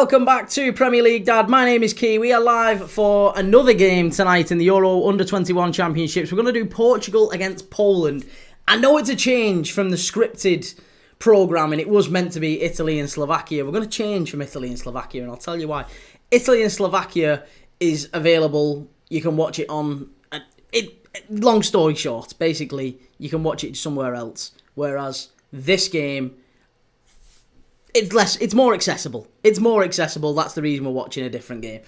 Welcome back to Premier League Dad. My name is Kee. We are live for another game tonight in the Euro Under-21 Championships. We're going to do Portugal against Poland. I know it's a change from the scripted programme, and it was meant to be Italy and Slovakia. We're going to change from Italy and Slovakia, and I'll tell you why. Italy and Slovakia is available. You can watch it on... long story short, basically, you can watch it somewhere else. Whereas this game... It's more accessible. It's more accessible. That's the reason we're watching a different game.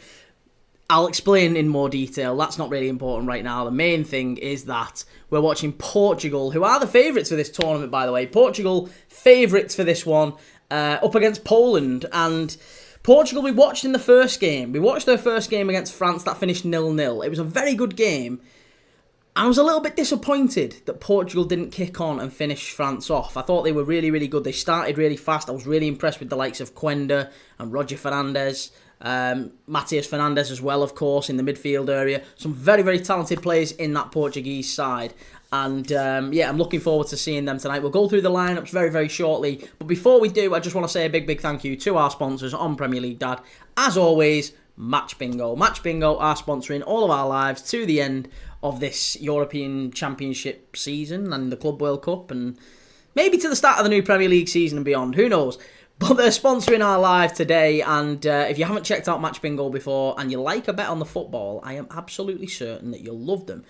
I'll explain in more detail. That's not really important right now. The main thing is that we're watching Portugal, who are the favourites for this tournament, by the way. Portugal, favourites for this one, up against Poland. And Portugal, we watched in the first game. We watched their first game against France. That finished 0-0. It was a very good game. I was a little bit disappointed that Portugal didn't kick on and finish France off. I thought they were really, really good. They started really fast. I was really impressed with the likes of Quenda and Roger Fernandes. Matias Fernandes as well, of course, in the midfield area. Some very, very talented players in that Portuguese side. And yeah, I'm looking forward to seeing them tonight. We'll go through the lineups very, very shortly. But before we do, I just want to say a big, big thank you to our sponsors on Premier League Dad. As always, Match Bingo. Match Bingo are sponsoring all of our lives to the end of this European Championship season and the Club World Cup, and maybe to the start of the new Premier League season and beyond. Who knows? But they're sponsoring our live today, and if you haven't checked out Match Bingo before and you like a bet on the football, I am absolutely certain that you'll love them.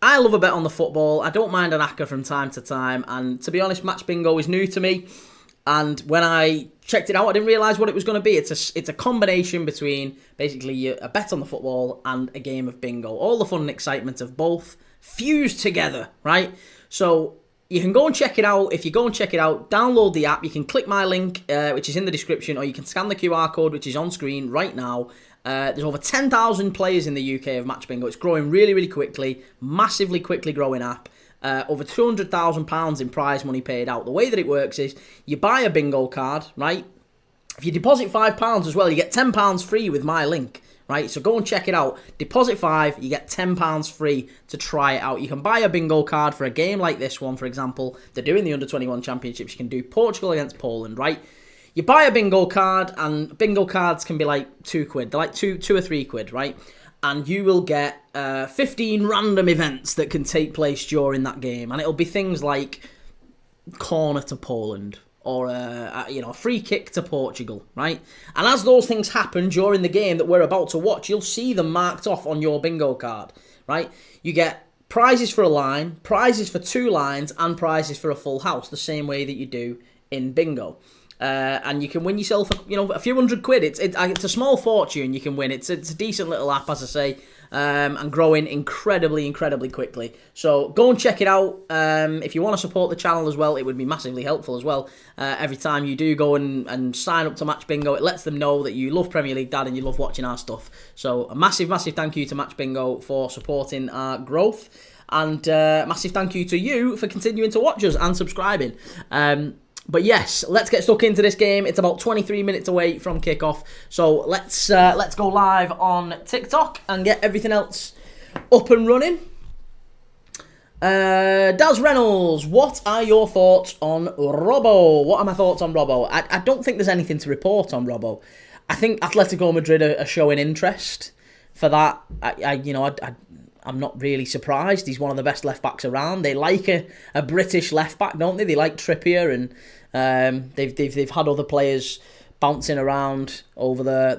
I love a bet on the football. I don't mind an acca from time to time, and to be honest, Match Bingo is new to me. And when I checked it out, I didn't realise what it was going to be. It's a combination between basically a bet on the football and a game of bingo. All the fun and excitement of both fused together, right? So you can go and check it out. If you go and check it out, download the app. You can click my link, which is in the description, or you can scan the QR code, which is on screen right now. There's over 10,000 players in the UK of Match Bingo. It's growing really, really quickly, massively quickly growing app. Over £200,000 in prize money paid out. The way that it works is you buy a bingo card, right? If you deposit £5 as well, you get £10 free with my link, right? So go and check it out. Deposit £5, you get £10 free to try it out. You can buy a bingo card for a game like this one, for example. They're doing the Under-21 Championships. You can do Portugal against Poland, right? You buy a bingo card, and bingo cards can be like £2. They're like two or £3, right? And you will get 15 random events that can take place during that game. And it'll be things like corner to Poland or a free kick to Portugal, right? And as those things happen during the game that we're about to watch, you'll see them marked off on your bingo card, right? You get prizes for a line, prizes for 2 lines, and prizes for a full house, the same way that you do in bingo. And you can win yourself, a few £100. It's a small fortune you can win. It's a decent little app, as I say, and growing incredibly, incredibly quickly. So go and check it out. If you want to support the channel as well, it would be massively helpful as well. Every time you do go and sign up to Match Bingo, it lets them know that you love Premier League Dad and you love watching our stuff. So a massive, massive thank you to Match Bingo for supporting our growth, and massive thank you to you for continuing to watch us and subscribing. But yes, let's get stuck into this game. It's about 23 minutes away from kickoff. So let's go live on TikTok and get everything else up and running. Daz Reynolds, what are your thoughts on Robbo? What are my thoughts on Robbo? I don't think there's anything to report on Robbo. I think Atletico Madrid are showing interest for that. I'm not really surprised. He's one of the best left-backs around. They like a British left-back, don't they? They like Trippier, and they've had other players bouncing around over there.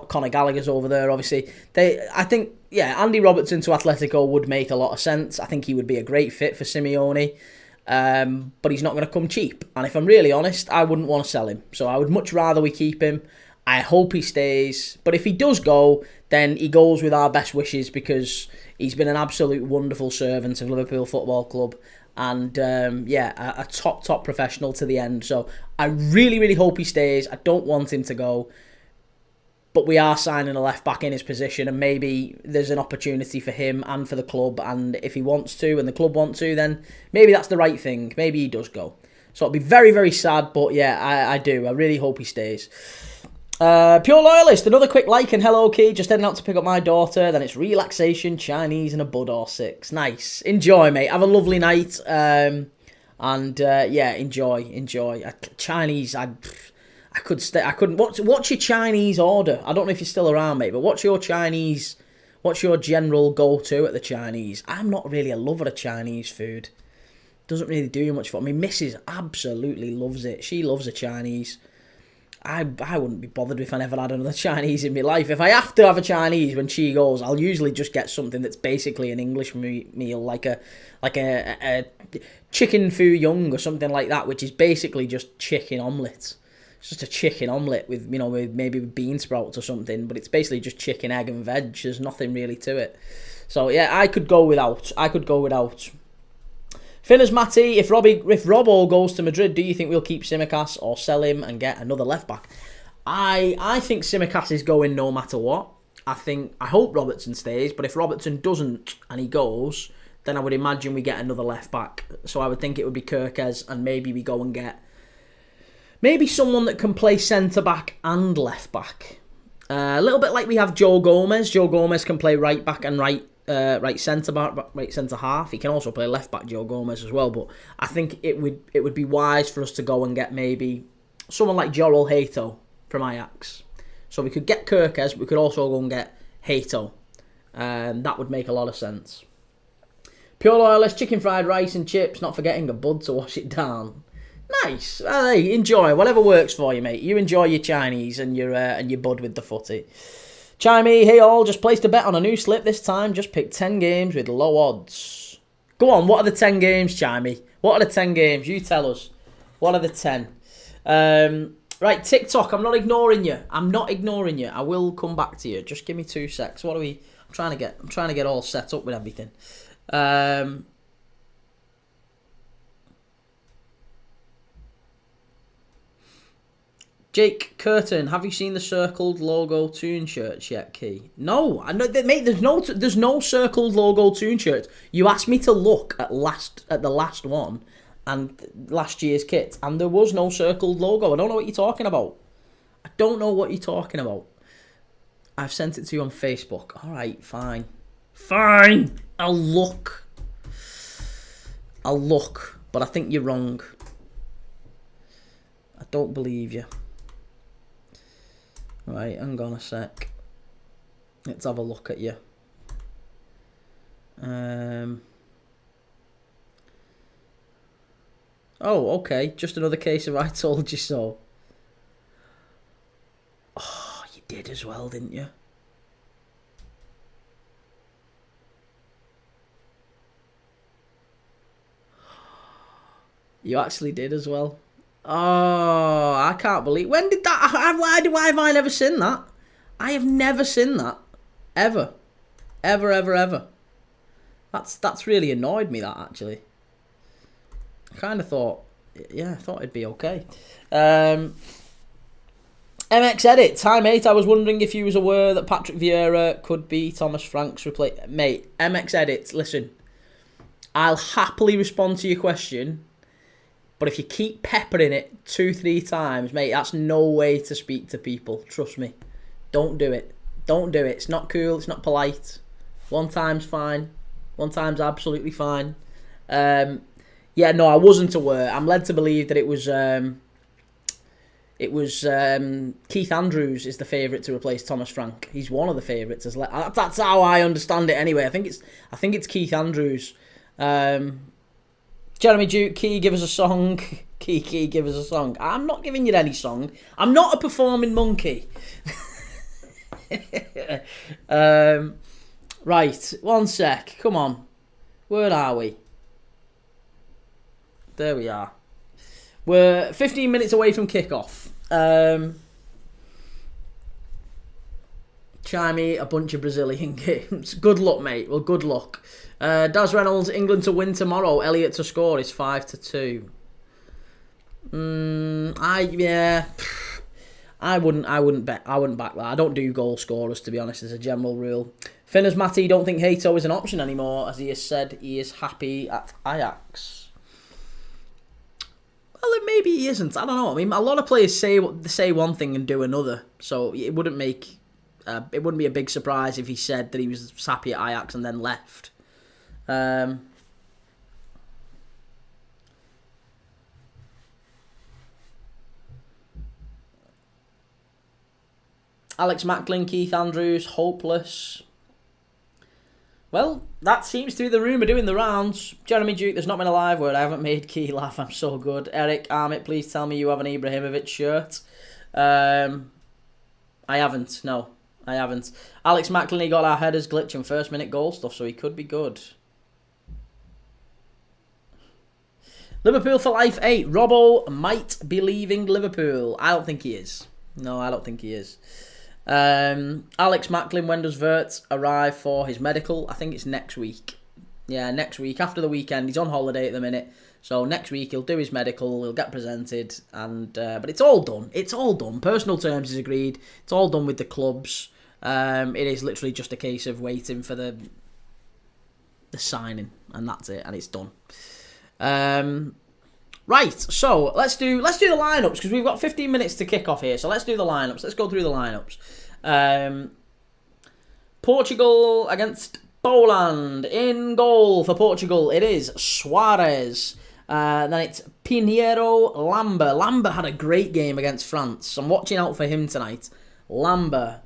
Conor Gallagher's over there, obviously. I think, Andy Robertson to Atletico would make a lot of sense. I think he would be a great fit for Simeone, but he's not going to come cheap. And if I'm really honest, I wouldn't want to sell him. So I would much rather we keep him. I hope he stays. But if he does go, then he goes with our best wishes, because he's been an absolute wonderful servant of Liverpool Football Club, and a top professional to the end. So I really, really hope he stays. I don't want him to go, but we are signing a left back in his position, and maybe there's an opportunity for him and for the club, and if he wants to and the club want to, then maybe that's the right thing. Maybe he does go. So it'll be very, very sad, but yeah, I do. I really hope he stays. Pure Loyalist, another quick like and hello Key, just heading out to pick up my daughter, then it's relaxation, Chinese and a bud or 6. Nice. Enjoy, mate. Have a lovely night. Enjoy. Chinese, I could stay. I couldn't. What's your Chinese order? I don't know if you're still around, mate. But what's your Chinese? What's your general go-to at the Chinese? I'm not really a lover of Chinese food. Doesn't really do much for me. Missus absolutely loves it. She loves a Chinese. I wouldn't be bothered if I never had another Chinese in my life. If I have to have a Chinese when she goes, I'll usually just get something that's basically an English meal, like a chicken foo young or something like that, which is basically just chicken omelette. It's just a chicken omelette with maybe bean sprouts or something, but it's basically just chicken, egg, and veg. There's nothing really to it. So yeah, I could go without. Finners Matty, if Robbo goes to Madrid, do you think we'll keep Tsimikas or sell him and get another left back? I think Tsimikas is going no matter what. I hope Robertson stays, but if Robertson doesn't and he goes, then I would imagine we get another left back. So I would think it would be Kirkes, and maybe we go and get someone that can play centre back and left back. A little bit like we have Joe Gomez. Joe Gomez can play right back and right centre back, right centre half. He can also play left back, Joe Gomez, as well. But I think it would be wise for us to go and get maybe someone like Jorrel Hato from Ajax. So we could get Kirkes, but we could also go and get Hato. That would make a lot of sense. Pure Loyalist, chicken fried rice and chips, not forgetting a bud to wash it down. Nice. Hey, enjoy whatever works for you, mate. You enjoy your Chinese and your bud with the footy. Chimey, hey all, just placed a bet on a new slip this time. Just picked 10 games with low odds. Go on, what are the 10 games, Chimey? What are the 10 games? You tell us. What are the 10? Right, TikTok, I'm not ignoring you. I will come back to you. Just give me 2 secs. What are we... I'm trying to get all set up with everything. Jake Curtin, have you seen the circled logo Toon shirts yet, Key? No, mate. There's no circled logo Toon shirts. You asked me to look at the last one and last year's kit, and there was no circled logo. I don't know what you're talking about. I've sent it to you on Facebook. All right, fine. I'll look, but I think you're wrong. I don't believe you. Right, hang on a sec. Let's have a look at you. Oh, okay. Just another case of I told you so. Oh, you did as well, didn't you? You actually did as well. Oh, I can't believe... When did that... Why have I never seen that? I have never seen that. Ever. Ever. That's really annoyed me, that, actually. I kind of thought... Yeah, I thought it'd be okay. MX Edit. Hi, mate. I was wondering if you was aware that Patrick Vieira could be Thomas Frank's replacement. Mate, MX Edit, listen. I'll happily respond to your question... But if you keep peppering it 2-3 times, mate, that's no way to speak to people. Trust me. Don't do it. It's not cool. It's not polite. 1 time's fine. 1 time's absolutely fine. Yeah, no, I wasn't aware. I'm led to believe that it was Keith Andrews is the favourite to replace Thomas Frank. He's one of the favourites. That's how I understand it anyway. I think it's Keith Andrews. Jeremy Duke, Key, give us a song. Key, give us a song. I'm not giving you any song. I'm not a performing monkey. Right, 1 sec. Come on. Where are we? There we are. We're 15 minutes away from kickoff. Chimey, a bunch of Brazilian games. Good luck, mate. Well, good luck. Daz Reynolds, England to win tomorrow. Elliott to score is 5-2. I wouldn't back that. I don't do goal scorers, to be honest, as a general rule. Finners Matty, don't think Hato is an option anymore, as he has said he is happy at Ajax. Well, maybe he isn't. I don't know. I mean, a lot of players say one thing and do another, so it wouldn't be a big surprise if he said that he was happy at Ajax and then left. Alex Macklin, Keith Andrews, hopeless. Well, that seems to be the rumour doing the rounds. Jeremy Duke, there's not been a live word. I haven't made Key laugh. I'm so good. Eric Armit, please tell me you have an Ibrahimovic shirt. I haven't. No, I haven't. Alex Macklin, he got our headers glitching first minute goal stuff, so he could be good. Liverpool for life 8. Robbo might be leaving Liverpool. I don't think he is. No, I don't think he is. Alex Macklin, when does Wirtz arrive for his medical? I think it's next week. Yeah, next week, after the weekend. He's on holiday at the minute. So next week he'll do his medical, he'll get presented, and but it's all done. It's all done. Personal terms is agreed. It's all done with the clubs. It is literally just a case of waiting for the signing, and that's it, and it's done. Right, so let's do the lineups, because we've got 15 minutes to kick off here. So let's do the lineups. Let's go through the lineups. Portugal against Poland. In goal for Portugal, it is Suarez. Then it's Pinheiro, Lambert. Lambert had a great game against France. I'm watching out for him tonight. Lambert.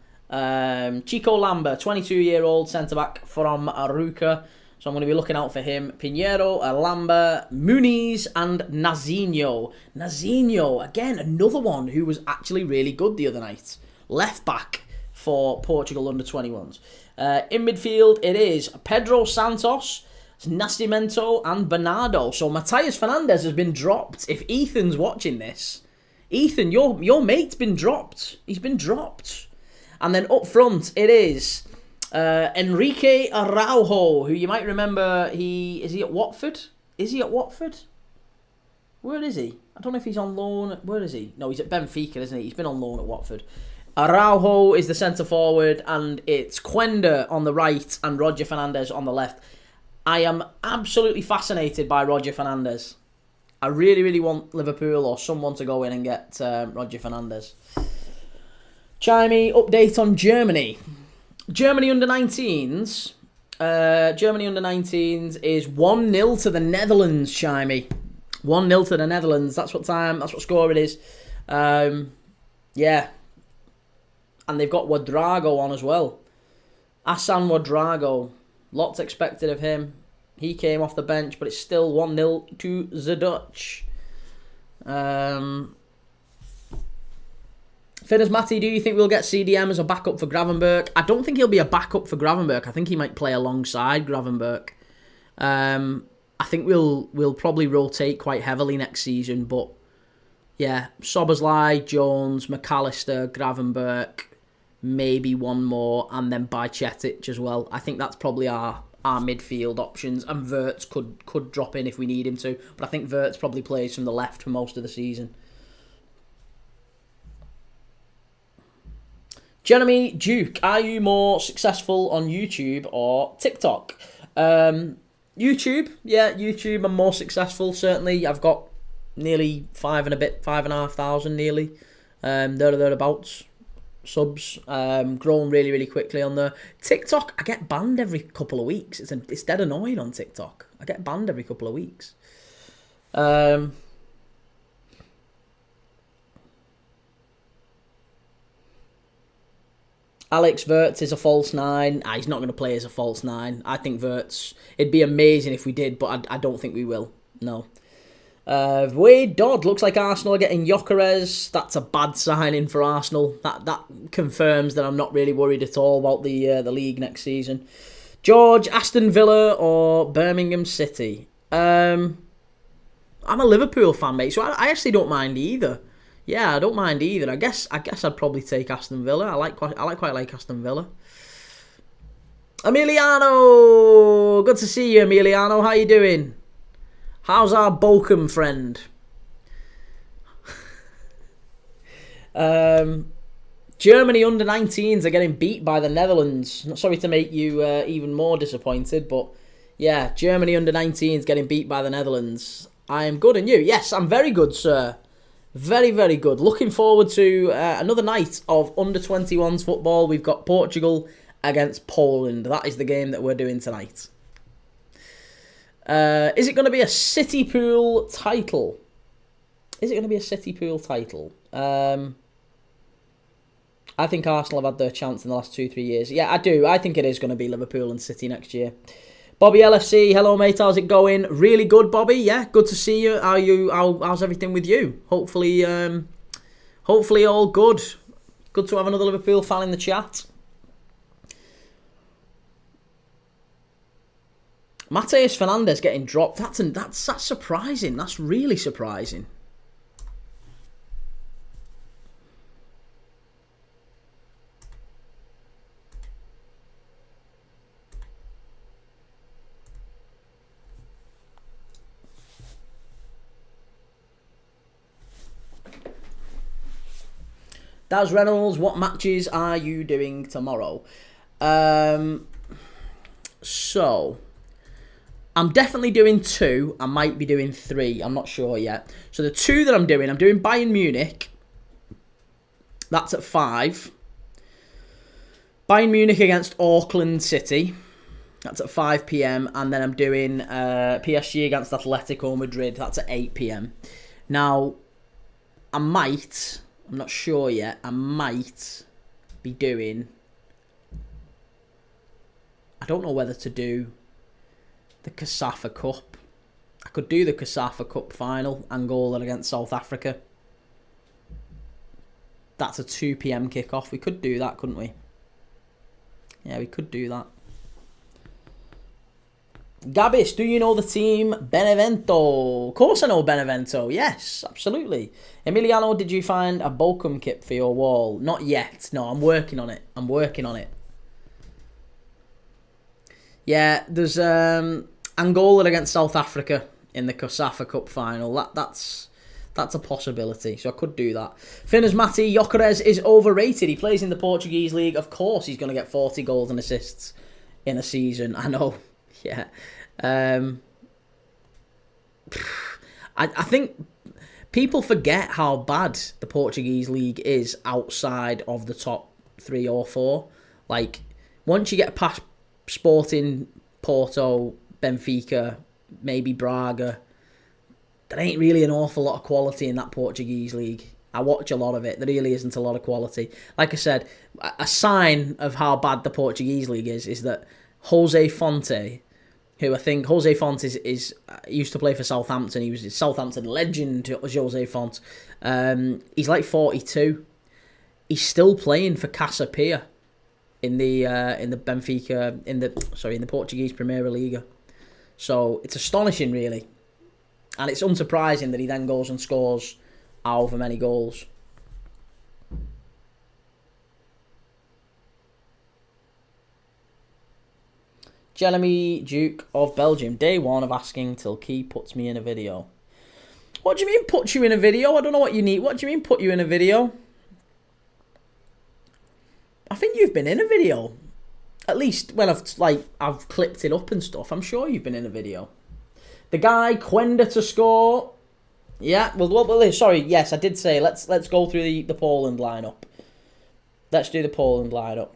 Chico Lambert, 22-year-old centre-back from Aruca. So I'm going to be looking out for him. Pinheiro, Lambert, Muniz, and Nazinho. Nazinho, again, another one who was actually really good the other night. Left back for Portugal under-21s. In midfield, it is Pedro Santos, Nascimento, and Bernardo. So Matias Fernandes has been dropped. If Ethan's watching this, Ethan, your mate's been dropped. He's been dropped. And then up front, it is Enrique Araujo, who you might remember, is he at Watford? Is he at Watford? Where is he? I don't know if he's on loan. Where is he? No, he's at Benfica, isn't he? He's been on loan at Watford. Araujo is the centre forward, and it's Quenda on the right and Roger Fernandes on the left. I am absolutely fascinated by Roger Fernandes. I really, really want Liverpool or someone to go in and get Roger Fernandes. Chimey, update on Germany. Germany under-19s. Germany under-19s is 1-0 to the Netherlands, Chimey. 1-0 to the Netherlands. That's what score it is. Yeah. And they've got Ouedraogo on as well. Hassan Ouedraogo. Lots expected of him. He came off the bench, but it's still 1-0 to the Dutch. Finners Matty, do you think we'll get CDM as a backup for Gravenberch? I don't think he'll be a backup for Gravenberch. I think he might play alongside Gravenberch. I think we'll probably rotate quite heavily next season, but yeah, Szoboszlai, Jones, McAllister, Gravenberch, maybe one more, and then Bajcetic as well. I think that's probably our midfield options, and Wirtz could drop in if we need him to, but I think Wirtz probably plays from the left for most of the season. Jeremy Duke, are you more successful on YouTube or TikTok? YouTube, yeah, YouTube. I'm more successful. Certainly, I've got nearly 5,500 nearly. Thereabouts subs. Grown really, really quickly on the TikTok. I get banned every couple of weeks. It's dead annoying on TikTok. I get banned every couple of weeks. Alex Wirtz is a false 9. He's not going to play as a false 9. I think Wirtz, it'd be amazing if we did, but I don't think we will. No. Wade Dodd, looks like Arsenal are getting Gyökeres. That's a bad signing for Arsenal. That confirms that I'm not really worried at all about the league next season. George, Aston Villa or Birmingham City? I'm a Liverpool fan, mate, so I actually don't mind either. Yeah, I don't mind either. I guess I'd probably take Aston Villa. I quite like Aston Villa. Emiliano, good to see you, Emiliano. How you doing? How's our Bochum friend? Germany under-19s are getting beat by the Netherlands. Not sorry to make you even more disappointed, but yeah, Germany under-19s getting beat by the Netherlands. I am good, and you? Yes, I'm very good, sir. Very, very good. Looking forward to another night of under-21s football. We've got Portugal against Poland. That is the game that we're doing tonight. Is it going to be a City Pool title? Is it going to be a City Pool title? I think Arsenal have had their chance in the last 2-3 years. Yeah, I do. I think it is going to be Liverpool and City next year. Bobby LFC, hello mate, how's it going? Really good, Bobby. Yeah, good to see you. How's everything with you? Hopefully all good. Good to have another Liverpool fan in the chat. Mateus Fernandes getting dropped. That's surprising. That's really surprising. Daz Reynolds, what matches are you doing tomorrow? So, I'm definitely doing 2. I might be doing 3. I'm not sure yet. So the 2 that I'm doing Bayern Munich. That's at 5. Bayern Munich against Auckland City. That's at 5 p.m. And then I'm doing PSG against Atletico Madrid. That's at 8 p.m. Now, I'm not sure yet, I might be doing... I don't know whether to do the CASAFA Cup. I could do the CASAFA Cup final, Angola against South Africa. That's a 2 p.m. kickoff. We could do that, couldn't we? Yeah, we could do that. Gabis, do you know the team Benevento? Of course I know Benevento. Yes, absolutely. Emiliano, did you find a Bochum kit for your wall? Not yet. No, I'm working on it. Yeah, there's Angola against South Africa in the CASAFA Cup final. That's a possibility, so I could do that. Finners Matti, Gyökeres is overrated. He plays in the Portuguese league. Of course he's going to get 40 goals and assists in a season. I know. Yeah. I think people forget how bad the Portuguese league is outside of the top 3 or 4. Like, once you get past Sporting, Porto, Benfica, maybe Braga, there ain't really an awful lot of quality in that Portuguese league. I watch a lot of it. There really isn't a lot of quality. Like I said, a sign of how bad the Portuguese league is that Jose Fonte, who I think Jose Font is used to play for Southampton. He was a Southampton legend, Jose Font. He's like 42. He's still playing for Casa Pia in the Benfica in the Portuguese Primeira Liga. So it's astonishing, really, and it's unsurprising that he then goes and scores however many goals. Jeremy Duke of Belgium. Day 1 of asking till Key puts me in a video. What do you mean put you in a video? I don't know what you need. What do you mean put you in a video? I think you've been in a video. At least when I've clipped it up and stuff. I'm sure you've been in a video. The guy, Quenda to score. Yeah, well, sorry, yes, I did say let's go through the Poland lineup. Let's do the Poland lineup.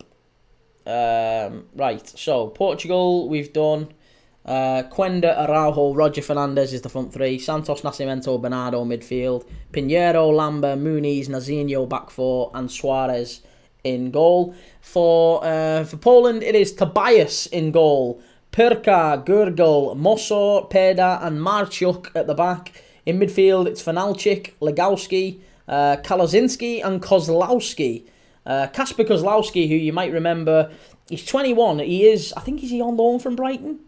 Right, so Portugal we've done. Quenda, Araujo, Roger Fernandes is the front 3. Santos, Nascimento, Bernardo midfield. Pinheiro, Lamba, Muniz, Nazinho back 4, and Suarez in goal. For Poland, it is Tobias in goal. Perka, Gurgel, Mosso, Peda, and Marchuk at the back. In midfield, it's Fanalchik, Legowski, Kalazinski, and Kozlowski. Kasper Kozlowski, who you might remember, he's 21. Is he on loan from Brighton?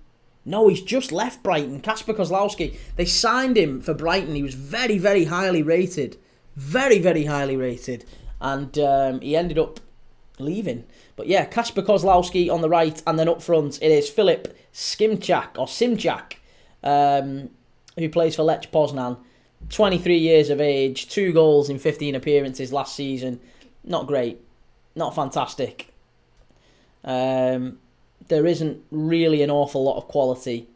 No, he's just left Brighton. Kasper Kozlowski. They signed him for Brighton. He was very, very highly rated. Very, very highly rated. And he ended up leaving. But yeah, Kasper Kozlowski on the right, and then up front it is Filip Simchak, who plays for Lech Poznan. 23 years of age, 2 goals in 15 appearances last season. Not great. Not fantastic. There isn't really an awful lot of quality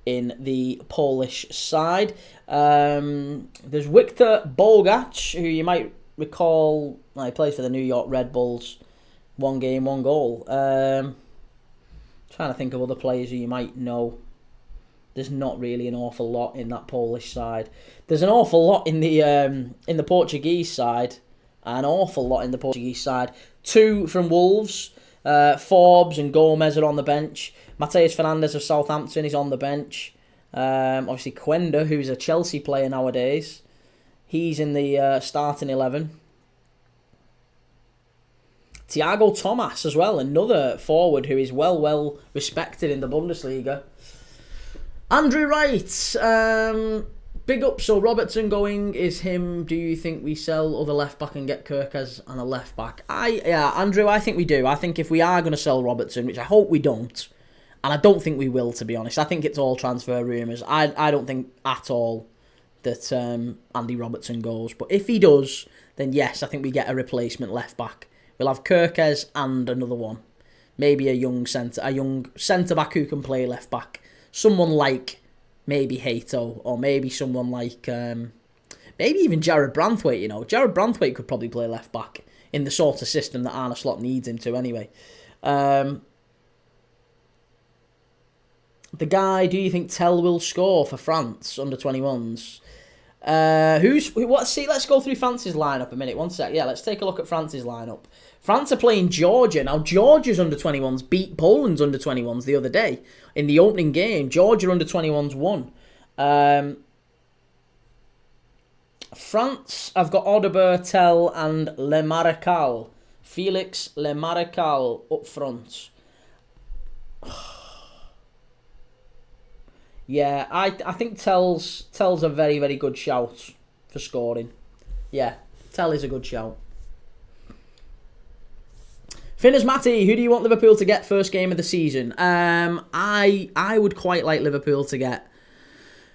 in the Polish side. There's Wiktor Bogac, who you might recall, he plays for the New York Red Bulls. 1 game, 1 goal. Trying to think of other players who you might know. There's not really an awful lot in that Polish side. There's an awful lot in the Portuguese side. An awful lot in the Portuguese side. 2 from Wolves. Forbes and Gomez are on the bench. Mateus Fernandes of Southampton is on the bench. Obviously, Quenda, who's a Chelsea player nowadays, he's in the starting 11. Thiago Thomas as well, another forward who is well respected in the Bundesliga. Andrew Wright, big up. So Robertson going is him. Do you think we sell other left back and get Kirkes and a left back? Andrew, I think we do. I think if we are going to sell Robertson, which I hope we don't, and I don't think we will, to be honest. I think it's all transfer rumours. I don't think at all that Andy Robertson goes. But if he does, then yes, I think we get a replacement left back. We'll have Kirkes and another one. Maybe a young centre back who can play left back. Someone like maybe Hato, or maybe someone like maybe even Jared Branthwaite. You know, Jared Branthwaite could probably play left back in the sort of system that Arne Slot needs him to anyway. The guy, do you think Tell will score for France under 21s? Let's go through France's lineup a minute. One sec. Yeah, let's take a look at France's lineup. France are playing Georgia. Now, Georgia's under 21s beat Poland's under 21s the other day. In the opening game, Georgia under 21s won. France, I've got Audebert, Tell and Le Marechal. Felix Le Marechal up front. Yeah, I think Tell's a very, very good shout for scoring. Yeah, Tell is a good shout. Finners Matty, who do you want Liverpool to get first game of the season? I would quite like Liverpool to get...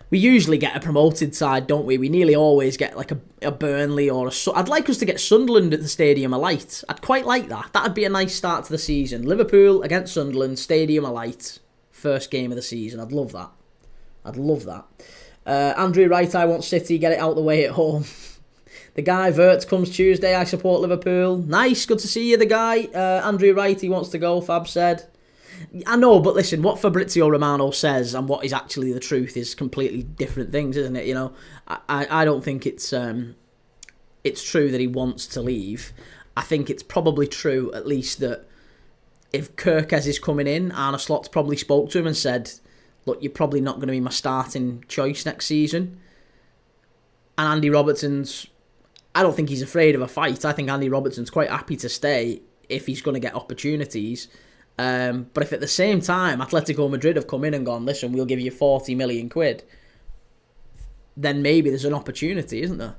We usually get a promoted side, don't we? We nearly always get like a Burnley or a... I'd like us to get Sunderland at the Stadium Alight. I'd quite like that. That'd be a nice start to the season. Liverpool against Sunderland, Stadium Alight, first game of the season. I'd love that. Andrew Wright, I want City, get it out the way at home. The guy, Vert, comes Tuesday, I support Liverpool. Nice, good to see you, the guy. Andrew Wright, he wants to go, Fab said. I know, but listen, what Fabrizio Romano says and what is actually the truth is completely different things, isn't it? You know, I don't think it's true that he wants to leave. I think it's probably true, at least, that if Kirkes is coming in, Arne Slot's probably spoke to him and said, look, you're probably not going to be my starting choice next season. And Andy Robertson's... I don't think he's afraid of a fight. I think Andy Robertson's quite happy to stay if he's going to get opportunities. But if at the same time Atletico Madrid have come in and gone, listen, we'll give you 40 million quid, then maybe there's an opportunity, isn't there?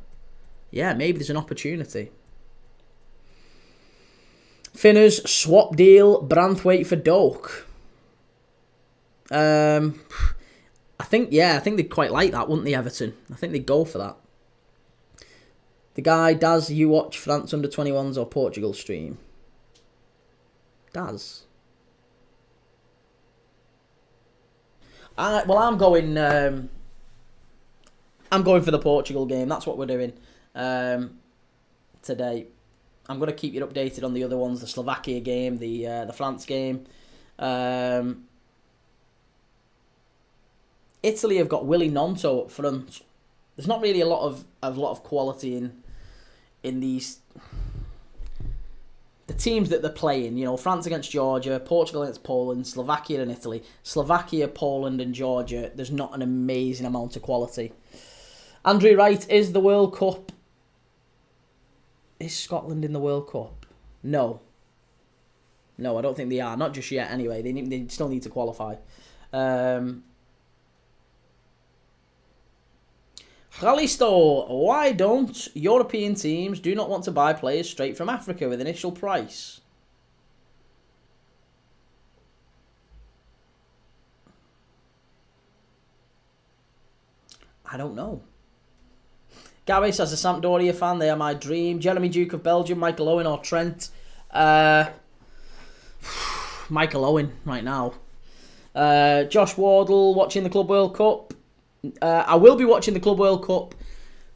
Yeah, maybe there's an opportunity. Finners, swap deal, Branthwaite for Doak. I think they'd quite like that, wouldn't they, Everton? I think they'd go for that. The guy, Daz, you watch France under 21s or Portugal stream? Daz. I'm going for the Portugal game. That's what we're doing today. I'm going to keep you updated on the other ones, the Slovakia game, the France game. Italy have got Willy Nonto up front. There's not really a lot of quality in these the teams that they're playing. You know, France against Georgia, Portugal against Poland, Slovakia and Italy. Slovakia, Poland and Georgia, there's not an amazing amount of quality. Andrew Wright, is the World Cup... Is Scotland in the World Cup? No, I don't think they are. Not just yet, anyway. They still need to qualify. Khalisto, why don't European teams do not want to buy players straight from Africa with initial price? I don't know. Gary says, a Sampdoria fan, they are my dream. Jeremy Duke of Belgium, Michael Owen or Trent? Michael Owen right now. Josh Wardle, watching the Club World Cup. I will be watching the Club World Cup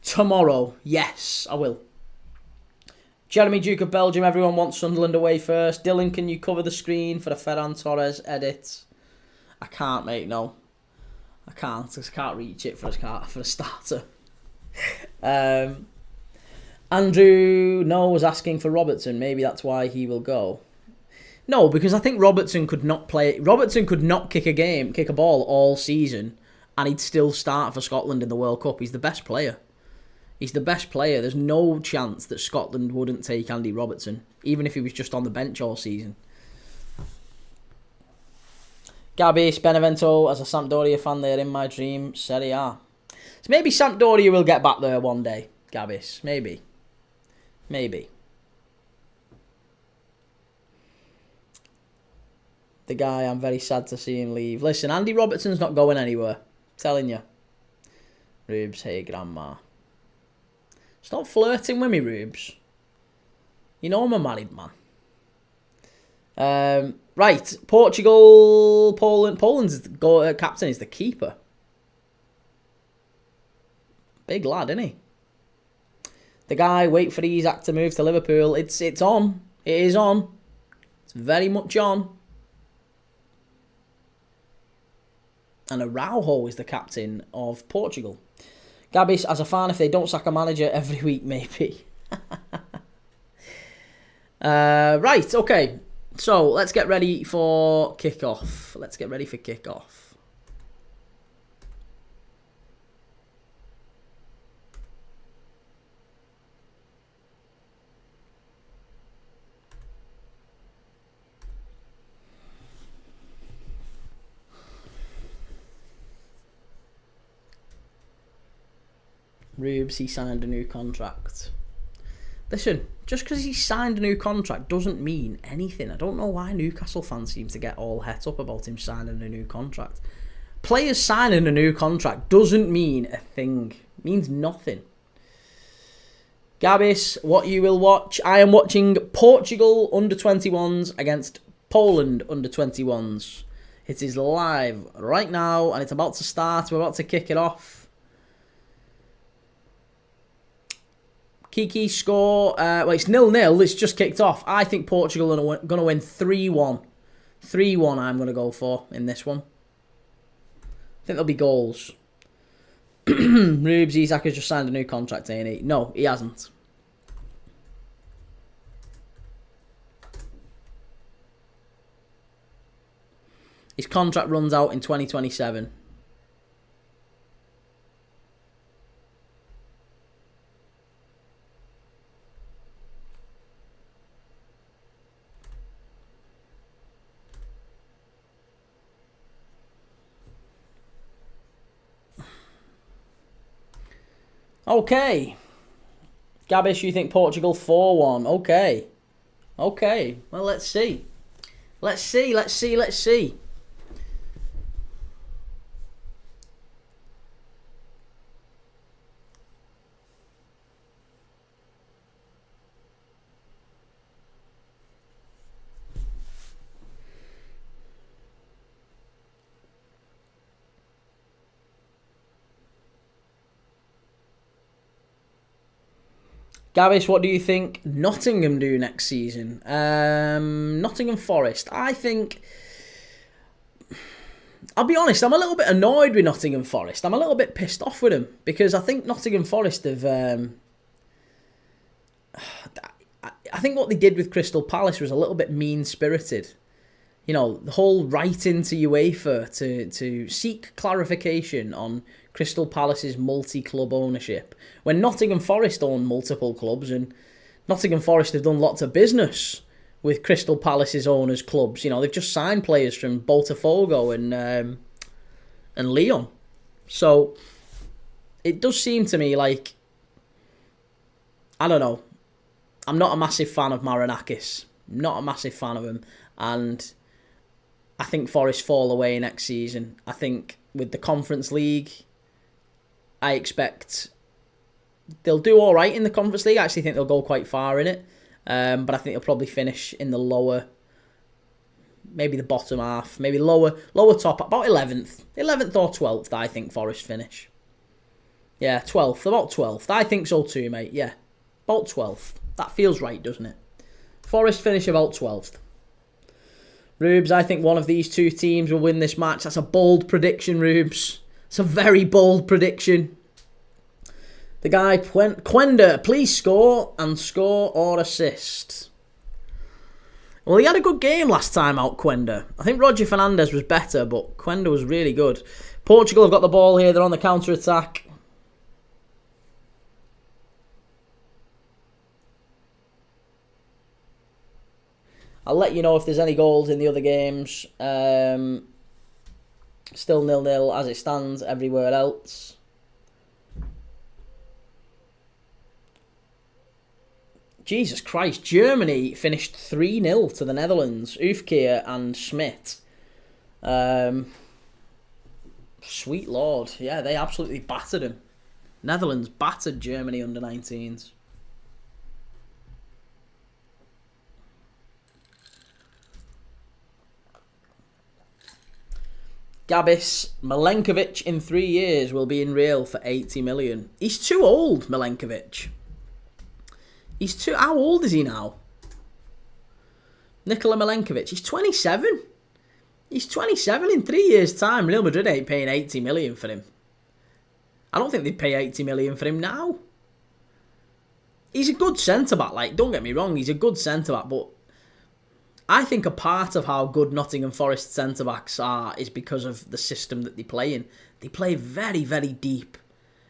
tomorrow. Yes, I will. Jeremy Duke of Belgium, everyone wants Sunderland away first. Dylan, can you cover the screen for the Ferran Torres edit? I can't, mate, no. I can't reach it for a starter. Andrew No was asking for Robertson. Maybe that's why he will go. No, because I think Robertson could not play. Robertson could not kick a ball all season, and he'd still start for Scotland in the World Cup. He's the best player. He's the best player. There's no chance that Scotland wouldn't take Andy Robertson, even if he was just on the bench all season. Gabby Benevento, as a Sampdoria fan, they're in my dream Serie A. So maybe Sampdoria will get back there one day, Gabbis. Maybe. The guy, I'm very sad to see him leave. Listen, Andy Robertson's not going anywhere. I'm telling you. Rubes, hey, grandma. Stop flirting with me, Rubes. You know I'm a married man. Right, Portugal, Poland. Poland's captain is the keeper. Big lad, isn't he? The guy, wait for Isaac to move to Liverpool. It's on. It is on. It's very much on. And Araujo is the captain of Portugal. Gabis, as a fan, if they don't sack a manager every week, maybe. Right, okay. So, let's get ready for kickoff. Rubes, he signed a new contract. Listen, just because he signed a new contract doesn't mean anything. I don't know why Newcastle fans seem to get all het up about him signing a new contract. Players signing a new contract doesn't mean a thing. It means nothing. Gabis, what you will watch? I am watching Portugal under-21s against Poland under-21s. It is live right now and it's about to start. We're about to kick it off. Kiki score. Well, it's 0-0. It's just kicked off. I think Portugal are going to win 3-1. 3-1 I'm going to go for in this one. I think there'll be goals. Rubes, Isaac has just signed a new contract, ain't he? No, he hasn't. His contract runs out in 2027. Okay. Gabish, you think Portugal 4-1. Okay. Okay. Well, let's see. Let's see. Gavish, what do you think Nottingham do next season? Nottingham Forest. I think... I'll be honest, I'm a little bit annoyed with Nottingham Forest. I'm a little bit pissed off with them because I think Nottingham Forest have... I think what they did with Crystal Palace was a little bit mean-spirited. You know, the whole writing to UEFA to seek clarification on Crystal Palace's multi-club ownership. When Nottingham Forest own multiple clubs and Nottingham Forest have done lots of business with Crystal Palace's owners' clubs. You know, they've just signed players from Botafogo and Lyon. So, it does seem to me like, I don't know, I'm not a massive fan of Marinakis. Not a massive fan of him. And I think Forest fall away next season. I think with the Conference League, I expect they'll do all right in the Conference League. I actually think they'll go quite far in it. But I think they'll probably finish in the lower, maybe the bottom half, maybe lower top, about 11th. 11th or 12th, I think Forest finish. Yeah, 12th, about 12th. I think so too, mate. Yeah, about 12th. That feels right, doesn't it? Forest finish about 12th. Rubes, I think one of these two teams will win this match. That's a bold prediction, Rubes. It's a very bold prediction. The guy, Quenda, please score or assist. Well, he had a good game last time out, Quenda. I think Roger Fernandez was better, but Quenda was really good. Portugal have got the ball here. They're on the counter-attack. I'll let you know if there's any goals in the other games. Still 0-0 as it stands everywhere else. Jesus Christ, Germany finished 3-0 to the Netherlands. Oefkeer and Schmidt. Sweet Lord. Yeah, they absolutely battered him. Netherlands battered Germany under 19s. Gabis, Milenkovic in 3 years will be in Real for 80 million. He's too old, Milenkovic. How old is he now? Nikola Milenkovic, he's 27. He's 27 in 3 years' time. Real Madrid ain't paying 80 million for him. I don't think they'd pay 80 million for him now. He's a good centre-back, like, don't get me wrong, he's a good centre-back, but I think a part of how good Nottingham Forest centre-backs are is because of the system that they play in. They play very, very deep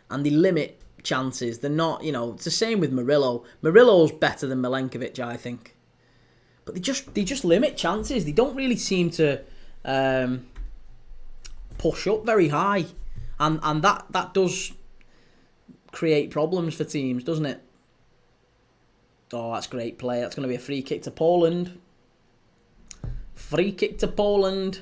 and they limit chances. They're not, it's the same with Murillo. Murillo's better than Milenkovic, I think. But they just limit chances. They don't really seem to push up very high. And that does create problems for teams, doesn't it? Oh, that's great play. That's going to be a free kick to Poland. Free kick to Poland.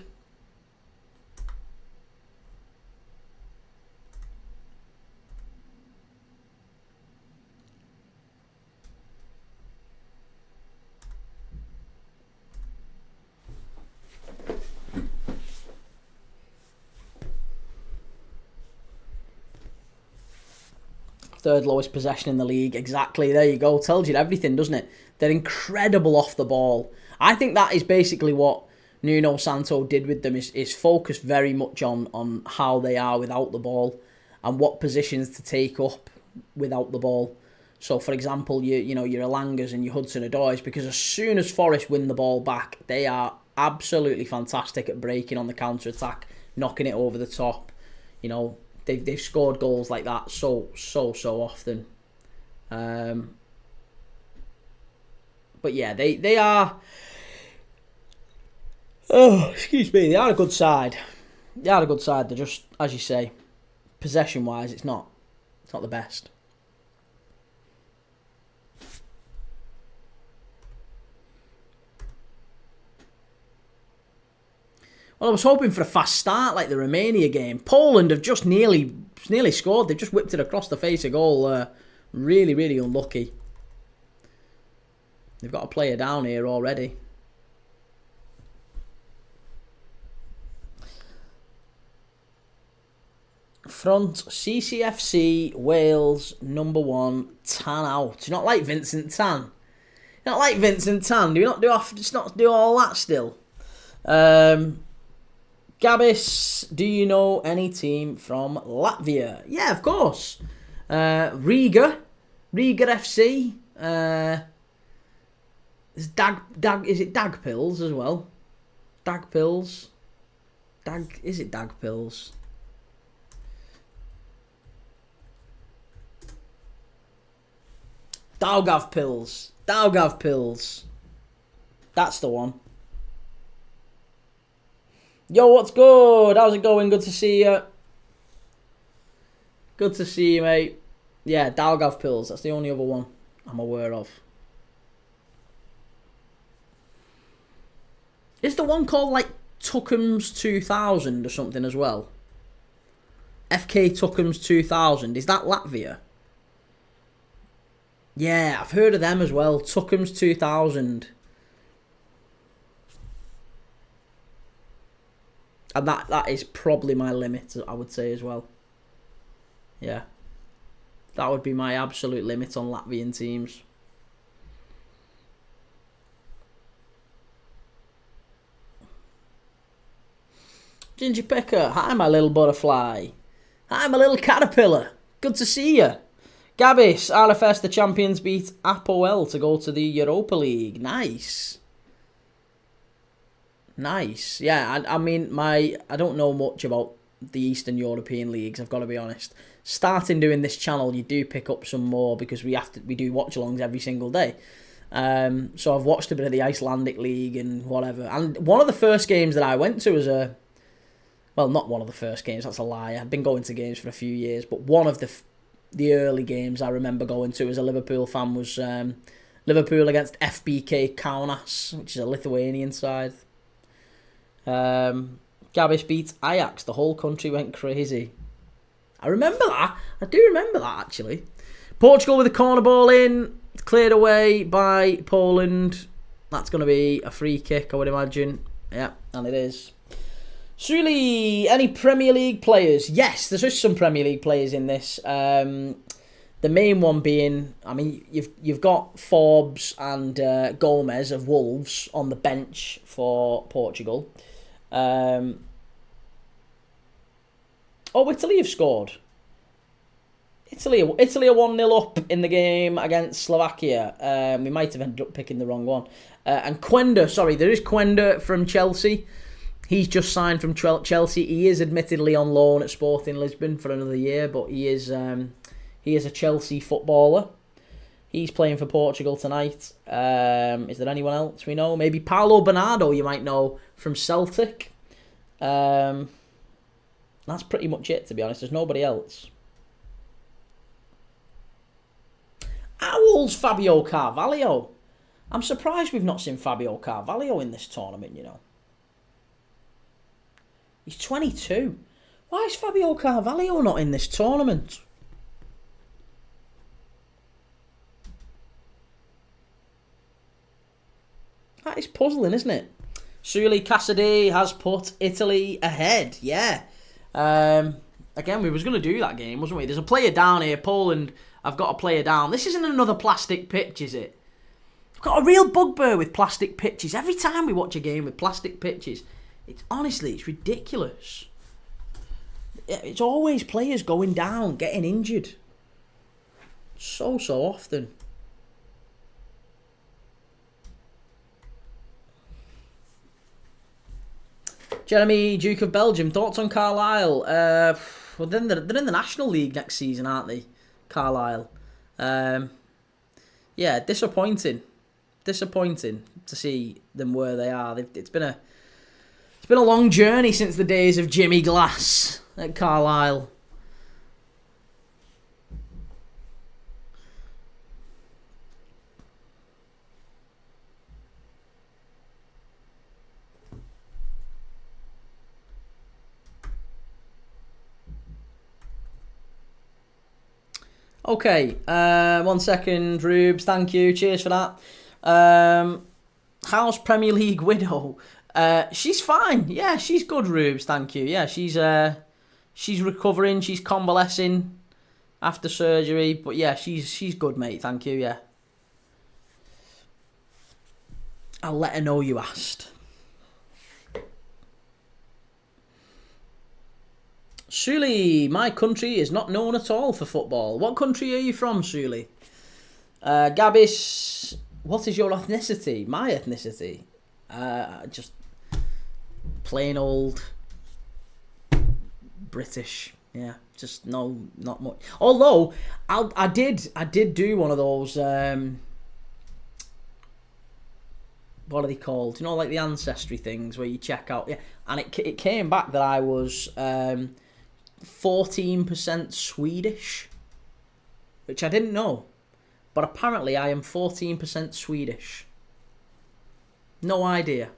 Third lowest possession in the league. Exactly. There you go. Tells you everything, doesn't it? They're incredible off the ball. I think that is basically what Nuno Santo did with them, is focus very much on how they are without the ball and what positions to take up without the ball. So, for example, your Elangas and your Hudson-Odois, because as soon as Forest win the ball back, they are absolutely fantastic at breaking on the counter-attack, knocking it over the top. They've scored goals like that so often. But yeah, they are. Oh, excuse me. They are a good side. They're just, as you say, possession-wise, it's not the best. Well, I was hoping for a fast start like the Romania game. Poland have just nearly scored. They've just whipped it across the face of goal. Really, really unlucky. They've got a player down here already. Front, CCFC, Wales, number 1, Tan out. Do you not like Vincent Tan? Do you not like Vincent Tan? Do you not do all that still? Gabis, do you know any team from Latvia? Yeah, of course. Riga FC. Is it Dagpils as well? Dagpils. Is it Dagpils? Daugavpils. That's the one. Yo, what's good? How's it going? Good to see you. Good to see you, mate. Yeah, Daugavpils. That's the only other one I'm aware of. Is the one called like Tuckham's 2000 or something as well? FK Tuckham's 2000. Is that Latvia? Yeah, I've heard of them as well. Tuckham's 2000. And that is probably my limit, I would say, as well. Yeah. That would be my absolute limit on Latvian teams. Ginger Picker, hi my little butterfly. Hi my little caterpillar. Good to see you. Gabis, RFS, the champions beat Apoel to go to the Europa League. Nice. Nice. Yeah, I mean, I don't know much about the Eastern European leagues, I've got to be honest. Starting doing this channel, you do pick up some more because we do watch-alongs every single day. So I've watched a bit of the Icelandic league and whatever. And one of the first games that I went to was well, not one of the first games, that's a lie. I've been going to games for a few years, but one of the early games I remember going to as a Liverpool fan was Liverpool against FBK Kaunas, which is a Lithuanian side. Gabis beat Ajax. The whole country went crazy. I remember that. I do remember that, actually. Portugal with a corner ball in. Cleared away by Poland. That's going to be a free kick, I would imagine. Yeah, and it is. Suli, any Premier League players? Yes, there's just some Premier League players in this. The main one being, I mean, you've got Forbes and Gomez of Wolves on the bench for Portugal. Italy have scored. Italy are 1-0 up in the game against Slovakia. We might have ended up picking the wrong one. And Quenda, there is Quenda from Chelsea. He's just signed from Chelsea. He is admittedly on loan at Sporting Lisbon for another year, but he is a Chelsea footballer. He's playing for Portugal tonight. Is there anyone else we know? Maybe Paulo Bernardo, you might know, from Celtic. That's pretty much it, to be honest. There's nobody else. Owls, Fabio Carvalho. I'm surprised we've not seen Fabio Carvalho in this tournament, you know. He's 22. Why is Fabio Carvalho not in this tournament? That is puzzling, isn't it? Suli Cassidy has put Italy ahead. Yeah. Again, we was going to do that game, wasn't we? There's a player down here. Poland, I've got a player down. This isn't another plastic pitch, is it? I've got a real bugbear with plastic pitches. Every time we watch a game with plastic pitches, it's ridiculous. It's always players going down, getting injured. So often. Jeremy, Duke of Belgium, thoughts on Carlisle? Well, they're in the National League next season, aren't they? Carlisle. Yeah, disappointing. Disappointing to see them where they are. It's been a long journey since the days of Jimmy Glass at Carlisle. Okay, 1 second, Rubes, thank you, cheers for that. How's Premier League Widow? She's fine, yeah, she's good, Rubes, thank you. Yeah, she's recovering, she's convalescing after surgery, but yeah, she's good, mate, thank you, yeah. I'll let her know you asked. Suli, my country is not known at all for football. What country are you from, Suli? Gabis, what is your ethnicity? My ethnicity? Just plain old British. Yeah, just no, not much. Although I did do one of those. What are they called? You know, like the ancestry things where you check out. Yeah, and it came back that I was 14% Swedish, which I didn't know, but apparently I am 14% Swedish. No idea.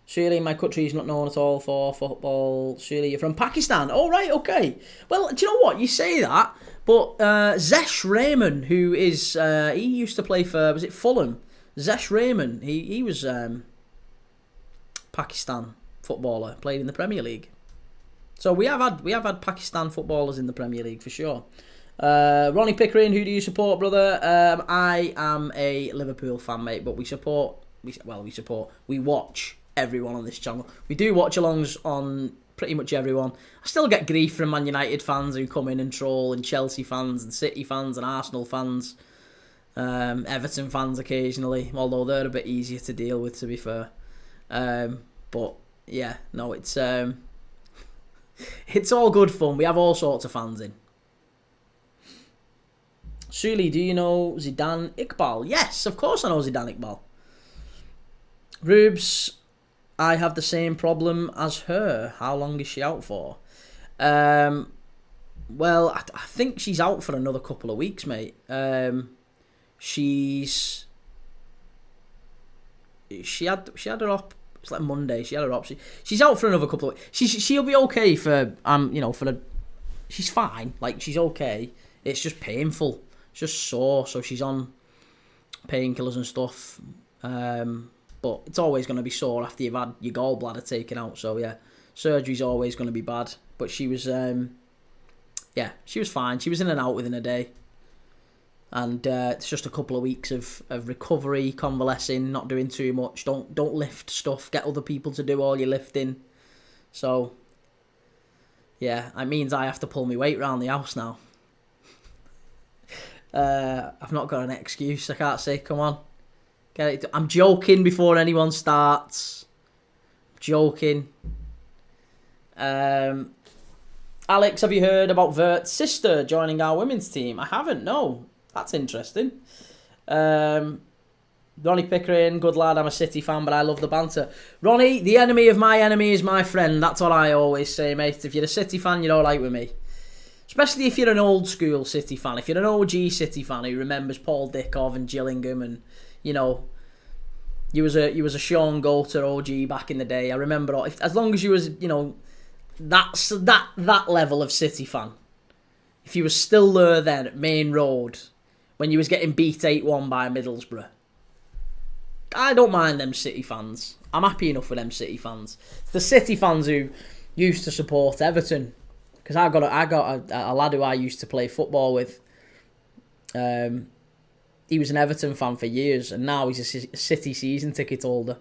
Surely my country is not known at all for football. Surely you're from Pakistan. Oh, right, okay. Well, do you know what? You say that, but Zesh Rehman, who is, he used to play for, was it Fulham? Zesh Rehman, he was Pakistan footballer, played in the Premier League. So we have had Pakistan footballers in the Premier League for sure. Ronnie Pickering, who do you support, brother? I am a Liverpool fan, mate, but we watch everyone on this channel. We do watch-alongs on pretty much everyone. I still get grief from Man United fans who come in and troll, and Chelsea fans and City fans and Arsenal fans, Everton fans occasionally, although they're a bit easier to deal with, to be fair. But yeah, no, it's all good fun. We have all sorts of fans in. Suli, do you know Zidane Iqbal? Yes, of course I know Zidane Iqbal. Rubes, I have the same problem as her. How long is she out for? Well, I think she's out for another couple of weeks, mate. She had her op. It's like Monday. She had her op. She's out for another couple of weeks. She'll be okay for she's fine. Like, she's okay. It's just painful. It's just sore. So she's on painkillers and stuff. But it's always going to be sore after you've had your gallbladder taken out. So yeah, surgery's always going to be bad. But she was, she was fine. She was in and out within a day. And it's just a couple of weeks of recovery, convalescing, not doing too much. Don't lift stuff. Get other people to do all your lifting. So yeah, it means I have to pull my weight around the house now. I've not got an excuse. I can't say, come on. Get it. I'm joking before anyone starts. Joking. Alex, have you heard about Vert's sister joining our women's team? I haven't, no. That's interesting. Ronnie Pickering, good lad, I'm a City fan, but I love the banter. Ronnie, the enemy of my enemy is my friend. That's what I always say, mate. If you're a City fan, you're all right with me. Especially if you're an old school City fan. If you're an OG City fan who remembers Paul Dickov and Gillingham and, you know, you was a Sean Goater OG back in the day. I remember as long as you was, you know, that level of City fan. If you was still there then at Main Road when you was getting beat 8-1 by Middlesbrough, I don't mind them City fans. I'm happy enough with them City fans. It's the City fans who used to support Everton, because I got a lad who I used to play football with. He was an Everton fan for years, and now he's a City season ticket holder.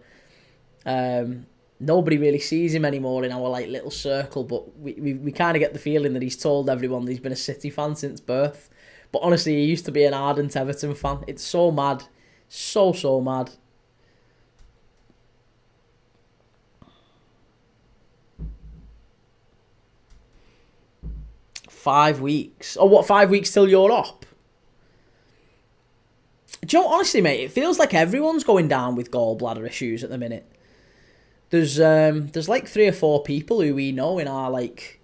Nobody really sees him anymore in our like little circle, but we kind of get the feeling that he's told everyone that he's been a City fan since birth. But honestly, he used to be an ardent Everton fan. It's so mad. So mad. $5 weeks. Oh, what, 5 weeks till you're up? Do you know, honestly, mate, it feels like everyone's going down with gallbladder issues at the minute. There's like 3 or 4 people who we know in our like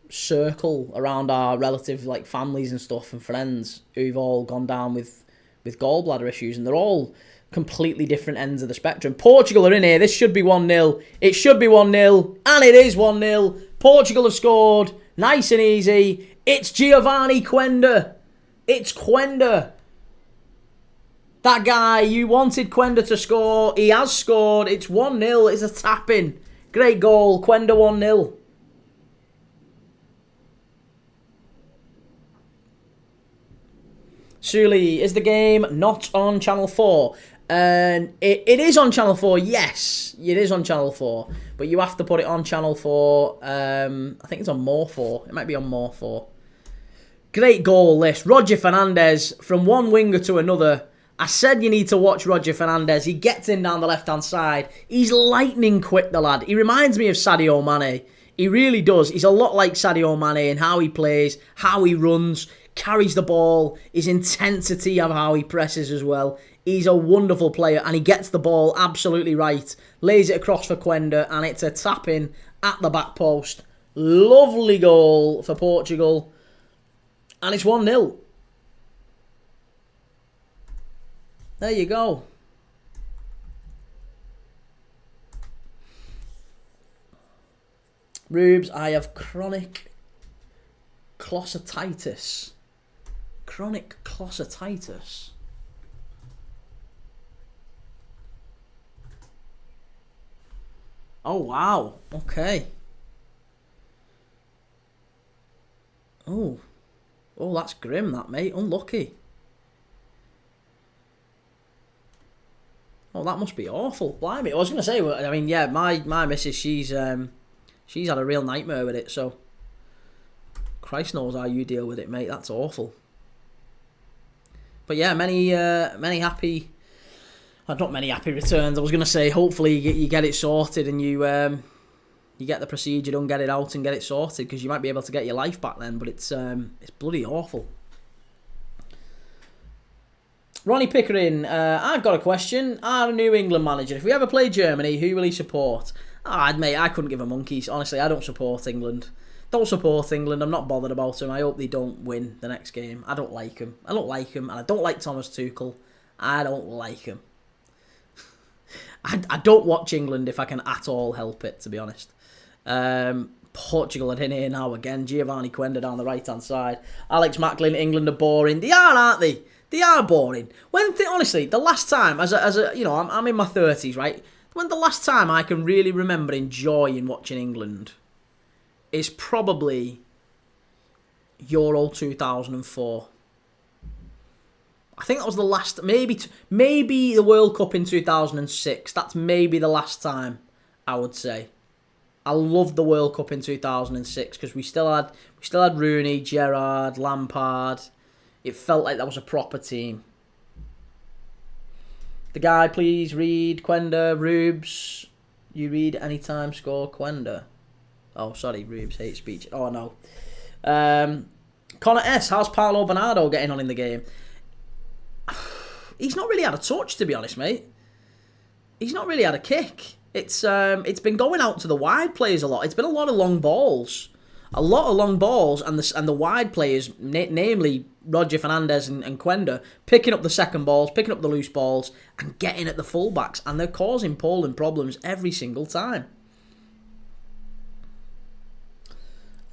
circle around our relative like families and stuff and friends who've all gone down with gallbladder issues, and they're all completely different ends of the spectrum. Portugal are in here. This should be 1-0. It should be 1-0, and it is 1-0. Portugal have scored. Nice and easy. It's Giovanni Quenda. It's Quenda. That guy, you wanted Quenda to score. He has scored. It's 1-0. It's a tap-in. Great goal. Quenda 1-0. Suli, is the game not on Channel 4? And it is on Channel 4, yes. It is on Channel 4. But you have to put it on Channel 4. I think it's on More 4. It might be on More 4. Great goal, this. Roger Fernandez, from one winger to another. I said you need to watch Roger Fernandez. He gets in down the left-hand side. He's lightning quick, the lad. He reminds me of Sadio Mane. He really does. He's a lot like Sadio Mane in how he plays, how he runs, carries the ball, his intensity of how he presses as well. He's a wonderful player, and he gets the ball absolutely right. Lays it across for Quenda, and it's a tap-in at the back post. Lovely goal for Portugal. And it's 1-0. There you go. Rubes, I have chronic glossitis. Chronic glossitis. Oh, wow. Okay. Oh. Oh, that's grim, that, mate. Unlucky. Oh, that must be awful. Blimey. I was going to say, I mean, yeah, my missus, she's She's had a real nightmare with it, so Christ knows how you deal with it, mate. That's awful. But yeah, many happy... not many happy returns. I was going to say, hopefully you get it sorted and you get the procedure done, get it out and get it sorted, because you might be able to get your life back then, but it's bloody awful. Ronnie Pickering, I've got a question. Our New England manager, if we ever play Germany, who will he support? Mate, I couldn't give a monkeys. Honestly, I don't support England. Don't support England. I'm not bothered about them. I hope they don't win the next game. I don't like him. I don't like him, and I don't like Thomas Tuchel. I don't like him. I don't watch England if I can at all help it, to be honest. Portugal are in here now again. Giovanni Quenda down the right-hand side. Alex Macklin, England are boring. They are, aren't they? They are boring. Honestly, the last time, I'm in my 30s, right? When the last time I can really remember enjoying watching England is probably Euro 2004. I think that was the last, maybe the World Cup in 2006. That's maybe the last time, I would say. I loved the World Cup in 2006 because we still had Rooney, Gerrard, Lampard. It felt like that was a proper team. The guy, please read Quenda, Rubes. You read anytime, score Quenda. Oh, sorry, Rubes, hate speech. Oh, no. Connor S, how's Paolo Bernardo getting on in the game? He's not really had a touch, to be honest, mate. He's not really had a kick. It's been going out to the wide players a lot. It's been a lot of long balls. A lot of long balls, and the wide players, namely Roger Fernandez and Quenda, picking up the second balls, picking up the loose balls, and getting at the fullbacks. And they're causing Poland problems every single time.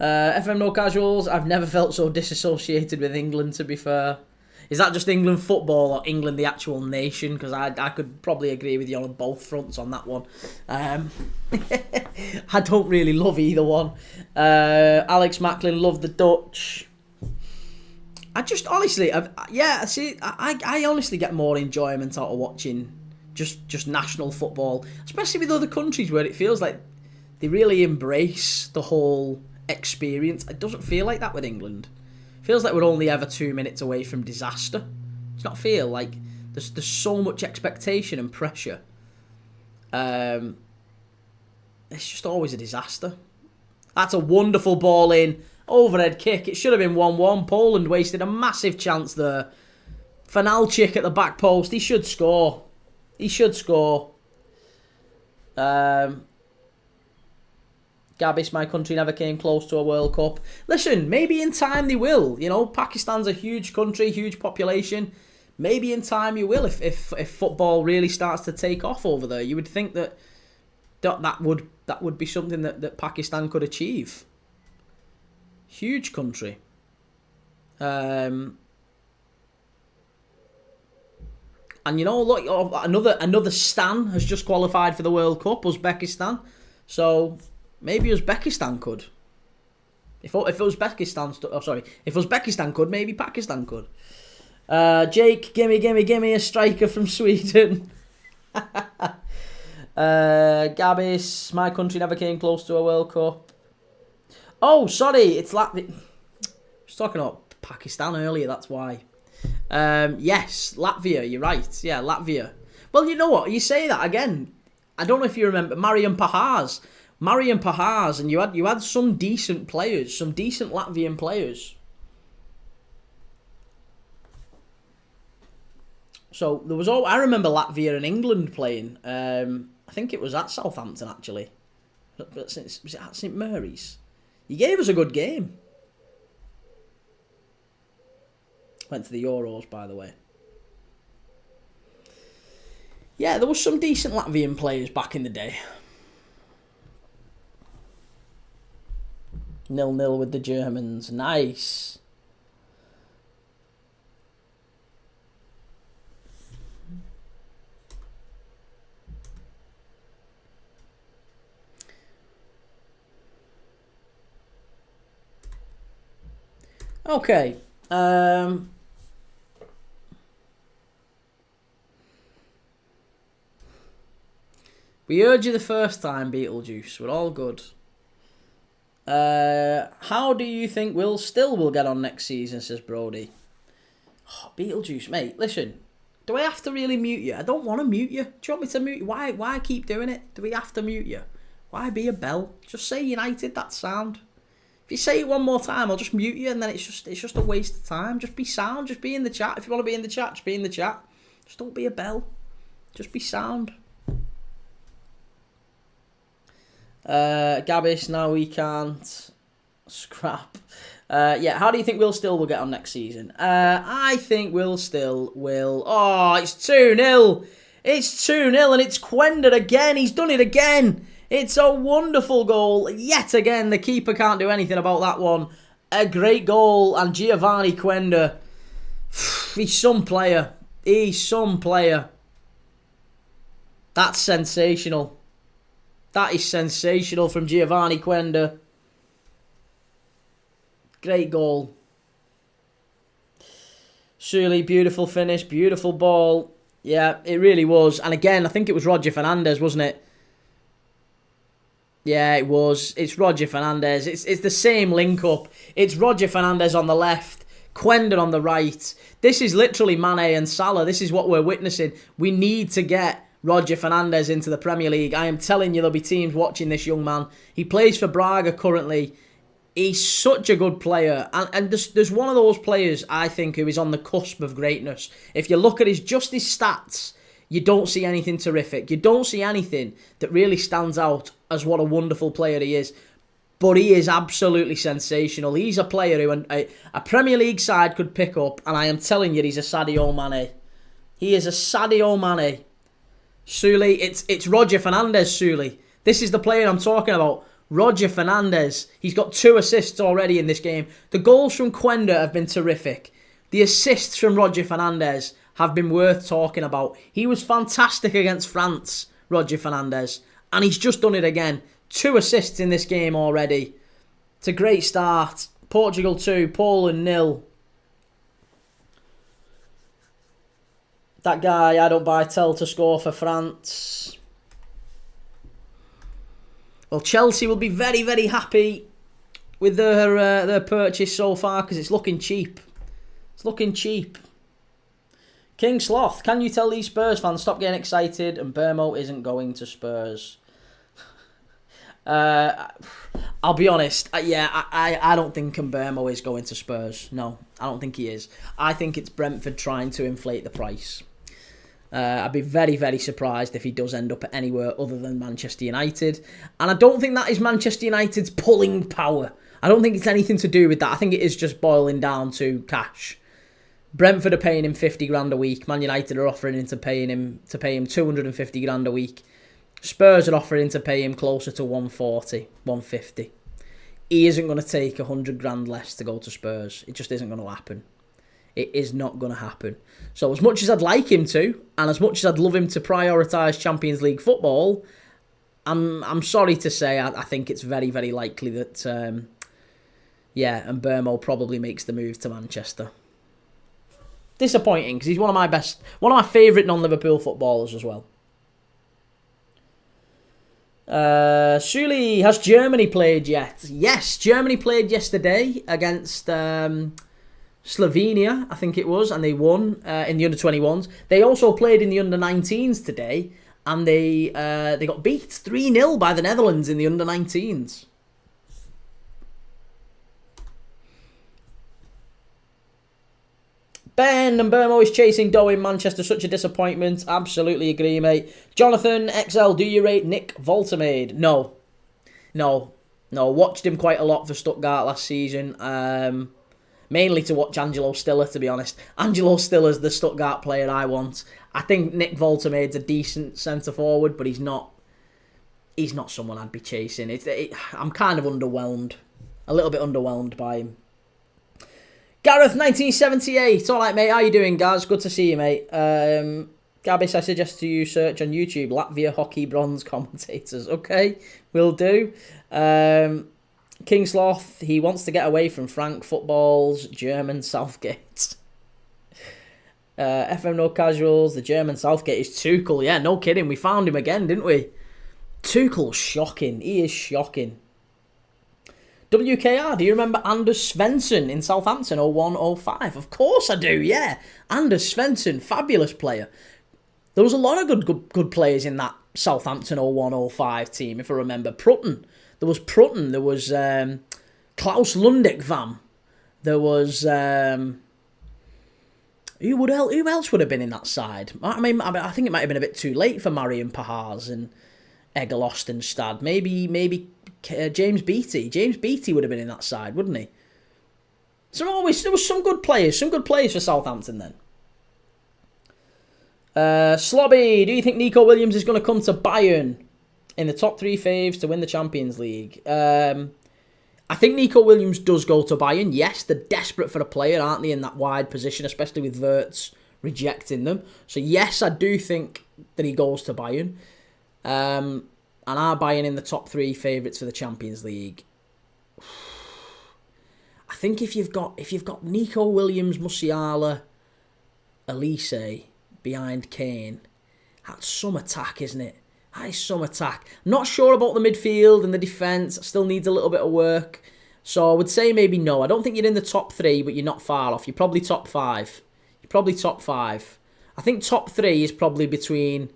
FM No Casuals, I've never felt so disassociated with England, to be fair. Is that just England football or England the actual nation? Because I could probably agree with you on both fronts on that one. I don't really love either one. Alex Macklin, love the Dutch. I just honestly, I honestly get more enjoyment out of watching just national football, especially with other countries where it feels like they really embrace the whole experience. It doesn't feel like that with England. Feels like we're only ever 2 minutes away from disaster. Does not feel like there's so much expectation and pressure. It's just always a disaster. That's a wonderful ball in. Overhead kick. It should have been 1-1. Poland wasted a massive chance there. Fanalchik at the back post. He should score. He should score. Gabis, my country never came close to a World Cup. Listen, maybe in time they will. You know, Pakistan's a huge country, huge population. Maybe in time you will if football really starts to take off over there. You would think that would be something that Pakistan could achieve. Huge country. And you know, look, another Stan has just qualified for the World Cup, Uzbekistan. So maybe Uzbekistan could. If Uzbekistan could, maybe Pakistan could. Jake, gimme a striker from Sweden. Gabis, my country never came close to a World Cup. Oh, sorry, it's Latvia. I was talking about Pakistan earlier, that's why. Yes, Latvia, you're right. Yeah, Latvia. Well, you know what? You say that again. I don't know if you remember Marian Pahars, and you had some decent players, some decent Latvian players. So there was I remember Latvia and England playing. I think it was at Southampton actually. Was it at St Mary's? He gave us a good game. Went to the Euros, by the way. Yeah, there was some decent Latvian players back in the day. 0-0 with the Germans. Nice. Okay. We heard you the first time, Beetlejuice. We're all good. How do you think Will Still will get on next season, says Brody. Oh, Beetlejuice, mate, listen. Do I have to really mute you? I don't want to mute you. Do you want me to mute you? Why keep doing it? Do we have to mute you? Why be a bell? Just say United, that's sound. If you say it one more time, I'll just mute you, and then it's just a waste of time. Just be sound, just be in the chat. If you want to be in the chat, just be in the chat. Just don't be a bell. Just be sound. Gabbis, now we can't. Scrap. Yeah, how do you think Will Still will get on next season? I think Will Still will... Oh, it's 2-0. It's 2-0 and it's Quenda again. He's done it again. It's a wonderful goal. Yet again, the keeper can't do anything about that one. A great goal, and Giovanni Quenda, he's some player. He's some player. That's sensational. That is sensational from Giovanni Quenda. Great goal. Sully, beautiful finish, beautiful ball. Yeah, it really was. And again, I think it was Roger Fernandez, wasn't it? Yeah, it was. It's Roger Fernandez. It's the same link-up. It's Roger Fernandez on the left, Quenda on the right. This is literally Mane and Salah. This is what we're witnessing. We need to get Roger Fernandez into the Premier League. I am telling you, there'll be teams watching this young man. He plays for Braga currently. He's such a good player. And there's one of those players, I think, who is on the cusp of greatness. If you look at his stats, you don't see anything terrific. You don't see anything that really stands out as what a wonderful player he is. But he is absolutely sensational. He's a player who a Premier League side could pick up, and I am telling you, he's a Sadio Mane. He is a Sadio Mane. Sully, it's Roger Fernandez, Sully. This is the player I'm talking about. Roger Fernandez. He's got 2 assists already in this game. The goals from Quenda have been terrific. The assists from Roger Fernandez have been worth talking about. He was fantastic against France, Roger Fernandez. And he's just done it again. 2 assists in this game already. It's a great start. Portugal 2, Poland 0. That guy, I don't buy Tell to score for France. Well, Chelsea will be very, very happy with their purchase so far because it's looking cheap. It's looking cheap. King Sloth, can you tell these Spurs fans stop getting excited and Burmo isn't going to Spurs? I'll be honest. I don't think Burmo is going to Spurs. No, I don't think he is. I think it's Brentford trying to inflate the price. I'd be very, very surprised if he does end up anywhere other than Manchester United. And I don't think that is Manchester United's pulling power. I don't think it's anything to do with that. I think it is just boiling down to cash. Brentford are paying him 50 grand a week. Man United are offering him to pay him 250 grand a week. Spurs are offering to pay him closer to 140, 150. He isn't going to take 100 grand less to go to Spurs. It just isn't going to happen. It is not going to happen. So as much as I'd like him to, and as much as I'd love him to prioritise Champions League football, I'm sorry to say I think it's very, very likely that, and Burmo probably makes the move to Manchester. Disappointing, because he's one of my favourite non-Liverpool footballers as well. Sully, has Germany played yet? Yes, Germany played yesterday against Slovenia, I think it was, and they won in the under-21s. They also played in the under-19s today, and they got beat 3-0 by the Netherlands in the under-19s. Ben and Burmo is chasing Doe in Manchester. Such a disappointment. Absolutely agree, mate. Jonathan XL, do you rate Nick Voltemade? No. Watched him quite a lot for Stuttgart last season. Mainly to watch Angelo Stiller, to be honest. Angelo Stiller's the Stuttgart player I want. I think Nick Voltemade's a decent centre-forward, but he's not someone I'd be chasing. I'm kind of underwhelmed. A little bit underwhelmed by him. Gareth, 1978. All right, mate. How you doing, Gaz? Good to see you, mate. Gabbis, I suggest to you search on YouTube Latvia hockey bronze commentators. Okay, will do. King Sloth, he wants to get away from Frank Football's German Southgate. FM No Casuals, the German Southgate is Tuchel. Yeah, no kidding. We found him again, didn't we? Tuchel's shocking. He is shocking. WKR, do you remember Anders Svensson in Southampton 01-05? Of course I do, yeah. Anders Svensson, fabulous player. There was a lot of good players in that Southampton 01-05 team, if I remember. Prutton. There was Prutton. There was Klaus Lundekvam. There was... Who else would have been in that side? I mean, I think it might have been a bit too late for Marion Pahars and Egil Ostenstad. Maybe James Beattie. James Beattie would have been in that side, wouldn't he? So there was some good players for Southampton then. Slobby, do you think Nico Williams is going to come to Bayern in the top 3 faves to win the Champions League? I think Nico Williams does go to Bayern. Yes, they're desperate for a player, aren't they, in that wide position, especially with Wirtz rejecting them. So yes, I do think that he goes to Bayern. And are Bayern in the top 3 favourites for the Champions League? I think if you've got Nico Williams, Musiala, Elise behind Kane, that's some attack, isn't it? That is some attack. Not sure about the midfield and the defence. Still needs a little bit of work. So I would say maybe no. I don't think you're in the top 3, but you're not far off. You're probably top 5. I think top 3 is probably between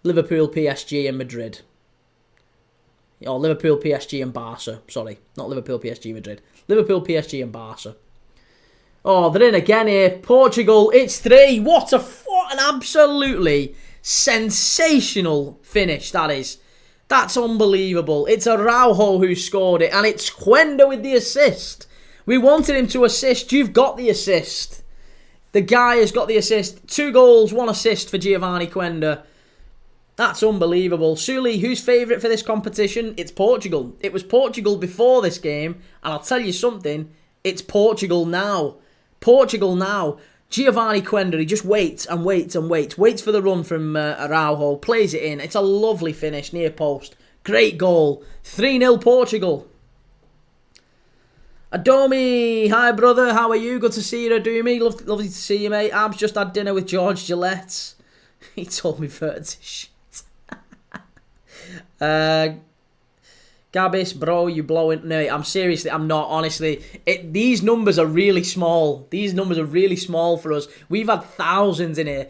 Liverpool, PSG and Madrid. Or Liverpool, PSG and Barca. Sorry, not Liverpool, PSG, Madrid. Liverpool, PSG and Barca. Oh, they're in again here. Portugal, it's 3. What an absolutely sensational finish that is. That's unbelievable. It's Araujo who scored it, and it's Quenda with the assist. We wanted him to assist. You've got the assist. The guy has got the assist. 2 goals, 1 assist for Giovanni Quenda. That's unbelievable. Sully, who's favourite for this competition? It's Portugal. It was Portugal before this game, and I'll tell you something, it's Portugal now. Giovanni Quenda, he just waits and waits and waits. Waits for the run from Araujo. Plays it in. It's a lovely finish, near post. Great goal. 3-0 Portugal. Adomi, hi brother, how are you? Good to see you, Adomi. Lovely to see you, mate. Abs just had dinner with George Gillette. He told me Verts is shit. Gabis, bro, you blowing... No, I'm not, honestly. These numbers are really small. These numbers are really small for us. We've had thousands in here.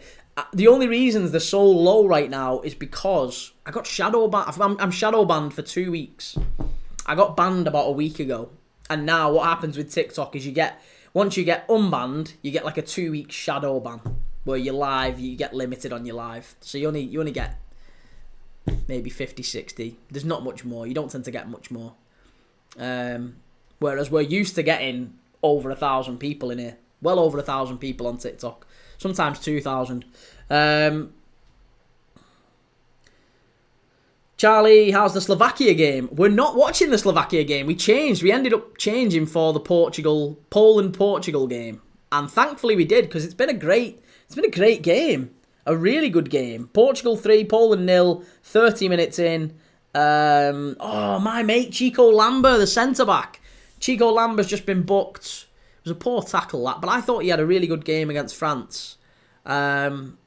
The only reasons they're so low right now is because I got shadow banned. I'm shadow banned for 2 weeks. I got banned about a week ago. And now what happens with TikTok is once you get unbanned, you get like a 2-week shadow ban. Where you're live, you get limited on your live. So you only get... maybe 50, 60. There's not much more. You don't tend to get much more. Whereas we're used to getting over 1,000 people in here. Well over 1,000 people on TikTok. Sometimes 2,000. Charlie, how's the Slovakia game? We're not watching the Slovakia game. We changed. We ended up changing for the Poland-Portugal game. And thankfully we did, because it's been a great game. A really good game. Portugal 3, Poland 0, 30 minutes in. My mate Chico Lamba, the centre-back. Chico Lamba's just been booked. It was a poor tackle, that, but I thought he had a really good game against France. That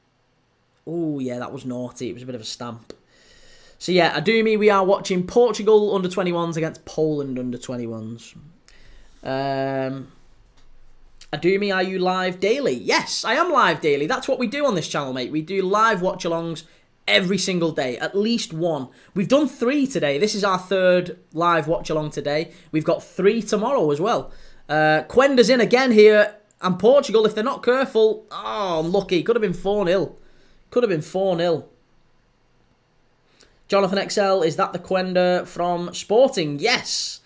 was naughty. It was a bit of a stamp. So yeah, Adumi, we are watching Portugal under-21s against Poland under-21s. Adumi, are you live daily? Yes, I am live daily. That's what we do on this channel, mate. We do live watch-alongs every single day, at least one. We've done 3 today. This is our 3rd live watch-along today. We've got 3 tomorrow as well. Quenda's in again here, and Portugal, if they're not careful... Oh, unlucky. Could have been 4-0. Could have been 4-0. Jonathan XL, is that the Quenda from Sporting? Yes.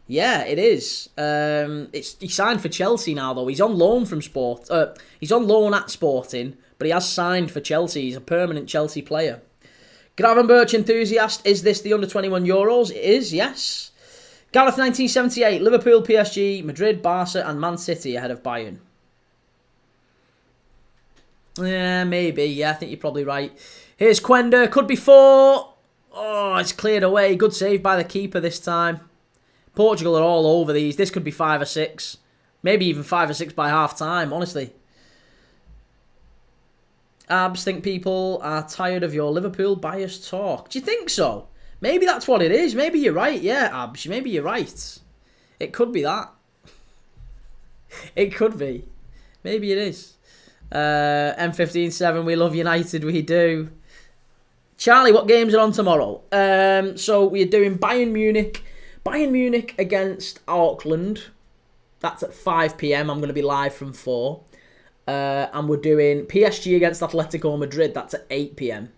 Yeah, it is. He signed for Chelsea now, though. He's on loan from he's on loan at Sporting, but he has signed for Chelsea. He's a permanent Chelsea player. Gravenberch enthusiast, is this the under-21 Euros? It is, yes. Gareth 1978, Liverpool, PSG, Madrid, Barca, and Man City ahead of Bayern. Yeah, maybe. Yeah, I think you're probably right. Here's Quenda. Could be 4. Oh, it's cleared away. Good save by the keeper this time. Portugal are all over these. This could be 5 or 6. Maybe even 5 or 6 by half time, honestly. Abs, think people are tired of your Liverpool biased talk. Do you think so? Maybe that's what it is. Maybe you're right. Yeah, Abs, maybe you're right. It could be that. It could be. Maybe it is. M15-7, we love United, we do. Charlie, what games are on tomorrow? So we're doing Bayern Munich against Auckland. That's at 5 PM. I'm going to be live from 4. And we're doing PSG against Atletico Madrid. That's at 8 PM.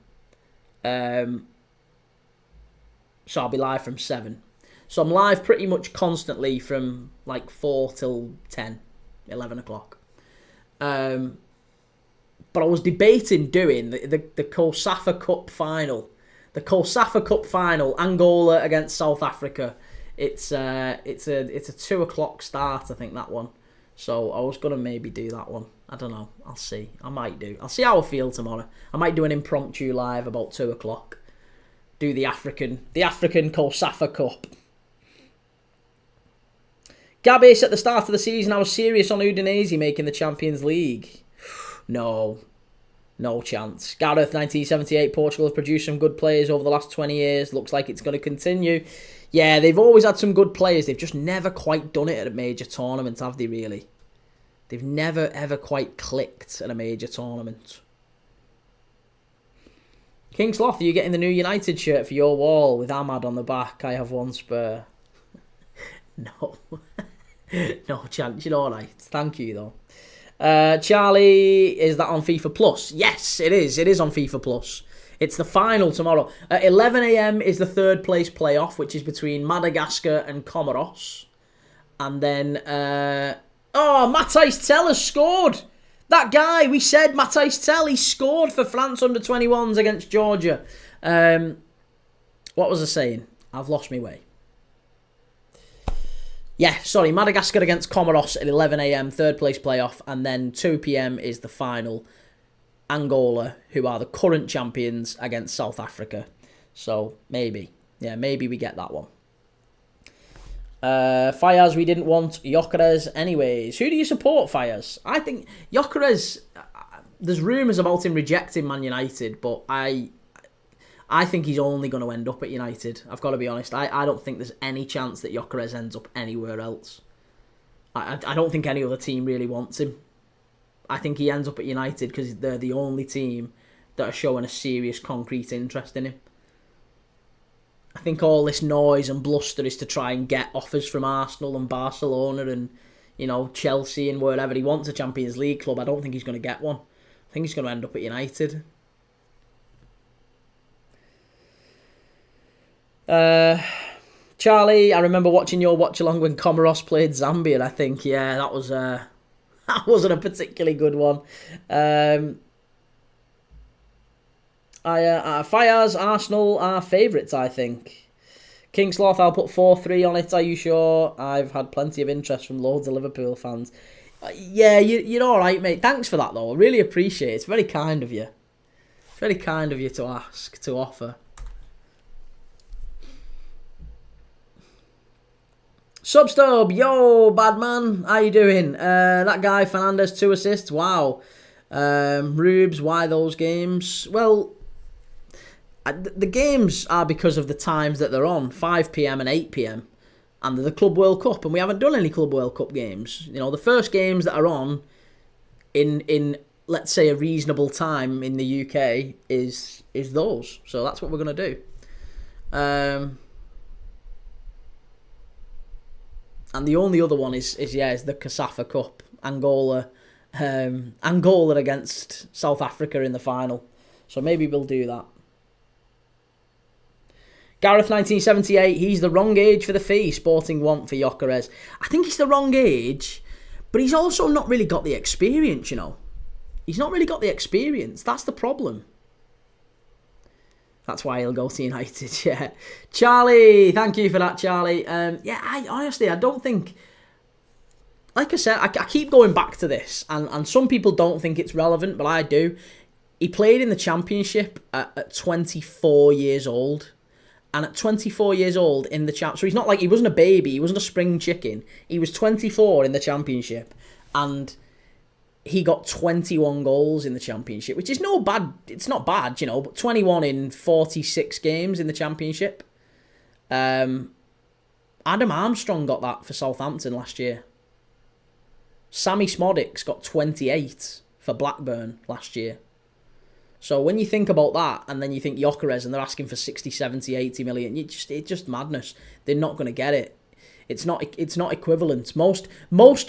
So I'll be live from 7. So I'm live pretty much constantly from like 4 till 10, 11 o'clock. But I was debating doing the COSAFA Cup final. The COSAFA Cup final, Angola against South Africa. It's a 2 o'clock start, I think, that one. So I was gonna maybe do that one. I don't know. I'll see. I might do. I'll see how I feel tomorrow. I might do an impromptu live about 2 o'clock. Do the African COSAFA Cup. Gabis, at the start of the season, I was serious on Udinese making the Champions League. No chance. Gareth, 1978, Portugal have produced some good players over the last 20 years. Looks like it's going to continue. Yeah, they've always had some good players. They've just never quite done it at a major tournament, have they, really? They've never, ever quite clicked at a major tournament. King Sloth, are you getting the new United shirt for your wall with Ahmad on the back? I have one spare. No. No chance. You're all right. Thank you, though. Charlie, is that on FIFA Plus? Yes, it is. It is on FIFA Plus. It's the final tomorrow. At 11 AM is the third place playoff, which is between Madagascar and Comoros. And then, Matthijs Tel has scored. That guy, we said Matthijs Tel, he scored for France under-21s against Georgia. What was I saying? I've lost my way. Yeah, sorry, Madagascar against Comoros at 11 AM, third place playoff, and then 2 PM is the final. Angola, who are the current champions, against South Africa. So, maybe. Yeah, maybe we get that one. Fayaz, we didn't want Gyökeres anyways. Who do you support, Fayaz? I think Gyökeres, there's rumours about him rejecting Man United, but I think he's only going to end up at United. I've got to be honest. I don't think there's any chance that Gyökeres ends up anywhere else. I don't think any other team really wants him. I think he ends up at United because they're the only team that are showing a serious, concrete interest in him. I think all this noise and bluster is to try and get offers from Arsenal and Barcelona and, Chelsea and wherever he wants a Champions League club. I don't think he's going to get one. I think he's going to end up at United. Charlie, I remember watching your watch along when Comoros played Zambia. I think, yeah, that wasn't a particularly good one. Fires, Arsenal are favourites, I think. King Sloth, I'll put 4-3 on it. Are you sure? I've had plenty of interest from loads of Liverpool fans. Yeah, you're all right, mate. Thanks for that, though. I really appreciate it. It's very kind of you. Very kind of you to ask, to offer. Substub, yo, bad man, how you doing? That guy, Fernandez, 2 assists, wow. Rubes, why those games? Well, the games are because of the times that they're on, 5 PM and 8 PM, and they're the Club World Cup, and we haven't done any Club World Cup games. The first games that are on in let's say, a reasonable time in the UK is those. So that's what we're going to do. And the only other one is the COSAFA Cup, Angola against South Africa in the final. So maybe we'll do that. Gareth, 1978, he's the wrong age for the fee Sporting want for Gyökeres. I think he's the wrong age, but he's also not really got the experience, He's not really got the experience. That's the problem. That's why he'll go to United, yeah. Charlie, thank you for that, Charlie. I honestly, I don't think... Like I said, I keep going back to this, and some people don't think it's relevant, but I do. He played in the Championship at 24 years old. And at 24 years old in the Championship... So he's not like... He wasn't a baby, he wasn't a spring chicken. He was 24 in the Championship, and... He got 21 goals in the Championship, which is no bad. It's not bad, but 21 in 46 games in the Championship. And Adam Armstrong got that for Southampton last year. Sammy Smodics got 28 for Blackburn last year. So when you think about that, and then you think Gyökeres, and they're asking for 60, 70, 80 million, it's just madness. They're not going to get it. It's not equivalent. Most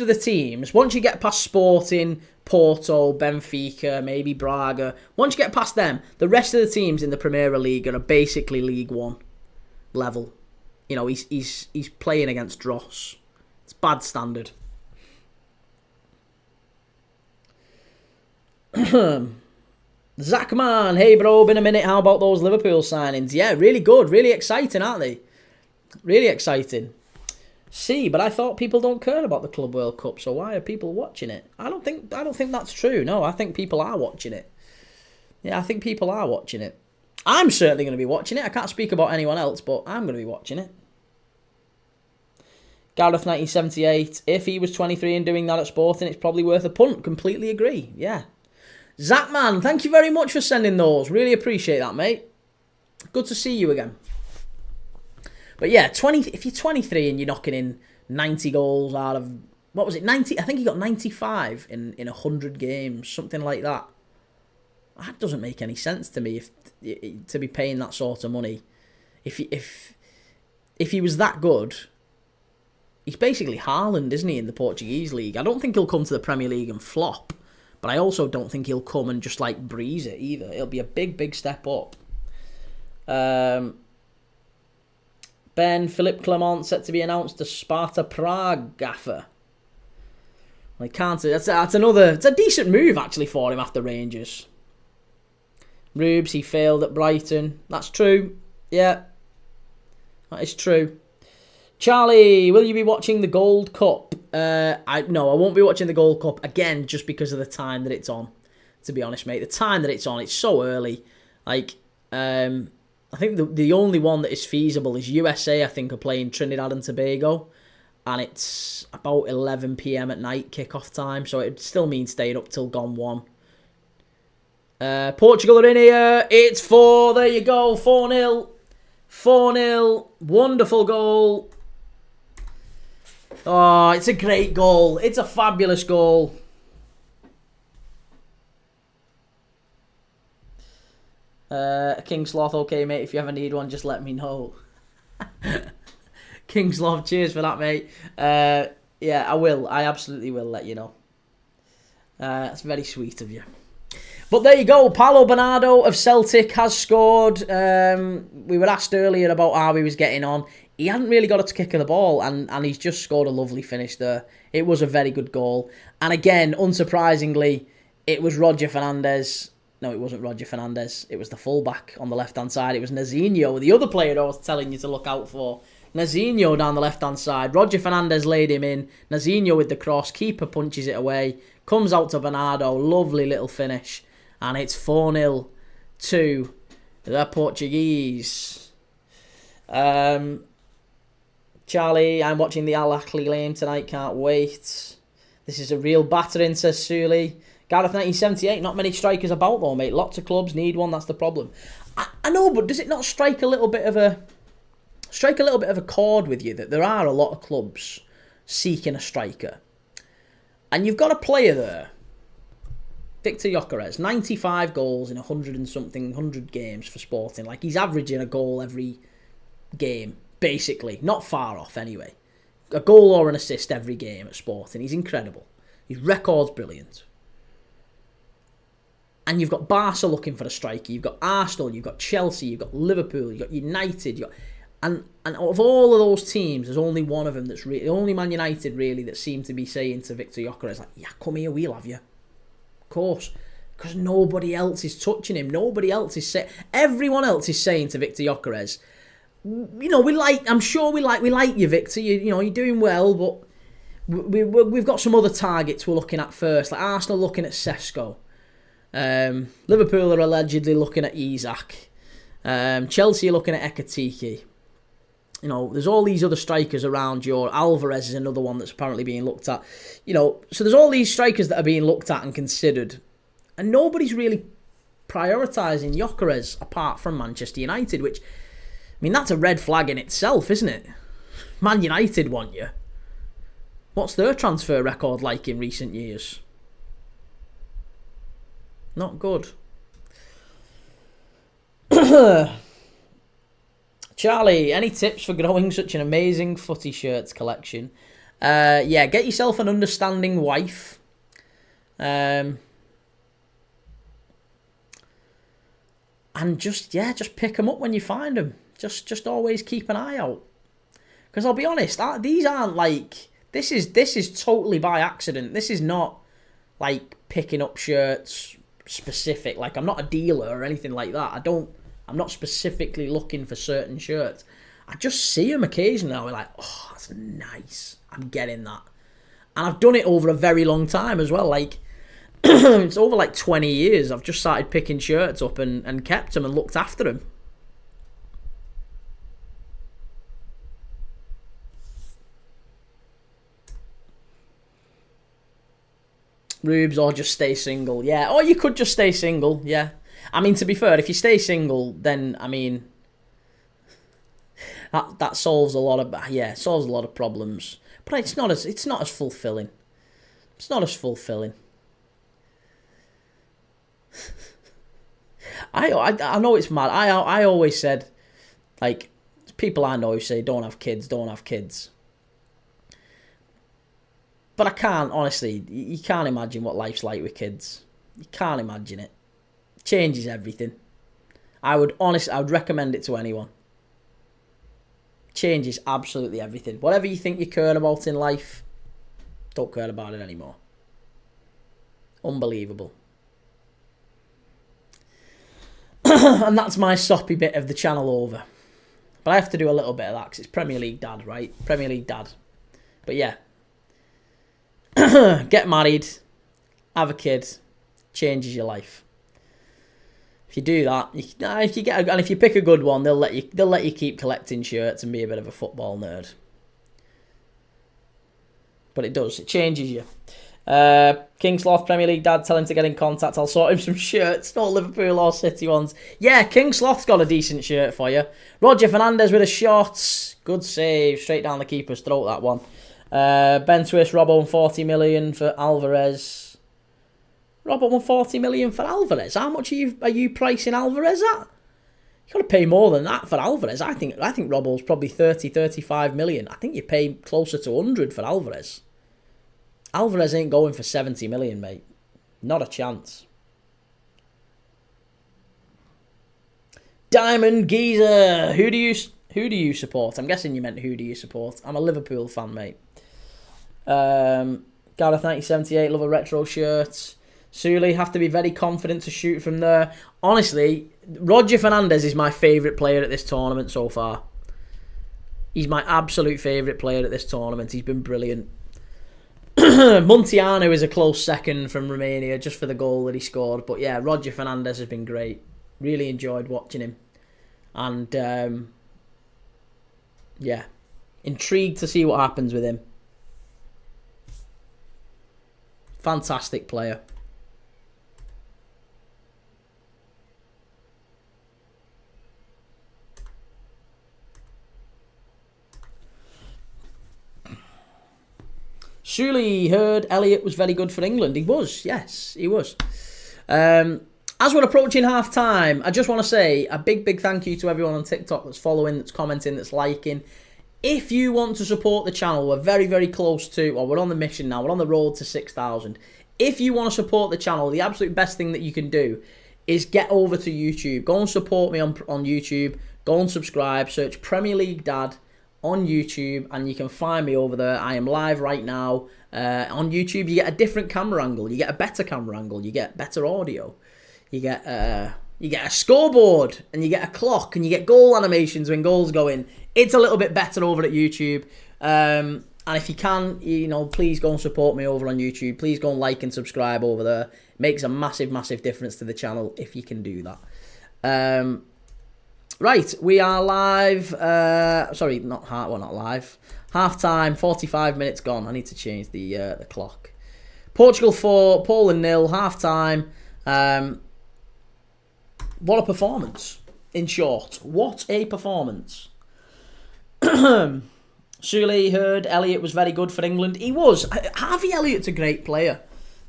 of the teams, once you get past Sporting, Porto, Benfica, maybe Braga, once you get past them, the rest of the teams in the Premier League are basically League One level. You know, he's playing against Dross. It's bad standard. Zachman, hey bro, been a minute. How about those Liverpool signings? Yeah, really good, really exciting, aren't they? Really exciting. See, but I thought people don't care about the Club World Cup, so why are people watching it? I don't think that's true. No, I think people are watching it. Yeah, I think people are watching it. I'm certainly going to be watching it. I can't speak about anyone else, but I'm going to be watching it. Gareth 1978, if he was 23 and doing that at Sporting, it's probably worth a punt. Completely agree, yeah. Zachman, thank you very much for sending those. Really appreciate that, mate. Good to see you again. But yeah, if you're 23 and you're knocking in 90 goals out of, what was it, 90? I think he got 95 in 100 games, something like that. That doesn't make any sense to me, to be paying that sort of money. If he was that good, he's basically Haaland, isn't he, in the Portuguese league? I don't think he'll come to the Premier League and flop, but I also don't think he'll come and just like breeze it either. It'll be a big step up. Ben, Philippe Clement set to be announced to Sparta Prague gaffer. I can't say it's a decent move actually for him after Rangers. Rubes, he failed at Brighton. That's true. Yeah. That is true. Charlie, will you be watching the Gold Cup? No, I won't be watching the Gold Cup again just because of the time that it's on. To be honest, mate, the time that it's on, it's so early. Like, I think the only one that is feasible is USA, I think, are playing Trinidad and Tobago. And it's about 11 p.m. at night, kickoff time. So it still means staying up till gone 1. Portugal are in here. It's 4. There you go. 4-0. 4-0. Wonderful goal. Oh, it's a great goal. It's a fabulous goal. King Sloth, okay, mate. If you ever need one, just let me know. King Sloth, cheers for that, mate. Yeah, I will. I absolutely will let you know. That's very sweet of you. But there you go. Paulo Bernardo of Celtic has scored. We were asked earlier about how he was getting on. He hadn't really got a kick of the ball, and he's just scored a lovely finish there. It was a very good goal. And again, unsurprisingly, it was Roger Fernandez. No, it wasn't Roger Fernandez. It was the fullback on the left-hand side. It was Nazinho, the other player I was telling you to look out for. Nazinho down the left-hand side. Roger Fernandez laid him in. Nazinho with the cross. Keeper punches it away. Comes out to Bernardo. Lovely little finish. And it's 4-0 to the Portuguese. Charlie, I'm watching the Al Ahly game tonight. Can't wait. This is a real battering, says Suley. Gareth 1978, not many strikers about though, mate. Lots of clubs need one, that's the problem. I know, but does it not strike a little bit of a chord with you that there are a lot of clubs seeking a striker? And you've got a player there, Victor Gyökeres, 95 goals in 100 games for Sporting. Like, he's averaging a goal every game, basically. Not far off, anyway. A goal or an assist every game at Sporting. He's incredible. His record's brilliant. And you've got Barca looking for a striker. You've got Arsenal. You've got Chelsea. You've got Liverpool. You've got United. And of all of those teams, there's only one of them that's really... Only Man United, really, that seem to be saying to Victor Gyökeres, like, yeah, come here, we'll have you. Of course. Because nobody else is touching him. Nobody else is saying... Everyone else is saying to Victor Gyökeres, you know, I'm sure we like you, Victor. You're doing well, but we've got some other targets we're looking at first. Like Arsenal looking at Sesko. Liverpool are allegedly looking at Isak. Chelsea are looking at Ekatike. You know, there's all these other strikers around. Alvarez is another one that's apparently being looked at. You know, so there's all these strikers that are being looked at and considered. And nobody's really prioritising Gyökeres apart from Manchester United, which, I mean, that's a red flag in itself, isn't it? Man United want you. What's their transfer record like in recent years? Not good. Charlie, any tips for growing such an amazing footy shirts collection? Yeah, get yourself an understanding wife. And just pick them up when you find them. Just always keep an eye out. Because I'll be honest, these aren't like... This is totally by accident. This is not like picking up shirts specific. Like, I'm not a dealer or anything like that. I'm not specifically looking for certain shirts. I just see them occasionally. I'm like, oh, that's nice. I'm getting that. And I've done it over a very long time as well. Like, it's over like 20 years. I've just started picking shirts up and kept them and looked after them. Rubes, or just stay single. Yeah, or you could just stay single. Yeah. I mean, to be fair, if you stay single, then, I mean, that solves a lot of problems. But it's not as fulfilling. It's not as fulfilling. I know it's mad. I always said, like, people I know who say don't have kids. But I can't, honestly, you can't imagine what life's like with kids. You can't imagine it. Changes everything. I would recommend it to anyone. Changes absolutely everything. Whatever you think you care about in life, don't care about it anymore. Unbelievable. And that's my soppy bit of the channel over. But I have to do a little bit of that because it's Premier League dad, right? Premier League dad. But yeah. Get married, have a kid, changes your life. If you do that, if you pick a good one, they'll let you keep collecting shirts and be a bit of a football nerd. But it changes you. King Sloth, Premier League dad, tell him to get in contact. I'll sort him some shirts, not Liverpool or City ones. Yeah, King Sloth's got a decent shirt for you. Roger Fernandez with a shot. Good save, straight down the keeper's throat, that one. Ben Twist, Robbo and 40 million for Alvarez. Robbo and 40 million for Alvarez. How much are you pricing Alvarez at? You got to pay more than that for Alvarez. I think Robbo's probably 30, 35 million. I think you pay closer to 100 for Alvarez. Alvarez ain't going for 70 million, mate. Not a chance. Diamond Geezer. Who do you support? I'm guessing you meant who do you support. I'm a Liverpool fan, mate. Gareth 1978, love a retro shirt. Sully, have to be very confident to shoot from there. Honestly, Roger Fernandez is my favourite player at this tournament so far. He's my absolute favourite player at this tournament. He's been brilliant. Muntiano is a close second from Romania just for the goal that he scored. But yeah, Roger Fernandez has been great. Really enjoyed watching him. And yeah, intrigued to see what happens with him. Fantastic player. Sully heard Elliott was very good for England. He was, yes, he was. As we're approaching half-time, I just want to say a big thank you to everyone on TikTok that's following, that's commenting, that's liking. If you want to support the channel, we're very close to, well, we're on the mission now. We're on the road to 6,000. If you want to support the channel, the absolute best thing that you can do is get over to YouTube. Go and support me on YouTube. Go and subscribe. Search Premier League Dad on YouTube, and you can find me over there. I am live right now. On YouTube, you get a different camera angle. You get a better camera angle. You get better audio. You get a scoreboard, and you get a clock, and you get goal animations when goals go in. It's a little bit better over at YouTube. And if you can, please go and support me over on YouTube. Please go and like and subscribe over there. It makes a massive difference to the channel if you can do that. Right, we are live. Sorry, not live. Half time, 45 minutes gone. I need to change the clock. Portugal 4, Poland 0. Half time. What a performance! In short, what a performance. Sule heard Elliott was very good for England. He was. Harvey Elliott's a great player.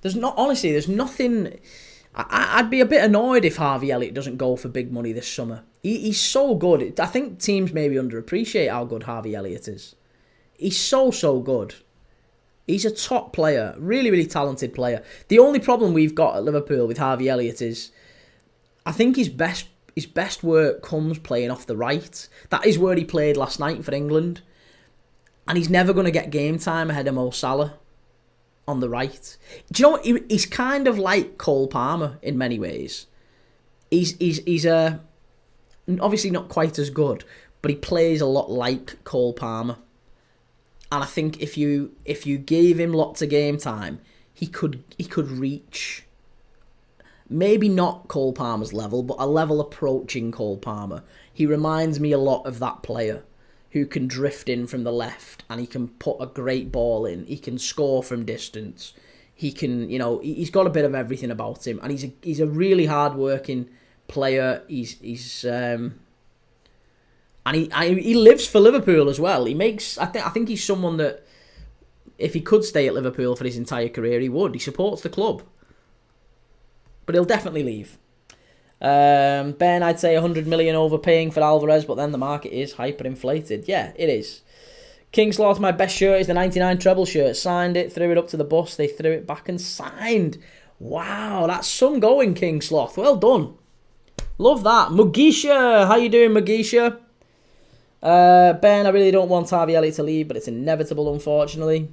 There's nothing. I'd be a bit annoyed if Harvey Elliott doesn't go for big money this summer. He's so good. I think teams maybe underappreciate how good Harvey Elliott is. He's so good. He's a top player, really, really talented player. The only problem we've got at Liverpool with Harvey Elliott is, I think his best work comes playing off the right. That is where he played last night for England, and he's never going to get game time ahead of Mo Salah on the right. Do you know what? He's kind of like Cole Palmer in many ways. He's obviously not quite as good, but he plays a lot like Cole Palmer. And I think if you gave him lots of game time, he could reach maybe not Cole Palmer's level, but a level approaching Cole Palmer. He reminds me a lot of that player who can drift in from the left and he can put a great ball in. He can score from distance. He can, he's got a bit of everything about him, and he's a really hard-working player. And he lives for Liverpool as well. I think he's someone that, if he could stay at Liverpool for his entire career, he would. He supports the club. But he'll definitely leave. Ben, I'd say 100 million overpaying for Alvarez, but then the market is hyperinflated. Yeah, it is. King Sloth, my best shirt is the 99 treble shirt. Signed it, threw it up to the bus. They threw it back and signed. Wow, that's some going, King Sloth. Well done. Love that. Mugisha, how you doing, Mugisha? Ben, I really don't want Harvey Elliott to leave, but it's inevitable, unfortunately.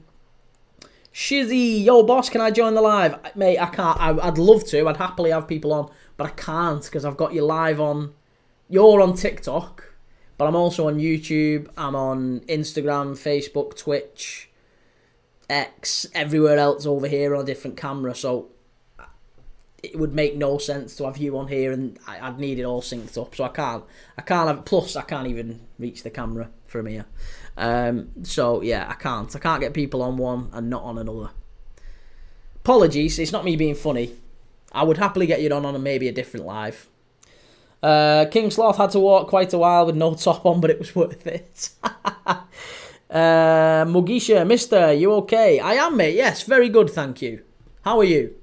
Shizzy, yo boss, can I join the live? Mate, I can't. I'd love to. I'd happily have people on, but I can't because I've got you live on. You're on TikTok, but I'm also on YouTube. I'm on Instagram, Facebook, Twitch, X, everywhere else over here on a different camera. So it would make no sense to have you on here, and I'd need it all synced up. So I can't have. Plus, I can't even reach the camera from here. So yeah, I can't get people on one and not on another. Apologies, it's not me being funny. I would happily get you on maybe a different live. King Sloth had to walk quite a while with no top on, but it was worth it. Mugisha, mister, you okay? I am, mate, yes, very good, thank you. How are you?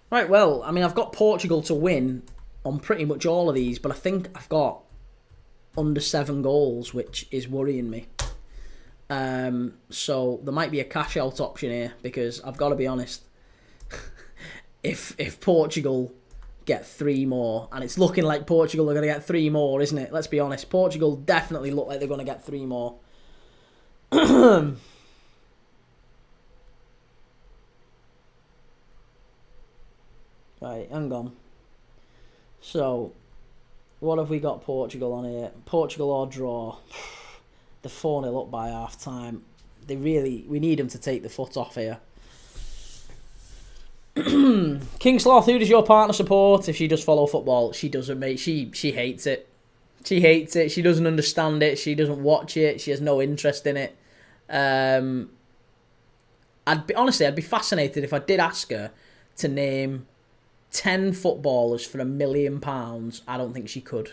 Right, well, I mean, I've got Portugal to win on pretty much all of these, but I think I've got under 7 goals, which is worrying me. So there might be a cash out option here, because I've got to be honest, if Portugal get 3 more, and it's looking like Portugal are going to get 3 more, isn't it? Let's be honest, Portugal definitely look like they're going to get 3 more. Right, hang on. So, what have we got Portugal on here? Portugal or draw. They're 4-0 up by half time. We need them to take the foot off here. King Sloth, who does your partner support if she does follow football? She doesn't, mate. She hates it. She hates it. She doesn't understand it. She doesn't watch it. She has no interest in it. I'd be fascinated if I did ask her to name 10 footballers for £1 million. I don't think she could.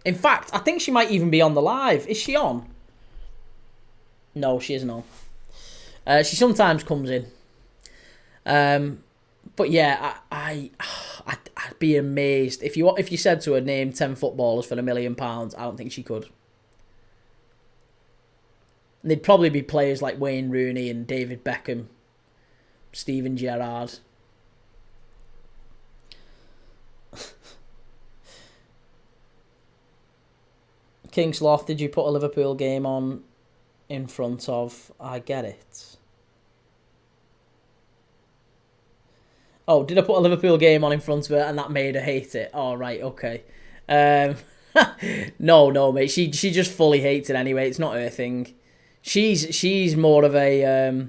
In fact, I think she might even be on the live. Is she on? No, she isn't on. She sometimes comes in. But yeah, I'd be amazed if you said to her name 10 footballers for £1 million. I don't think she could. And they'd probably be players like Wayne Rooney and David Beckham, Steven Gerrard. King Sloth, did you put a Liverpool game on in front of? I get it. Oh, did I put a Liverpool game on in front of her and that made her hate it? Oh, right, okay. No, mate. She just fully hates it anyway. It's not her thing. She's more of a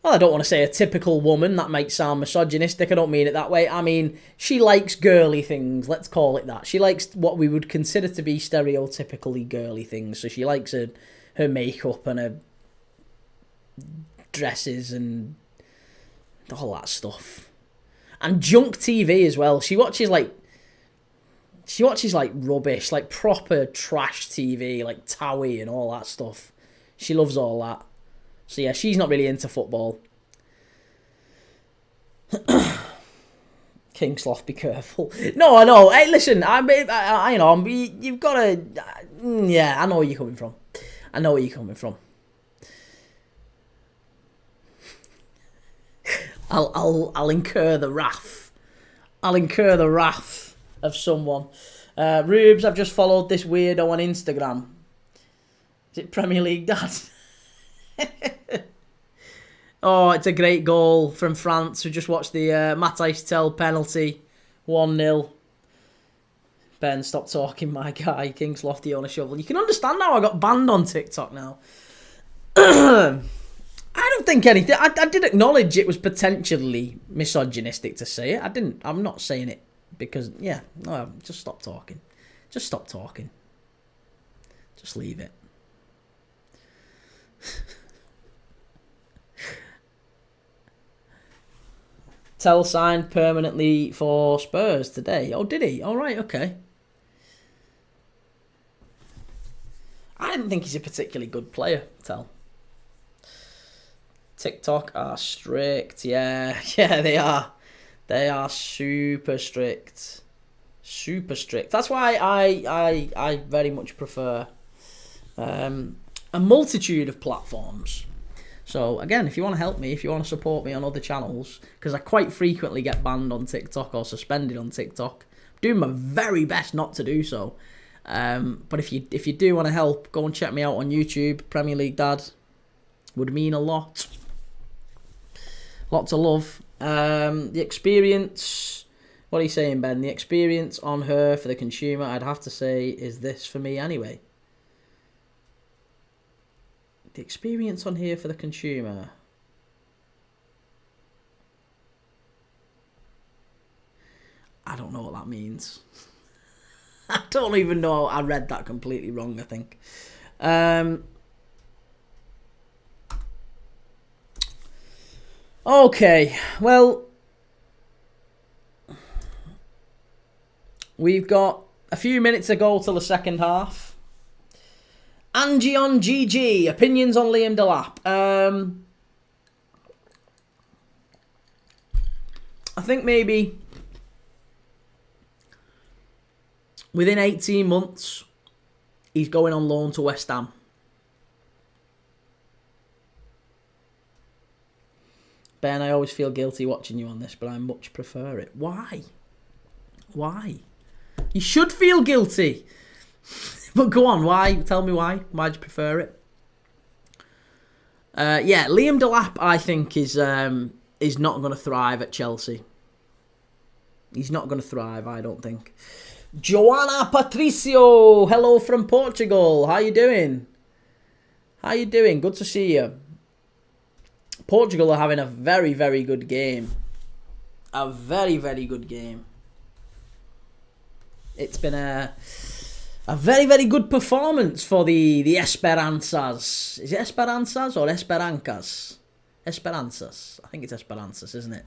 well, I don't want to say a typical woman. That might sound misogynistic. I don't mean it that way. I mean, she likes girly things. Let's call it that. She likes what we would consider to be stereotypically girly things. So she likes her makeup and her dresses and all that stuff. And junk TV as well. She watches like rubbish, like proper trash TV, like Towie and all that stuff. She loves all that. So yeah, she's not really into football. King Sloth, be careful. No, I know. Hey, listen, I know, you've got to. Yeah, I know where you're coming from. I'll incur the wrath. Of someone. Rubes, I've just followed this weirdo on Instagram. Is it Premier League Dad? Oh, it's a great goal from France. We just watched the Matthijs Tel penalty. 1-0. Ben, stop talking, my guy. King's Lofty on a shovel. You can understand how I got banned on TikTok now. I don't think anything. I did acknowledge it was potentially misogynistic to say it. I'm not saying it because, yeah. No, just stop talking. Just leave it. Tell signed permanently for Spurs today. Oh, did he? All right, okay. I didn't think he's a particularly good player, Tell. TikTok are strict. Yeah, they are. They are super strict. That's why I very much prefer a multitude of platforms. So, again, if you want to help me, if you want to support me on other channels, because I quite frequently get banned on TikTok or suspended on TikTok, I'm doing my very best not to do so. But if you do want to help, go and check me out on YouTube, Premier League Dad. Would mean a lot. Lots of love. The experience... What are you saying, Ben? The experience on her for the consumer, I'd have to say, is this for me anyway. The experience on here for the consumer. I don't know what that means. I don't even know. I read that completely wrong, I think. Okay, well, we've got a few minutes to go till the second half. Angie on GG. Opinions on Liam Delap. I think maybe within 18 months, he's going on loan to West Ham. Ben, I always feel guilty watching you on this, but I much prefer it. Why? You should feel guilty. But go on, why? Tell me why. Why do you prefer it? Yeah, Liam Delap, I think, is not going to thrive at Chelsea. He's not going to thrive, I don't think. Joanna Patricio, hello from Portugal. How you doing? Good to see you. Portugal are having a very, very good game. A very, very good game. It's been a very, very good performance for the Esperanzas. Is it Esperanzas or Esperancas? Esperanzas. I think it's Esperanzas, isn't it?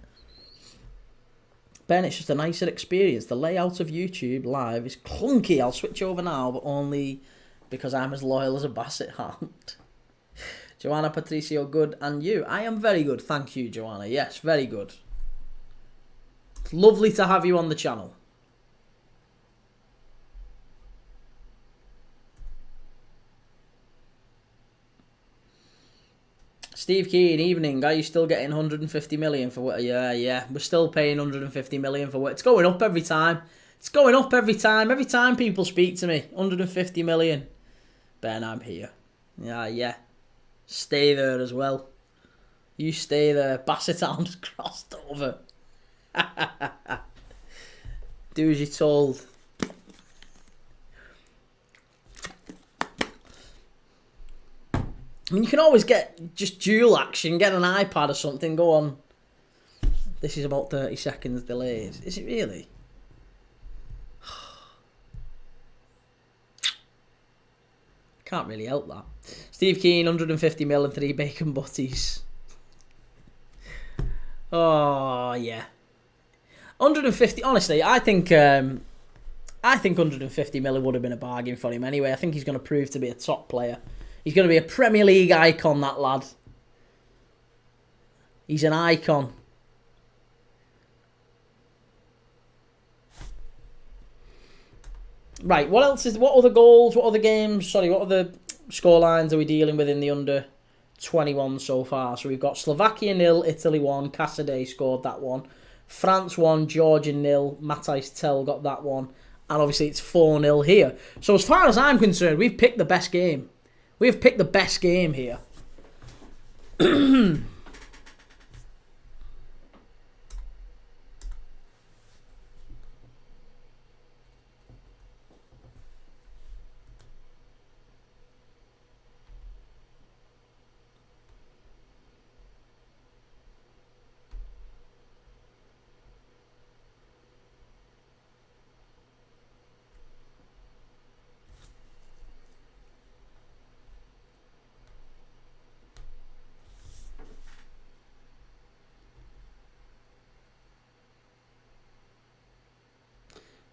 Ben, it's just a nicer experience. The layout of YouTube live is clunky. I'll switch over now, but only because I'm as loyal as a basset hound. Joanna Patricio, good. And you? I am very good. Thank you, Joanna. Yes, very good. It's lovely to have you on the channel. Steve Keen, evening. Are you still getting 150 million for what? Yeah. We're still paying 150 million for what? It's going up every time. Every time people speak to me. 150 million. Ben, I'm here. Yeah. Stay there as well. You stay there. Bassett arms crossed over. Do as you're told. I mean, you can always get just dual action, get an iPad or something, go on. This is about 30 seconds delayed. Is it really? Can't really help that. Steve Keen, 150 mil and 3 bacon butties. Oh, yeah. 150, honestly, I think 150 mil would have been a bargain for him anyway. I think he's going to prove to be a top player. He's going to be a Premier League icon, that lad. He's an icon. Right, what else is... What other goals, what other games... Sorry, what other scorelines are we dealing with in the under-21 so far? So we've got Slovakia 0, Italy 1, Casadei scored that one. France 1, Georgia 0, Matthijs Tel got that one. And obviously it's 4-0 here. So as far as I'm concerned, we've picked the best game. We've picked the best game here.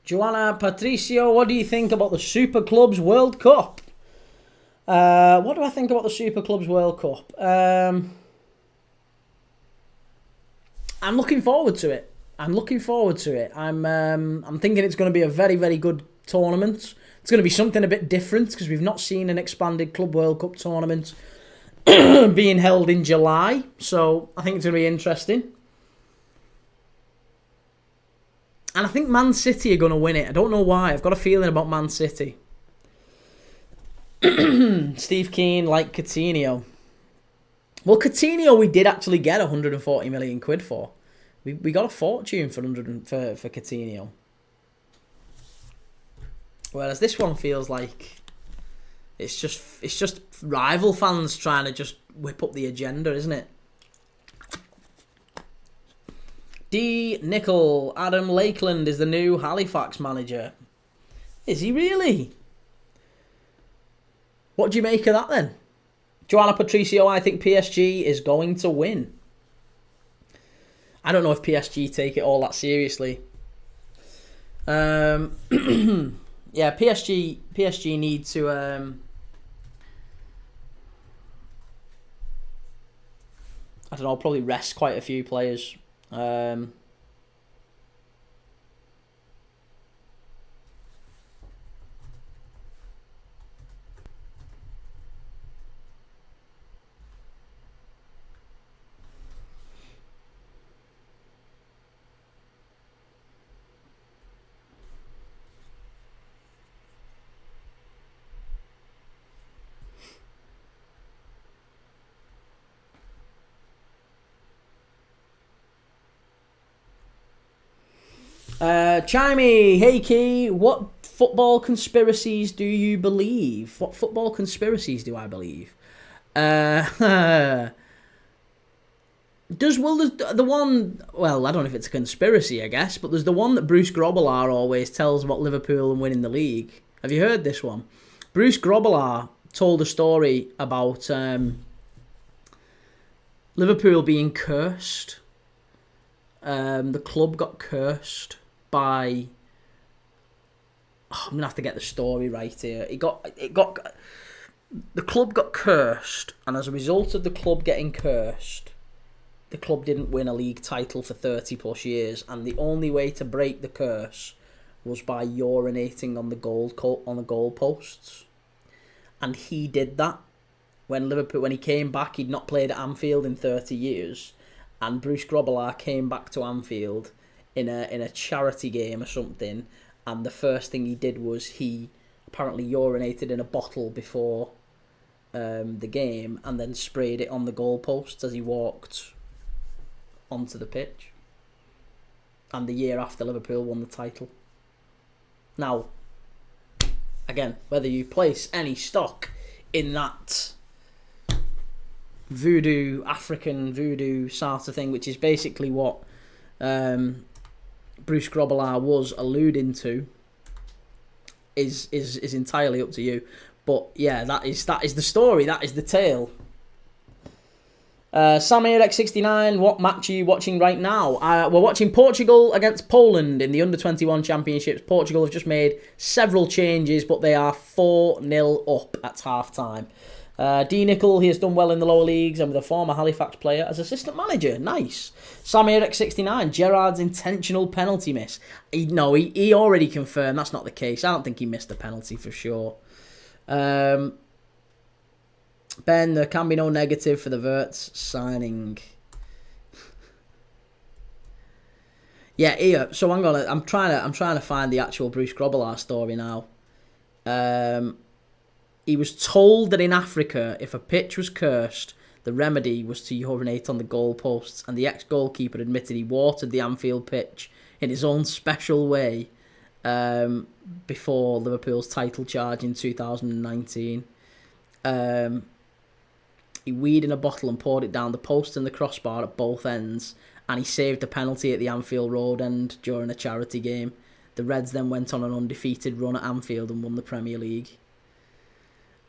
Joanna Patricio, what do you think about the Super Clubs World Cup? What do I think about the Super Clubs World Cup? I'm looking forward to it. I'm thinking it's going to be a very, very good tournament. It's going to be something a bit different because we've not seen an expanded Club World Cup tournament being held in July. So I think it's going to be interesting. And I think Man City are going to win it. I don't know why. I've got a feeling about Man City. Steve Keen, like Coutinho. Well, Coutinho we did actually get 140 million quid for. We got a fortune for Coutinho. Whereas this one feels like it's just rival fans trying to just whip up the agenda, isn't it? D. Nickel, Adam Lakeland is the new Halifax manager. Is he really? What do you make of that then? Joanna Patricio, I think PSG is going to win. I don't know if PSG take it all that seriously. Yeah, PSG need to... I don't know, probably rest quite a few players. Chimey, hey Key, what football conspiracies do you believe? What football conspiracies do I believe? The one, well, I don't know if it's a conspiracy, I guess, but there's the one that Bruce Grobbelaar always tells about Liverpool and winning the league. Have you heard this one? Bruce Grobbelaar told a story about Liverpool being cursed. The club got cursed by... I'm going to have to get the story right here. The club got cursed, and as a result of the club getting cursed, the club didn't win a league title for 30 plus years, and the only way to break the curse was by urinating on the goal posts. And he did that. When he came back, he'd not played at Anfield in 30 years. And Bruce Grobbelaar came back to Anfield in a charity game or something, and the first thing he did was he apparently urinated in a bottle before the game and then sprayed it on the goalposts as he walked onto the pitch. And the year after, Liverpool won the title. Now, again, whether you place any stock in that African voodoo sort of thing, which is basically what Bruce Grobbelaar was alluding to, is entirely up to you. But yeah, that is the story. That is the tale. Samir X69, what match are you watching right now? We're watching Portugal against Poland in the Under-21 Championships. Portugal have just made several changes, but they are 4-0 up at half-time. D. Nicol, he has done well in the lower leagues and with a former Halifax player as assistant manager. Nice. Samir X69, Gerrard's intentional penalty miss. He already confirmed that's not the case. I don't think he missed the penalty for sure. Ben, there can be no negative for the Wirtz signing. Yeah, here. So I'm trying to find the actual Bruce Grobbelaar story now. He was told that in Africa, if a pitch was cursed, the remedy was to urinate on the goalposts, and the ex-goalkeeper admitted he watered the Anfield pitch in his own special way before Liverpool's title charge in 2019. He weed in a bottle and poured it down the post and the crossbar at both ends, and he saved a penalty at the Anfield Road end during a charity game. The Reds then went on an undefeated run at Anfield and won the Premier League.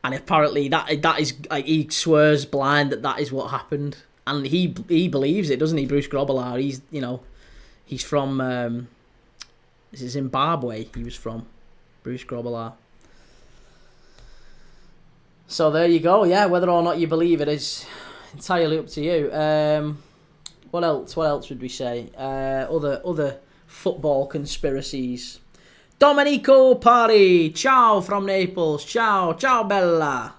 And apparently that is, he swears blind that is what happened, and he believes it, doesn't he, Bruce Grobbelaar? He's from Zimbabwe. He was from Bruce Grobbelaar. So there you go. Yeah, whether or not you believe it is entirely up to you. What else? What else would we say? Other football conspiracies. Domenico Pari, ciao from Naples. Ciao Bella.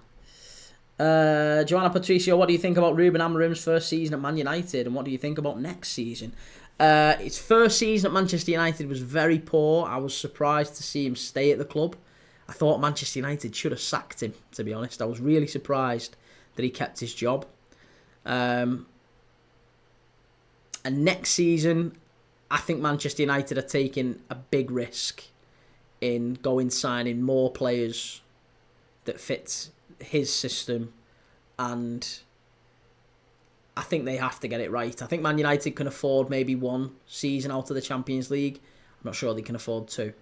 Joanna Patricio, what do you think about Ruben Amorim's first season at Man United, and what do you think about next season? His first season at Manchester United was very poor. I was surprised to see him stay at the club. I thought Manchester United should have sacked him, to be honest. I was really surprised that he kept his job. And next season, I think Manchester United are taking a big risk in signing more players that fit his system, and I think they have to get it right. I think Man United can afford maybe one season out of the Champions League. I'm not sure they can afford two.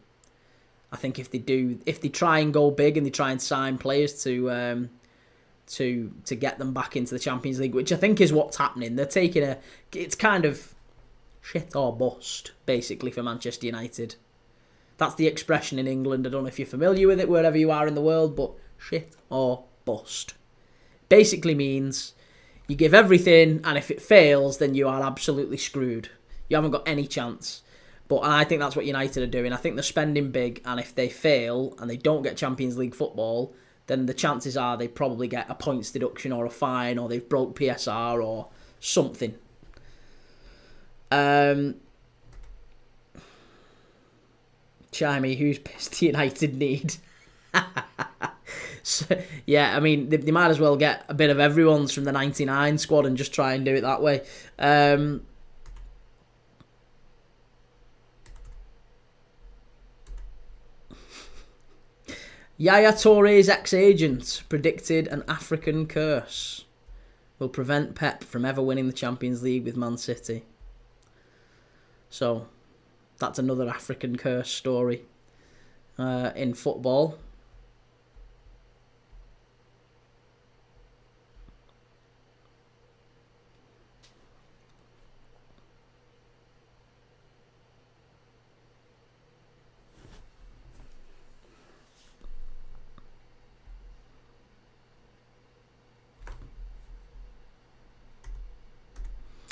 I think if they try and go big and they try and sign players to get them back into the Champions League, which I think is what's happening, they're taking it's kind of shit or bust, basically, for Manchester United. That's the expression in England. I don't know if you're familiar with it wherever you are in the world, but shit or bust basically means you give everything, and if it fails, then you are absolutely screwed. You haven't got any chance. But I think that's what United are doing. I think they're spending big, and if they fail and they don't get Champions League football, then the chances are they probably get a points deduction or a fine, or they've broke PSR or something. Chimey, who's pissed United need? So, yeah, I mean, they might as well get a bit of everyone's from the 99 squad and just try and do it that way. Yaya Touré's ex-agent predicted an African curse will prevent Pep from ever winning the Champions League with Man City. So, that's another African curse story in football.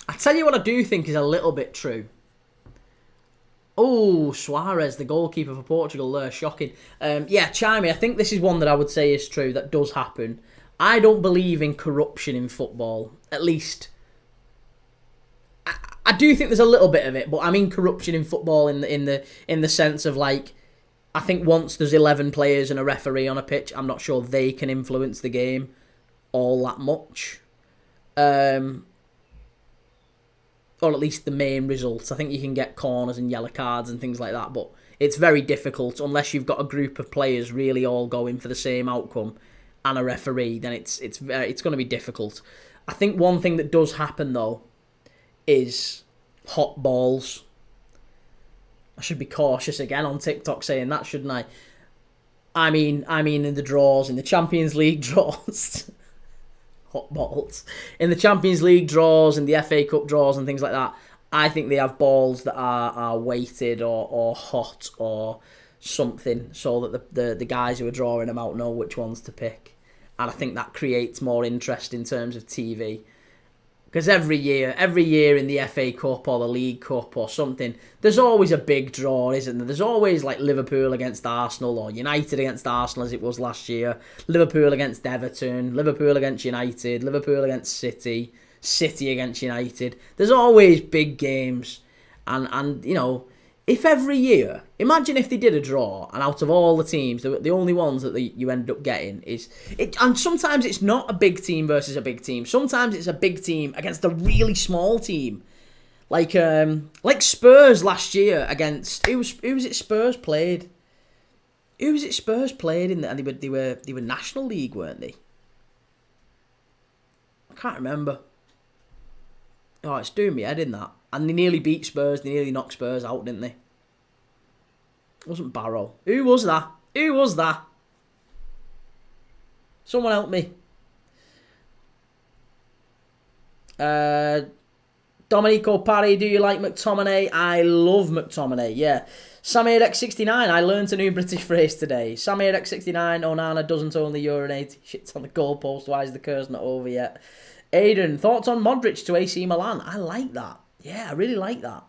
I tell you what I do think is a little bit true. Oh, Suarez, the goalkeeper for Portugal there, shocking. Yeah, Chimey, I think this is one that I would say is true, that does happen. I don't believe in corruption in football, at least. I do think there's a little bit of it, but I mean corruption in football in the sense of, like, I think once there's 11 players and a referee on a pitch, I'm not sure they can influence the game all that much. Or at least the main results. I think you can get corners and yellow cards and things like that, but it's very difficult unless you've got a group of players really all going for the same outcome and a referee. Then it's going to be difficult. I think one thing that does happen though is hot balls. I should be cautious again on TikTok saying that, shouldn't I? I mean in the draws, in the Champions League draws. Hot balls. In the Champions League draws, in the FA Cup draws and things like that, I think they have balls that are weighted or hot or something so that the guys who are drawing them out know which ones to pick. And I think that creates more interest in terms of TV. Because every year in the FA Cup or the League Cup or something, there's always a big draw, isn't there? There's always like Liverpool against Arsenal or United against Arsenal as it was last year, Liverpool against Everton, Liverpool against United, Liverpool against City, City against United. There's always big games. And you know, if every year, imagine if they did a draw, and out of all the teams, the only ones that you end up getting is it. And sometimes it's not a big team versus a big team. Sometimes it's a big team against a really small team, like Spurs last year against who was it? Spurs played. Who was it? Spurs played in and they were National League, weren't they? I can't remember. Oh, it's doing me head in that. And they nearly beat Spurs. They nearly knocked Spurs out, didn't they? It wasn't Barrow. Who was that? Who was that? Someone help me. Domenico Parry, do you like McTominay? I love McTominay, yeah. SamirX69, I learnt a new British phrase today. SamirX69, Onana doesn't only urinate. Shit's on the goalpost. Why is the curse not over yet? Aiden, thoughts on Modric to AC Milan? I like that. Yeah, I really like that.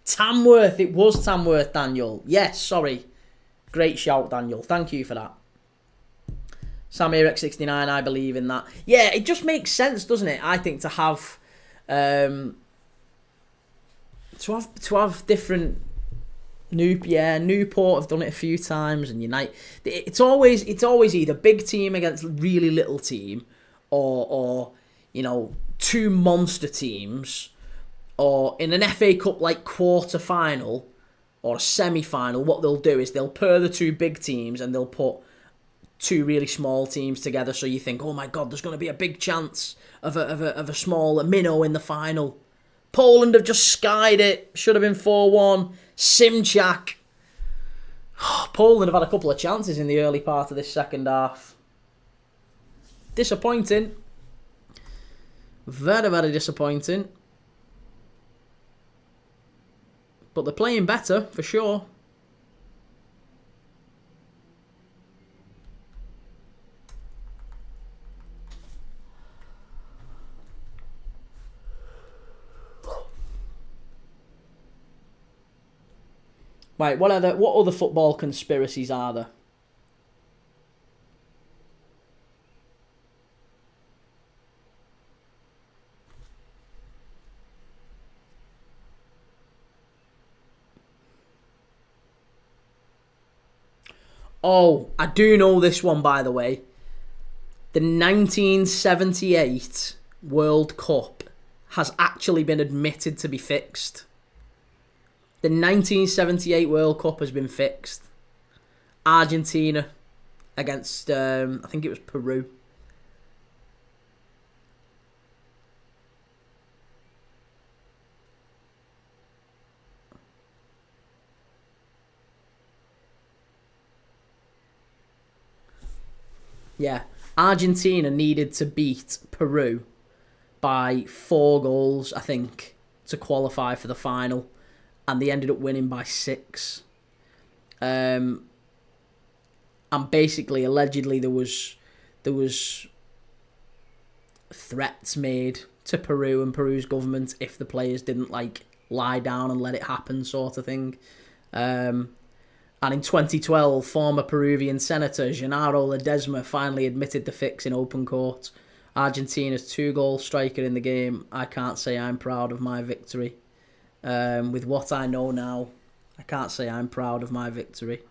Tamworth. It was Tamworth, Daniel. Yes, sorry. Great shout, Daniel. Thank you for that. SamirX69, I believe in that. Yeah, it just makes sense, doesn't it? I think to have different Newport have done it a few times, and United. It's always either big team against really little team, or you know, two monster teams. Or in an FA Cup like quarter final or a semi final, what they'll do is they'll pair the two big teams and they'll put two really small teams together. So you think, oh my God, there's going to be a big chance of a small minnow in the final. Poland have just skied it. Should have been 4-1. Simchak. Poland have had a couple of chances in the early part of this second half. Disappointing. Very, very disappointing. But they're playing better, for sure. Right, what other football conspiracies are there? Oh, I do know this one, by the way. The 1978 World Cup has actually been admitted to be fixed. The 1978 World Cup has been fixed. Argentina against, I think it was Peru. Yeah, Argentina needed to beat Peru by 4 goals, I think, to qualify for the final, and they ended up winning by 6. And basically, allegedly, there was threats made to Peru and Peru's government if the players didn't lie down and let it happen, sort of thing. And in 2012, former Peruvian Senator Genaro Ledesma finally admitted the fix in open court. Argentina's 2-goal striker in the game. I can't say I'm proud of my victory. With what I know now, I can't say I'm proud of my victory.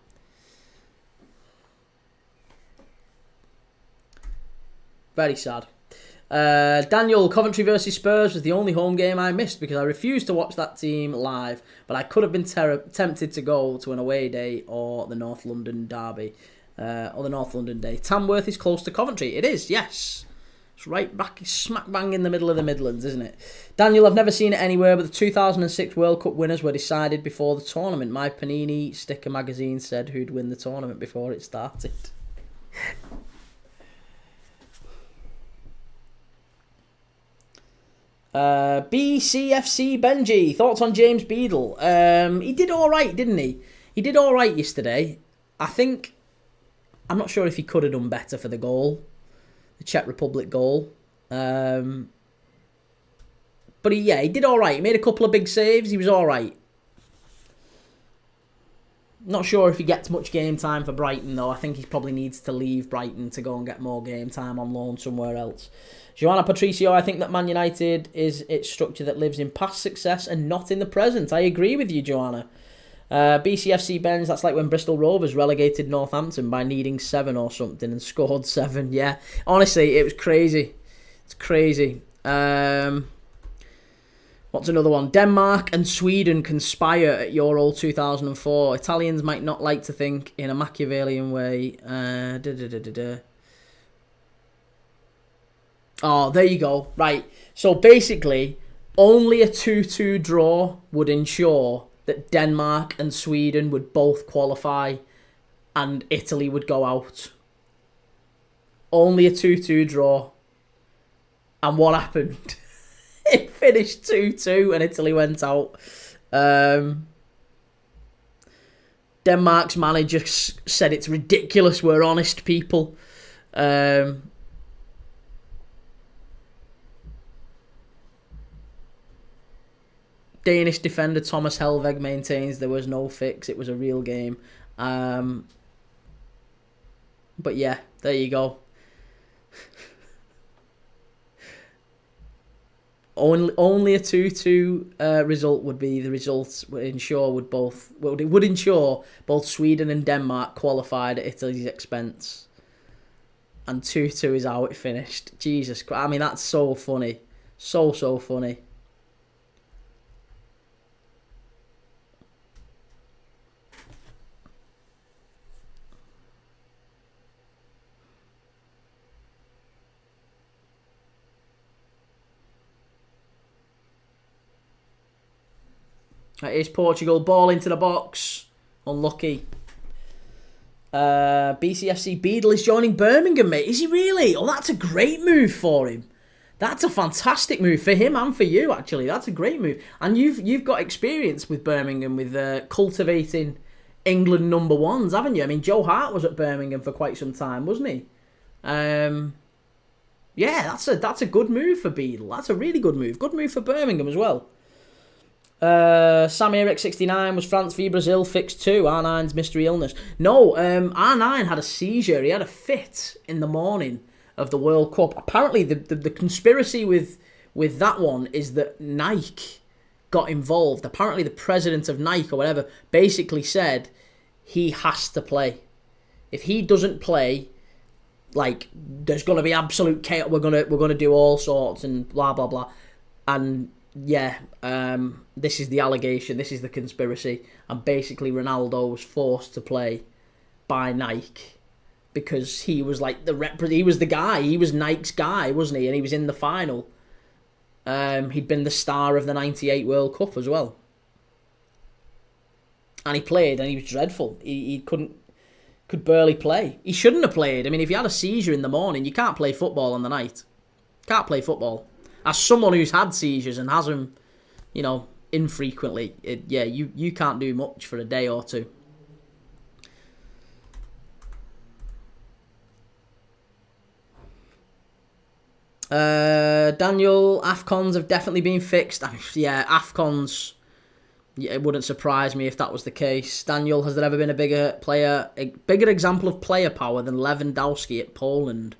Very sad. Daniel, Coventry versus Spurs was the only home game I missed because I refused to watch that team live, but I could have been tempted to go to an away day or the North London derby, or the North London day. Tamworth is close to Coventry. It is, yes. It's right back, smack bang in the middle of the Midlands, isn't it? Daniel, I've never seen it anywhere, but the 2006 World Cup winners were decided before the tournament. My Panini sticker magazine said who'd win the tournament before it started. BCFC Benji, thoughts on James Beadle? He did alright, didn't he? He did alright yesterday. I'm not sure if he could have done better for the goal. The Czech Republic goal. But he did alright. He made a couple of big saves. He was alright. Not sure if he gets much game time for Brighton, though. I think he probably needs to leave Brighton to go and get more game time on loan somewhere else. Joanna Patricio, I think that Man United is its structure that lives in past success and not in the present. I agree with you, Joanna. BCFC Benz, that's like when Bristol Rovers relegated Northampton by needing 7 or something and scored 7. Yeah, honestly, it was crazy. It's crazy. What's another one? Denmark and Sweden conspire at Euro 2004. Italians might not like to think in a Machiavellian way. Oh, there you go. Right. So basically, only a 2-2 draw would ensure that Denmark and Sweden would both qualify and Italy would go out. Only a 2-2 draw. And what happened? It finished 2-2 and Italy went out. Denmark's manager said it's ridiculous, we're honest people. Danish defender Thomas Helveg maintains there was no fix. It was a real game. But yeah, there you go. Only a 2-2 result would be the results would ensure both Sweden and Denmark qualified at Italy's expense. And 2-2 is how it finished. Jesus Christ. I mean, that's so funny. So funny. It is Portugal. Ball into the box. Unlucky. BCFC Beadle is joining Birmingham, mate. Is he really? Oh, that's a great move for him. That's a fantastic move for him and for you, actually. That's a great move. And you've got experience with Birmingham, with cultivating England number ones, haven't you? I mean, Joe Hart was at Birmingham for quite some time, wasn't he? Yeah, that's a good move for Beadle. That's a really good move. Good move for Birmingham as well. Sam Eric 69 was France v Brazil fixed 2. R9's mystery illness. No, R9 had a seizure. He had a fit in the morning of the World Cup. Apparently, the conspiracy with that one is that Nike got involved. Apparently, the president of Nike or whatever basically said he has to play. If he doesn't play, like, there's going to be absolute chaos. We're gonna do all sorts and blah blah blah. And yeah, this is the allegation. This is the conspiracy. And basically, Ronaldo was forced to play by Nike because he was like he was the guy. He was Nike's guy, wasn't he? And he was in the final. He'd been the star of the '98 World Cup as well. And he played, and he was dreadful. He could barely play. He shouldn't have played. I mean, if you had a seizure in the morning, you can't play football on the night. Can't play football. As someone who's had seizures and has them, infrequently, you can't do much for a day or two. Daniel, AFCONs have definitely been fixed. Yeah, AFCONs, it wouldn't surprise me if that was the case. Daniel, has there ever been a bigger example of player power than Lewandowski at Poland?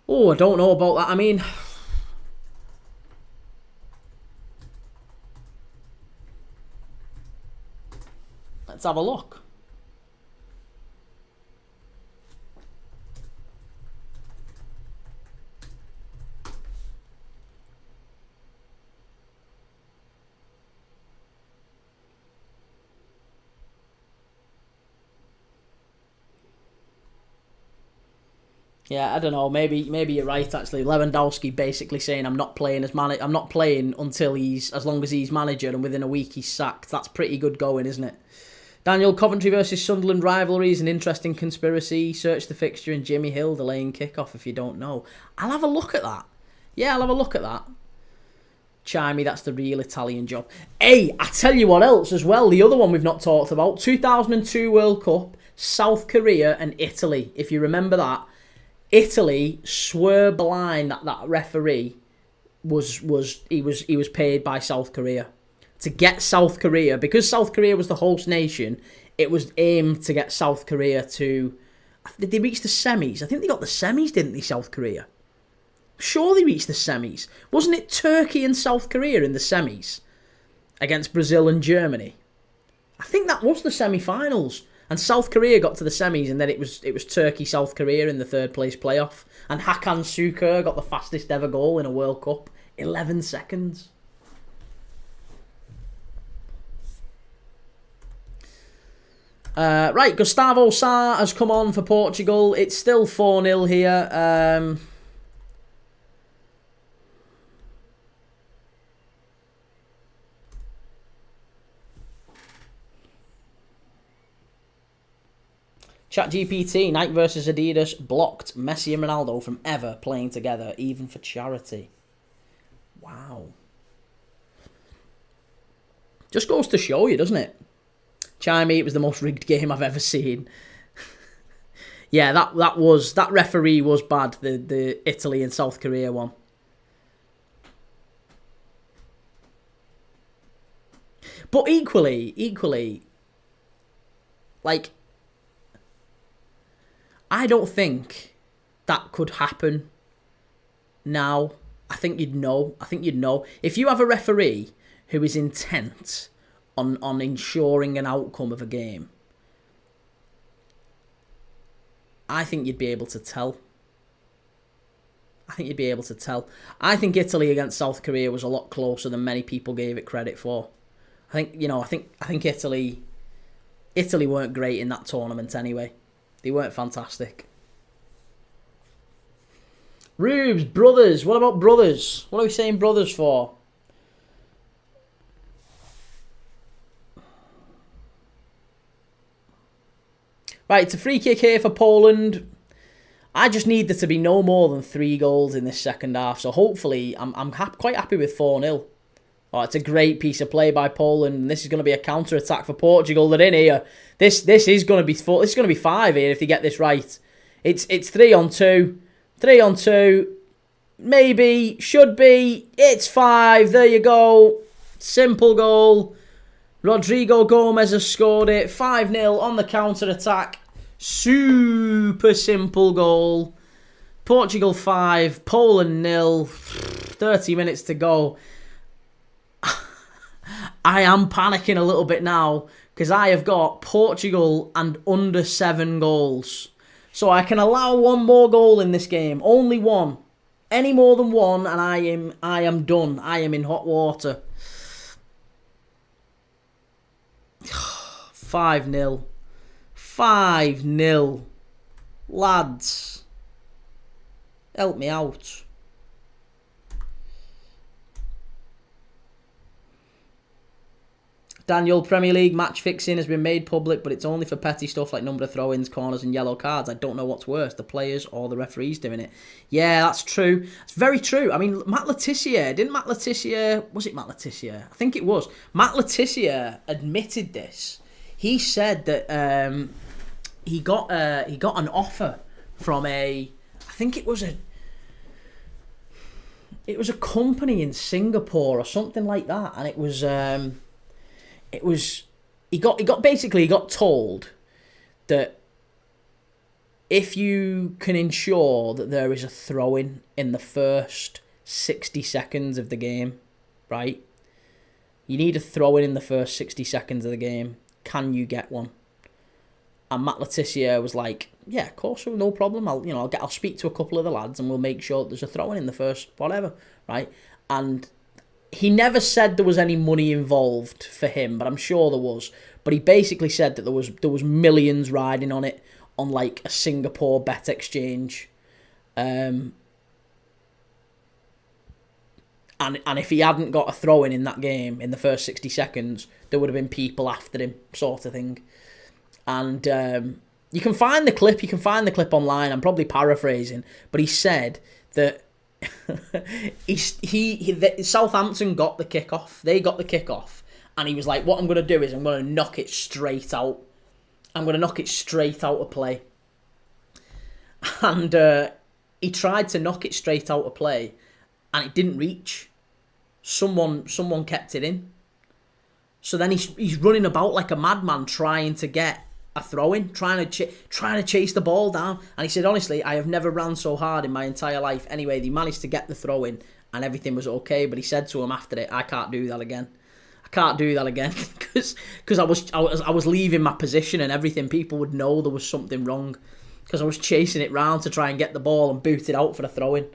Oh, I don't know about that. I mean, let's have a look. Yeah, I don't know. Maybe you're right. Actually, Lewandowski basically saying I'm not playing I'm not playing until as long as he's manager, and within a week he's sacked. That's pretty good going, isn't it? Daniel, Coventry versus Sunderland rivalry is an interesting conspiracy. Search the fixture and Jimmy Hill delaying kickoff if you don't know. I'll have a look at that. Yeah, I'll have a look at that. Chimey, that's the real Italian job. Hey, I tell you what else as well. The other one we've not talked about. 2002 World Cup, South Korea and Italy. If you remember that. Italy swore blind that that referee was paid by South Korea to get South Korea, because South Korea was the host nation. It was aimed to get South Korea to. Did they reach the semis? I think they got the semis, didn't they? South Korea. Sure, they reached the semis. Wasn't it Turkey and South Korea in the semis against Brazil and Germany? I think that was the semi-finals. And South Korea got to the semis, and then it was Turkey, South Korea in the third place playoff. And Hakan Şükür got the fastest ever goal in a World Cup, 11 seconds. Right, Gustavo Sá has come on for Portugal. It's still 4-0 here. ChatGPT, Nike versus Adidas blocked Messi and Ronaldo from ever playing together, even for charity. Wow. Just goes to show you, doesn't it? Chimey, it was the most rigged game I've ever seen. Yeah, that referee was bad, the Italy and South Korea one. But equally, like, I don't think that could happen now. I think you'd know. If you have a referee who is intent on ensuring an outcome of a game, I think you'd be able to tell. I think Italy against South Korea was a lot closer than many people gave it credit for. I think Italy weren't great in that tournament anyway. They weren't fantastic. Rubes, brothers. What about brothers? What are we saying brothers for? Right, it's a free kick here for Poland. I just need there to be no more than 3 goals in this second half. So hopefully, I'm quite happy with 4-0. Oh, it's a great piece of play by Poland. This is going to be a counter attack for Portugal. They're in here. This is going to be 4. This is going to be 5 here if they get this right. It's 3-on-2. 3-on-2. Maybe. Should be. It's 5. There you go. Simple goal. Rodrigo Gomez has scored it. 5-0 on the counter attack. Super simple goal. Portugal 5. Poland 0. 30 minutes to go. I am panicking a little bit now because I have got Portugal and under 7 goals. So I can allow 1 more goal in this game. Only 1. Any more than 1 and I am done. I am in hot water. 5-0. 5-0. Lads. Help me out. Daniel, Premier League match fixing has been made public, but it's only for petty stuff like number of throw-ins, corners and yellow cards. I don't know what's worse, the players or the referees doing it. Yeah, that's true. It's very true. I mean, Matt Le Tissier... Was it Matt Le Tissier? I think it was. Matt Le Tissier admitted this. He said that he got an offer from I think it was a company in Singapore or something like that, and it was he got told that if you can ensure that there is a throw-in in the first 60 seconds of the game, right? You need a throw-in in the first 60 seconds of the game. Can you get one? And Matt Le Tissier was like, yeah, of course, no problem. I'll speak to a couple of the lads and we'll make sure that there's a throw-in in the first whatever, right? And he never said there was any money involved for him, but I'm sure there was. But he basically said that there was millions riding on it on like a Singapore bet exchange. And if he hadn't got a throw in that game in the first 60 seconds, there would have been people after him, sort of thing. And you can find the clip. You can find the clip online. I'm probably paraphrasing, but he said that Southampton got the kickoff. They got the kickoff, and he was like, "What I'm going to do is I'm going to knock it straight out. I'm going to knock it straight out of play." And he tried to knock it straight out of play, and it didn't reach. Someone kept it in. So then he's running about like a madman trying to get a throw-in, trying to chase the ball down. And he said, honestly, I have never ran so hard in my entire life. Anyway, they managed to get the throw-in and everything was okay. But he said to him after it, I can't do that again. I can't do that again because I was leaving my position and everything. People would know there was something wrong because I was chasing it round to try and get the ball and boot it out for the throw-in.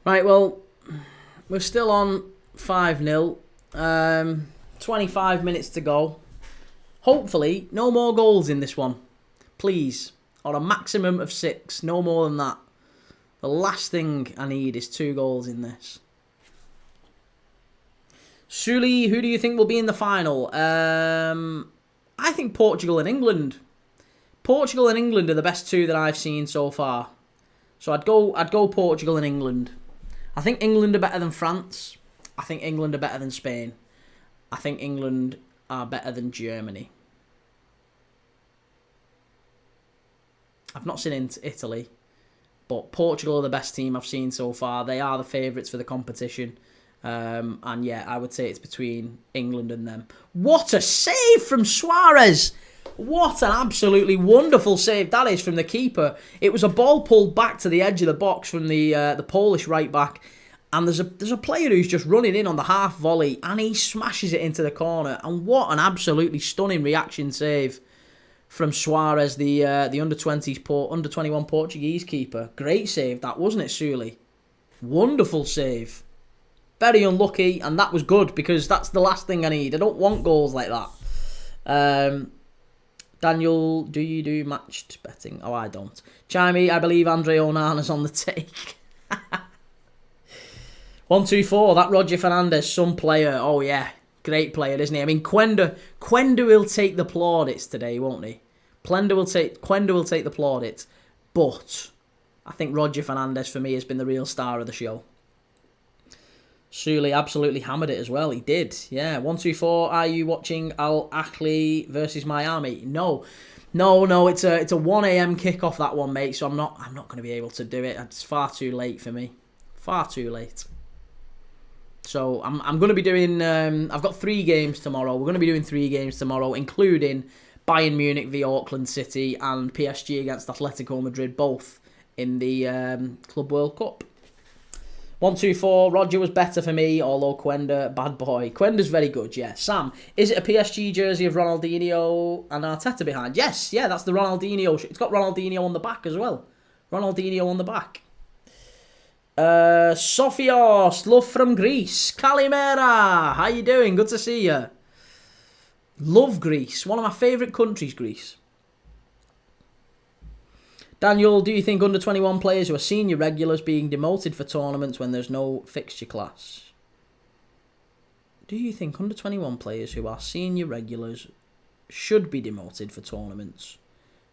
Right, well, we're still on 5-0. 25 minutes to go. Hopefully, no more goals in this one. Please. Or a maximum of 6. No more than that. The last thing I need is 2 goals in this. Sully, who do you think will be in the final? I think Portugal and England. Portugal and England are the best 2 that I've seen so far. So I'd go Portugal and England. I think England are better than France. I think England are better than Spain. I think England are better than Germany. I've not seen Italy, but Portugal are the best team I've seen so far. They are the favourites for the competition. And yeah, I would say it's between England and them. What a save from Suarez! What an absolutely wonderful save that is from the keeper. It was a ball pulled back to the edge of the box from the Polish right back, and there's a player who's just running in on the half volley, and he smashes it into the corner. And what an absolutely stunning reaction save from Suarez, the under 21 Portuguese keeper. Great save that, wasn't it, Sully? Wonderful save. Very unlucky, and that was good because that's the last thing I need. I don't want goals like that. Daniel, do you do matched betting? Oh, I don't. Chimey, I believe Andre Onana's on the take. 1-2-4, that Roger Fernandez, some player. Oh, yeah. Great player, isn't he? I mean, Quenda will take the plaudits today, won't he? Quenda will take the plaudits. But I think Roger Fernandez, for me, has been the real star of the show. Sully absolutely hammered it as well. He did. Yeah. 1-2-4. Are you watching Al Ahly versus Miami? No. It's a 1 a.m. kickoff, that one, mate. So I'm not going to be able to do it. It's far too late for me. Far too late. So I'm going to be doing. I've got 3 games tomorrow. We're going to be doing 3 games tomorrow, including Bayern Munich v Auckland City and PSG against Atletico Madrid, both in the Club World Cup. 1-2-4, Roger was better for me, although Quenda, bad boy. Quenda's very good, yeah. Sam, is it a PSG jersey of Ronaldinho and Arteta behind? Yes, yeah, that's the Ronaldinho. It's got Ronaldinho on the back as well. Ronaldinho on the back. Sofios, love from Greece. Kalimera, how you doing? Good to see you. Love Greece, one of my favourite countries, Greece. Daniel, do you think under-21 players who are senior regulars being demoted for tournaments when there's no fixture clash? Do you think under-21 players who are senior regulars should be demoted for tournaments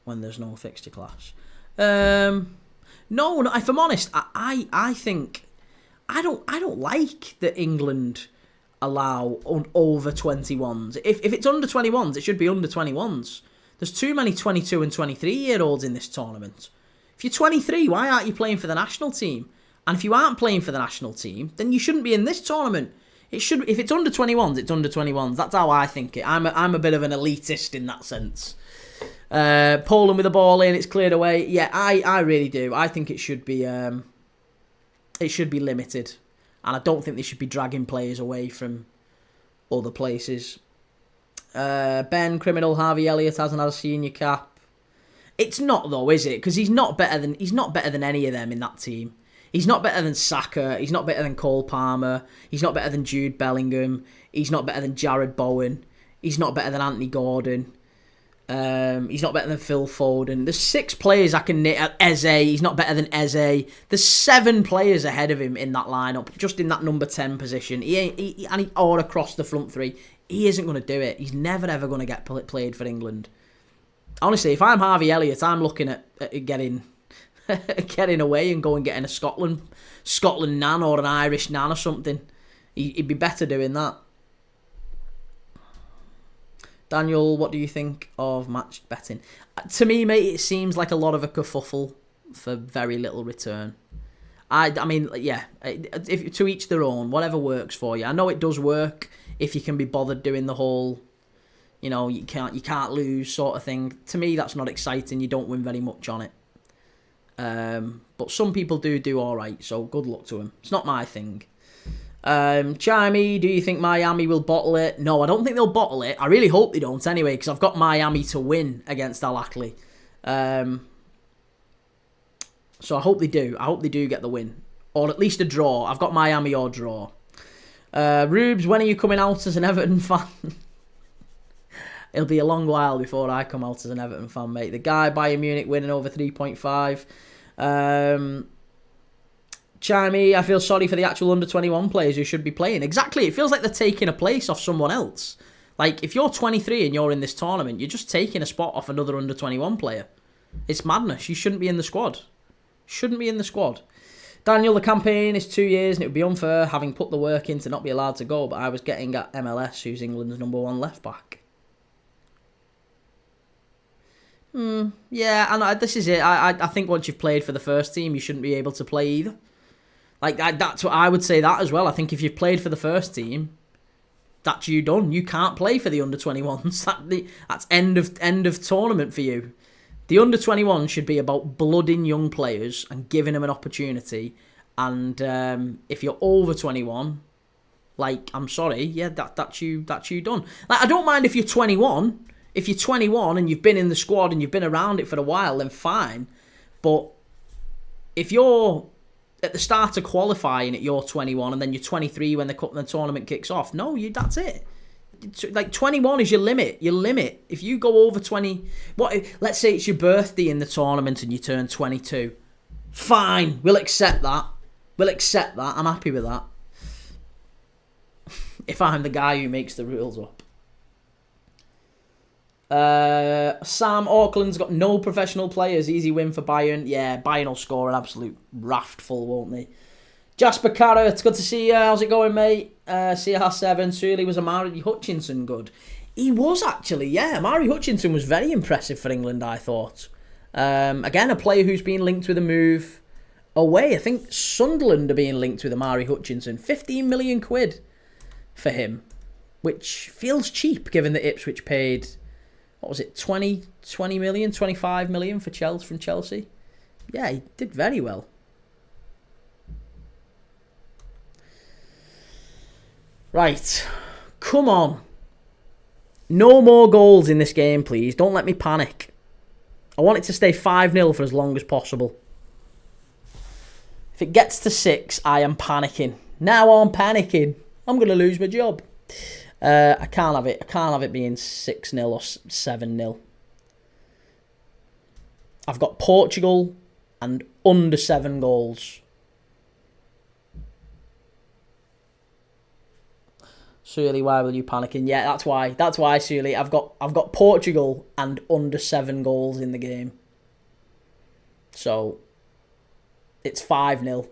when there's no fixture clash? No, if I'm honest, I think I don't like that England allow over 21s. If it's under 21s, it should be under 21s. There's too many 22 and 23-year-olds in this tournament. If you're 23, why aren't you playing for the national team? And if you aren't playing for the national team, then you shouldn't be in this tournament. It should. If it's under 21s, it's under 21s. That's how I think it. I'm a bit of an elitist in that sense. Poland with the ball in, it's cleared away. Yeah, I really do. I think it should be limited. And I don't think they should be dragging players away from other places. Ben, criminal, Harvey Elliott hasn't had a senior cap. It's not though, is it? Because he's not better than any of them in that team. He's not better than Saka. He's not better than Cole Palmer. He's not better than Jude Bellingham. He's not better than Jared Bowen. He's not better than Anthony Gordon. He's not better than Phil Foden. There's 6 players I can name. Eze, he's not better than Eze. There's 7 players ahead of him in that lineup, just in that number 10 position. Or across the front 3. He isn't going to do it. He's never ever going to get played for England. Honestly, if I'm Harvey Elliott, I'm looking at getting away and going getting a Scotland nan or an Irish nan or something. He'd be better doing that. Daniel, what do you think of match betting? To me, mate, it seems like a lot of a kerfuffle for very little return. I mean, yeah, if to each their own, whatever works for you. I know it does work if you can be bothered doing the whole, you can't lose sort of thing. To me, that's not exciting. You don't win very much on it. But some people do all right, so good luck to them. It's not my thing. Chimey, do you think Miami will bottle it? No, I don't think they'll bottle it. I really hope they don't anyway, because I've got Miami to win against Al Ahly. So I hope they do. I hope they do get the win. Or at least a draw. I've got Miami or draw. Rubes, when are you coming out as an Everton fan? It'll be a long while before I come out as an Everton fan, mate. The guy, Bayern Munich, winning over 3.5. Chimey, I feel sorry for the actual under-21 players who should be playing. Exactly, it feels like they're taking a place off someone else. Like, if you're 23 and you're in this tournament, you're just taking a spot off another under-21 player. It's madness. You shouldn't be in the squad. Shouldn't be in the squad. Daniel, the campaign is 2 years and it would be unfair having put the work in to not be allowed to go, but I was getting at MLS, who's England's #1 left-back. Yeah, and this is it. I think once you've played for the first team, you shouldn't be able to play either. Like, that's what I would say that as well. I think if you've played for the first team, that's you done. You can't play for the under-21s. That's end of tournament for you. The under-21 should be about blooding young players and giving them an opportunity. And if you're over 21, like, I'm sorry, yeah, that's you done. Like, I don't mind if you're 21. If you're 21 and you've been in the squad and you've been around it for a while, then fine. But if you're at the start of qualifying at you're 21 and then you're 23 when the tournament kicks off, no, that's it. Like, 21 is your limit. If you go over 20, let's say it's your birthday in the tournament and you turn 22. Fine, we'll accept that. I'm happy with that. If I'm the guy who makes the rules up. Sam, Auckland's got no professional players. Easy win for Bayern. Yeah, Bayern will score an absolute raftful, won't they? Jasper Carrot, it's good to see you. How's it going, mate? CR7, Surely was Amari Hutchinson good? He was actually, yeah. Amari Hutchinson was very impressive for England, I thought. Again, a player who's been linked with a move away. I think Sunderland are being linked with Amari Hutchinson. 15 million quid for him, which feels cheap given that Ipswich paid, what was it, 20 million, 25 million for Chelsea from Chelsea. Yeah, he did very well. Right, come on. No more goals in this game, please. Don't let me panic. I want it to stay 5-0 for as long as possible. If it gets to 6, I am panicking. Now I'm panicking. I'm going to lose my job. I can't have it. I can't have it being 6-0 or 7-0. I've got Portugal and under 7 goals. Surely, why will you panicking? Yeah, that's why. That's why, Surely. I've got Portugal and under 7 goals in the game. So it's 5-0.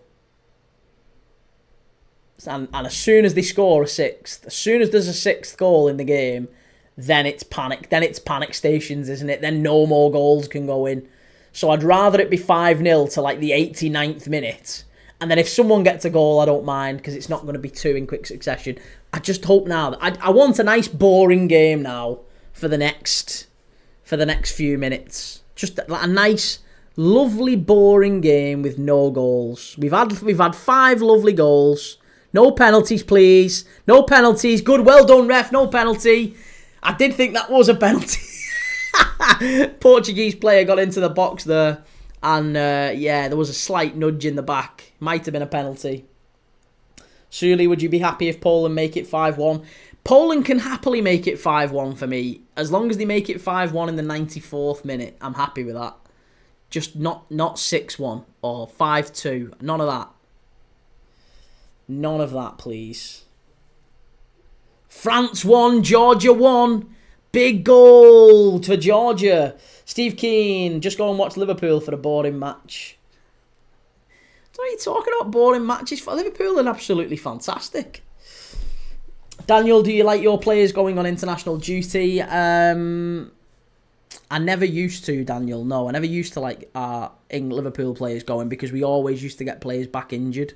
And as soon as they score a sixth, as soon as there's a sixth goal in the game, then it's panic. Then it's panic stations, isn't it? Then no more goals can go in. So I'd rather it be 5-0 to like the 89th minute. And then if someone gets a goal, I don't mind, because it's not going to be two in quick succession. I just hope now that I want a nice boring game now for the next few minutes. Just like a nice, lovely, boring game with no goals. We've had 5 lovely goals. No penalties, please. No penalties. Good, well done, ref. No penalty. I did think that was a penalty. Portuguese player got into the box there. And, there was a slight nudge in the back. Might have been a penalty. Suli, would you be happy if Poland make it 5-1? Poland can happily make it 5-1 for me. As long as they make it 5-1 in the 94th minute, I'm happy with that. Just not 6-1 or 5-2. None of that. None of that, please. France 1, Georgia 1. Big goal for Georgia. Steve Keane, just go and watch Liverpool for a boring match. What are you talking about? Boring matches for Liverpool are absolutely fantastic. Daniel, do you like your players going on international duty? I never used to, Daniel. No, I never used to like our Liverpool players going, because we always used to get players back injured.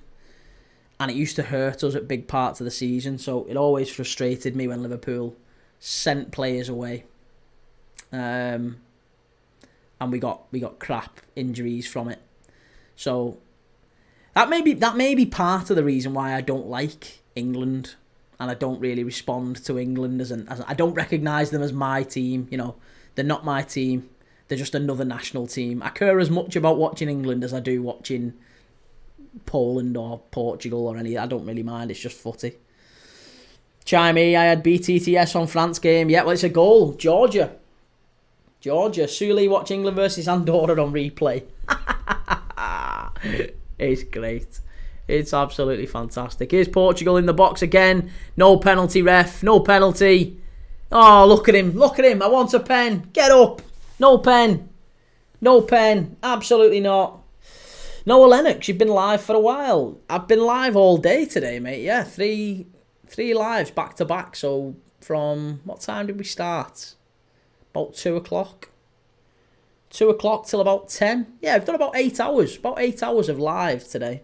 And it used to hurt us at big parts of the season. So it always frustrated me when Liverpool sent players away. And we got crap injuries from it. So that may be part of the reason why I don't like England, and I don't really respond to England as I don't recognise them as my team. You know, they're not my team. They're just another national team. I care as much about watching England as I do watching Poland or Portugal or any. I don't really mind. It's just footy. Chimey, I had BTTS on France game. Yeah, well, it's a goal. Georgia. Suli, watch England versus Andorra on replay. It's great. It's absolutely fantastic. Here's Portugal in the box again. No penalty, ref. No penalty. Oh, look at him. Look at him. I want a pen. Get up. No pen. No pen. Absolutely not. Noah Lennox, you've been live for a while. I've been live all day today, mate. Yeah, three lives back to back. So from, what time did we start? About 2 o'clock. 2 o'clock till about 10. Yeah, I've done about 8 hours. About 8 hours of live today.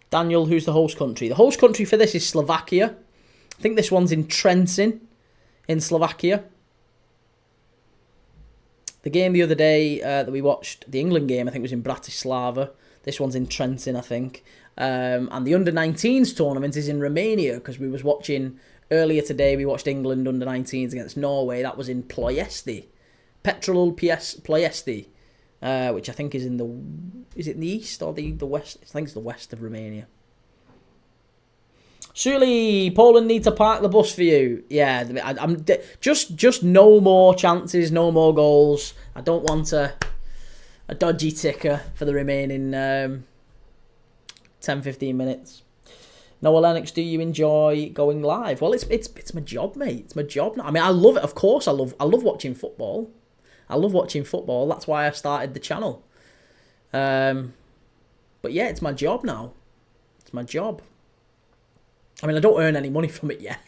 Daniel, who's the host country? The host country for this is Slovakia. I think this one's in Trenčín, in Slovakia. The game the other day that we watched, the England game, I think was in Bratislava. This one's in Trenčín, I think. And the under-19s tournament is in Romania, because we was watching earlier today. We watched England under-19s against Norway. That was in Ploiesti, Petrol Ploiesti, which I think is in the east or the west? I think it's the west of Romania. Suli, Poland need to park the bus for you. Yeah, I'm just no more chances, no more goals. I don't want a dodgy ticker for the remaining 10-15 minutes. Noah Lennox, do you enjoy going live? Well, it's my job, mate. It's my job now. I mean, I love it. Of course, I love watching football. I love watching football. That's why I started the channel. But yeah, it's my job now. It's my job. I mean, I don't earn any money from it yet.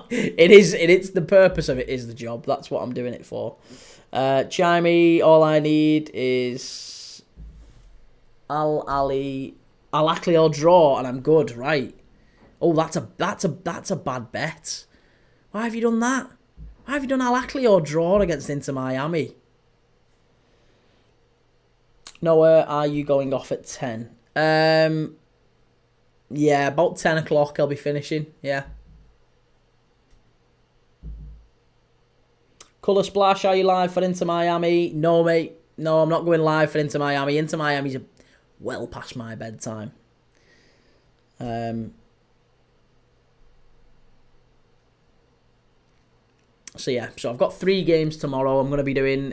It's the purpose of it is the job. That's what I'm doing it for. Chimey, all I need is Al-Ali or draw, and I'm good, right? Oh, that's a bad bet. Why have you done that? Why have you done Al-Ali or draw against Inter Miami? Noah, are you going off at 10? Yeah, about 10 o'clock I'll be finishing, yeah. Colour Splash, are you live for Inter Miami? No, mate. No, I'm not going live for Inter Miami. Inter Miami's well past my bedtime. So yeah, so I've got 3 games tomorrow. I'm going to be doing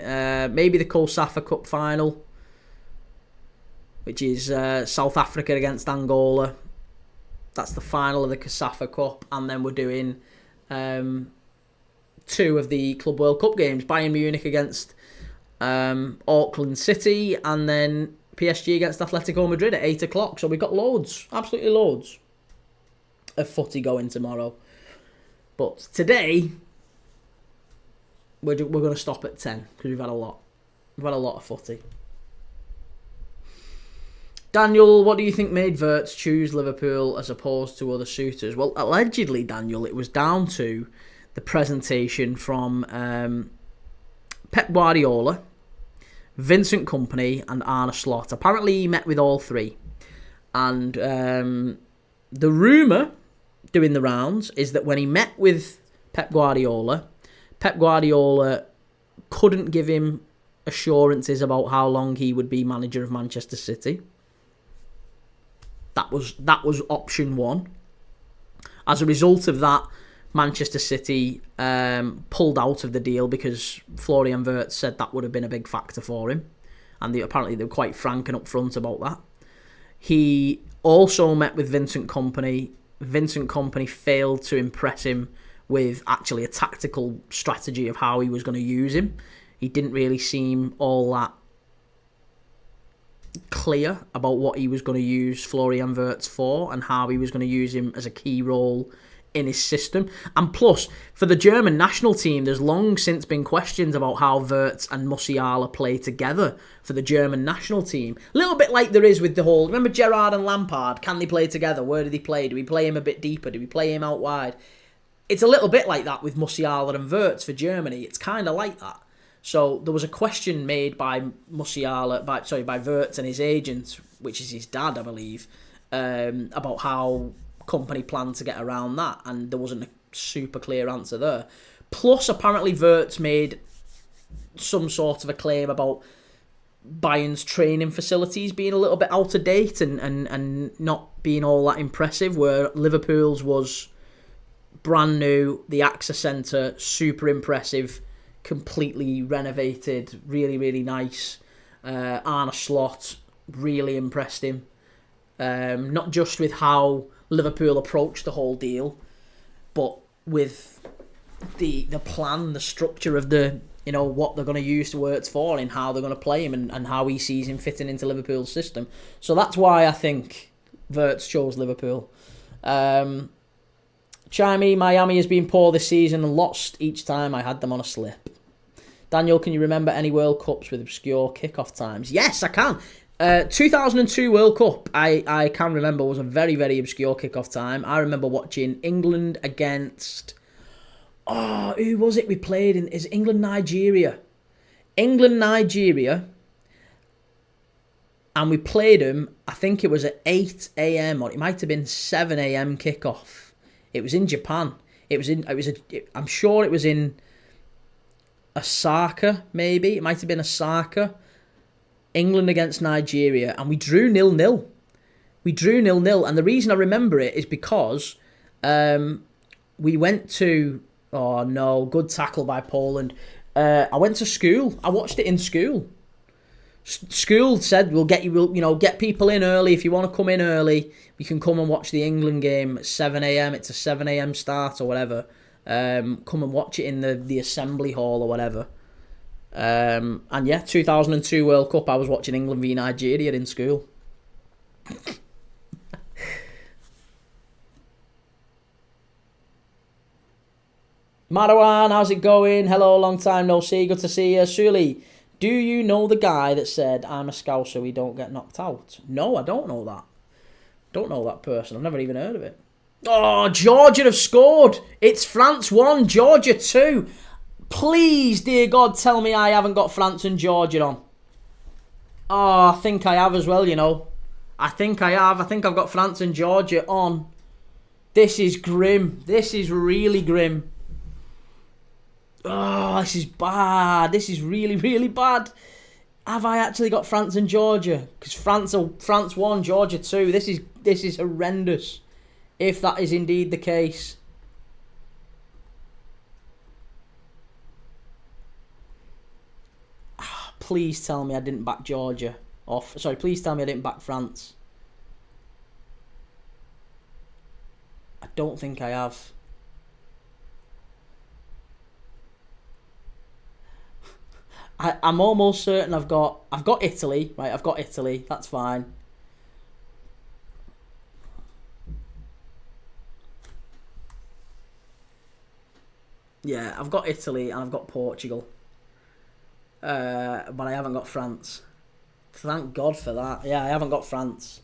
maybe the COSAFA Cup final, which is South Africa against Angola. That's the final of the COSAFA Cup. And then we're doing 2 of the Club World Cup games. Bayern Munich against Auckland City, and then PSG against Atletico Madrid at 8 o'clock. So we've got loads, absolutely loads of footy going tomorrow. But today, we're going to stop at 10 because we've had a lot. We've had a lot of footy. Daniel, what do you think made Wirtz choose Liverpool as opposed to other suitors? Well, allegedly, Daniel, it was down to the presentation from Pep Guardiola, Vincent Kompany, and Arne Slot. Apparently, he met with all three. And the rumour doing the rounds is that when he met with Pep Guardiola couldn't give him assurances about how long he would be manager of Manchester City. That was option one. As a result of that, Manchester City pulled out of the deal because Florian Wirtz said that would have been a big factor for him. And apparently they were quite frank and upfront about that. He also met with Vincent Kompany. Vincent Kompany failed to impress him with actually a tactical strategy of how he was going to use him. He didn't really seem all that clear about what he was going to use Florian Wirtz for and how he was going to use him as a key role in his system. And plus, for the German national team, there's long since been questions about how Wirtz and Musiala play together for the German national team. A little bit like there is with the whole... Remember Gerrard and Lampard? Can they play together? Where do they play? Do we play him a bit deeper? Do we play him out wide? It's a little bit like that with Musiala and Wirtz for Germany. It's kind of like that. So there was a question made by by Wirtz and his agent, which is his dad, I believe, about how Kompany planned to get around that, and there wasn't a super clear answer there. Plus, apparently, Wirtz made some sort of a claim about Bayern's training facilities being a little bit out of date and not being all that impressive, where Liverpool's was brand new, the AXA Centre, super impressive, completely renovated, really, really nice. Arne Slot really impressed him. Not just with how Liverpool approached the whole deal, but with the plan, the structure of the, what they're going to use Wirtz for and how they're going to play him and how he sees him fitting into Liverpool's system. So that's why I think Wirtz chose Liverpool. Chimey, Miami has been poor this season and lost each time I had them on a slip. Daniel, can you remember any World Cups with obscure kickoff times? Yes, I can. 2002 World Cup, I can remember, was a very, very obscure kickoff time. I remember watching England against... who was it we played in? Is it England-Nigeria? England-Nigeria. And we played them, I think it was at 8 a.m. or it might have been 7 a.m. kickoff. It was in Japan. I'm sure it was in Osaka, maybe. It might have been Osaka. England against Nigeria, and we drew 0-0. And the reason I remember it is because we went to... Oh no, good tackle by Poland. I went to school. I watched it in school. School said we'll get people in early. If you want to come in early, you can come and watch the England game at 7 a.m. It's a 7 a.m. start or whatever. Come and watch it in the assembly hall or whatever. And yeah, 2002 World Cup, I was watching England v Nigeria in school. Marwan, how's it going? Hello, long time no see, good to see you. Sully, do you know the guy that said, I'm a Scouser, we don't get knocked out? No, I don't know that. Don't know that person, I've never even heard of it. Oh, Georgia have scored. It's France 1, Georgia 2. Please, dear God, tell me I haven't got France and Georgia on. Oh, I think I have as well, I think I have. I think I've got France and Georgia on. This is grim. This is really grim. Oh, this is bad. This is really, really bad. Have I actually got France and Georgia? Because France 1, Georgia 2. This is horrendous. If that is indeed the case. Please tell me I didn't back Georgia. Please tell me I didn't back France. I don't think I have. I'm almost certain I've got Italy, right? I've got Italy. That's fine. Yeah, I've got Italy and I've got Portugal. But I haven't got France. Thank God for that. Yeah, I haven't got France.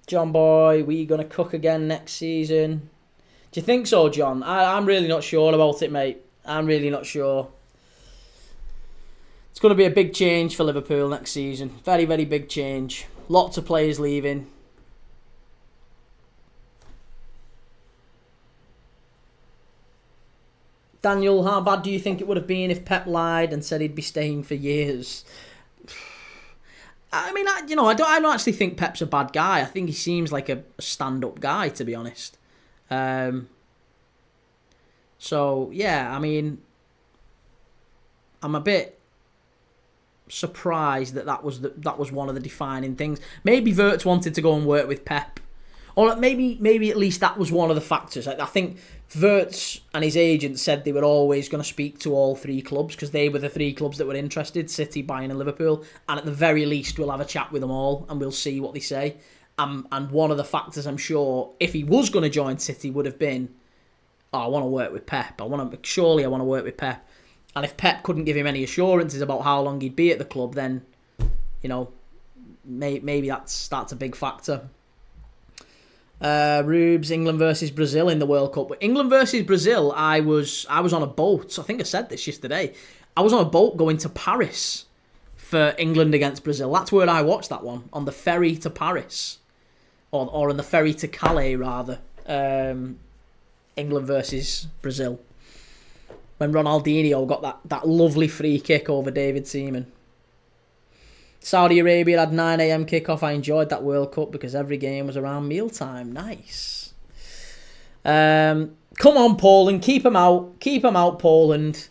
John Boy, we gonna cook again next season? Do you think so, John? I'm really not sure about it, mate. I'm really not sure. It's going to be a big change for Liverpool next season. Very, very big change. Lots of players leaving. Daniel, how bad do you think it would have been if Pep lied and said he'd be staying for years? I mean, I don't actually think Pep's a bad guy. I think he seems like a stand-up guy, to be honest. So yeah, I mean, I'm a bit surprised that was one of the defining things. Maybe Wirtz wanted to go and work with Pep, or maybe at least that was one of the factors. I think Wirtz and his agent said they were always going to speak to all three clubs because they were the three clubs that were interested: City, Bayern, and Liverpool. And at the very least, we'll have a chat with them all and we'll see what they say. And one of the factors, I'm sure, if he was going to join City, would have been, I want to work with Pep. I want to work with Pep. And if Pep couldn't give him any assurances about how long he'd be at the club, then, maybe that's a big factor. Rubes, England versus Brazil in the World Cup. England versus Brazil, I was on a boat. I think I said this yesterday. I was on a boat going to Paris for England against Brazil. That's where I watched that one, on the ferry to Paris. Or on the ferry to Calais, rather. England versus Brazil. When Ronaldinho got that lovely free kick over David Seaman. Saudi Arabia had 9 a.m. kickoff. I enjoyed that World Cup because every game was around mealtime. Nice. Come on, Poland. Keep them out. Keep them out, Poland.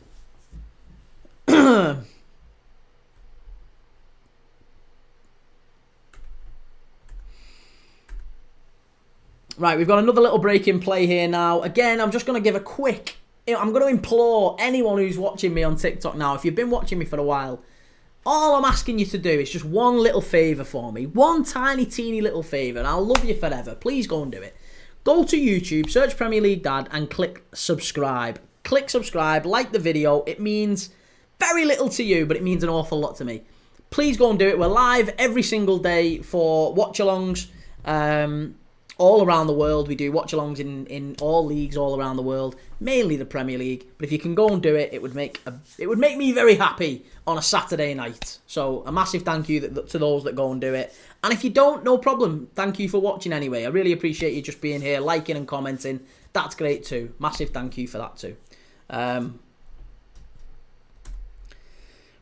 Right, we've got another little break in play here now. Again, I'm just going to give a quick... I'm going to implore anyone who's watching me on TikTok now, if you've been watching me for a while, all I'm asking you to do is just one little favour for me. One tiny, teeny little favour, and I'll love you forever. Please go and do it. Go to YouTube, search Premier League Dad, and click subscribe. Click subscribe, like the video. It means very little to you, but it means an awful lot to me. Please go and do it. We're live every single day for watch-alongs. All around the world. We do watch-alongs in all leagues all around the world, mainly the Premier League. But if you can go and do it, it would make me very happy on a Saturday night. So a massive thank you to those that go and do it. And if you don't, no problem. Thank you for watching anyway. I really appreciate you just being here, liking and commenting. That's great too. Massive thank you for that too.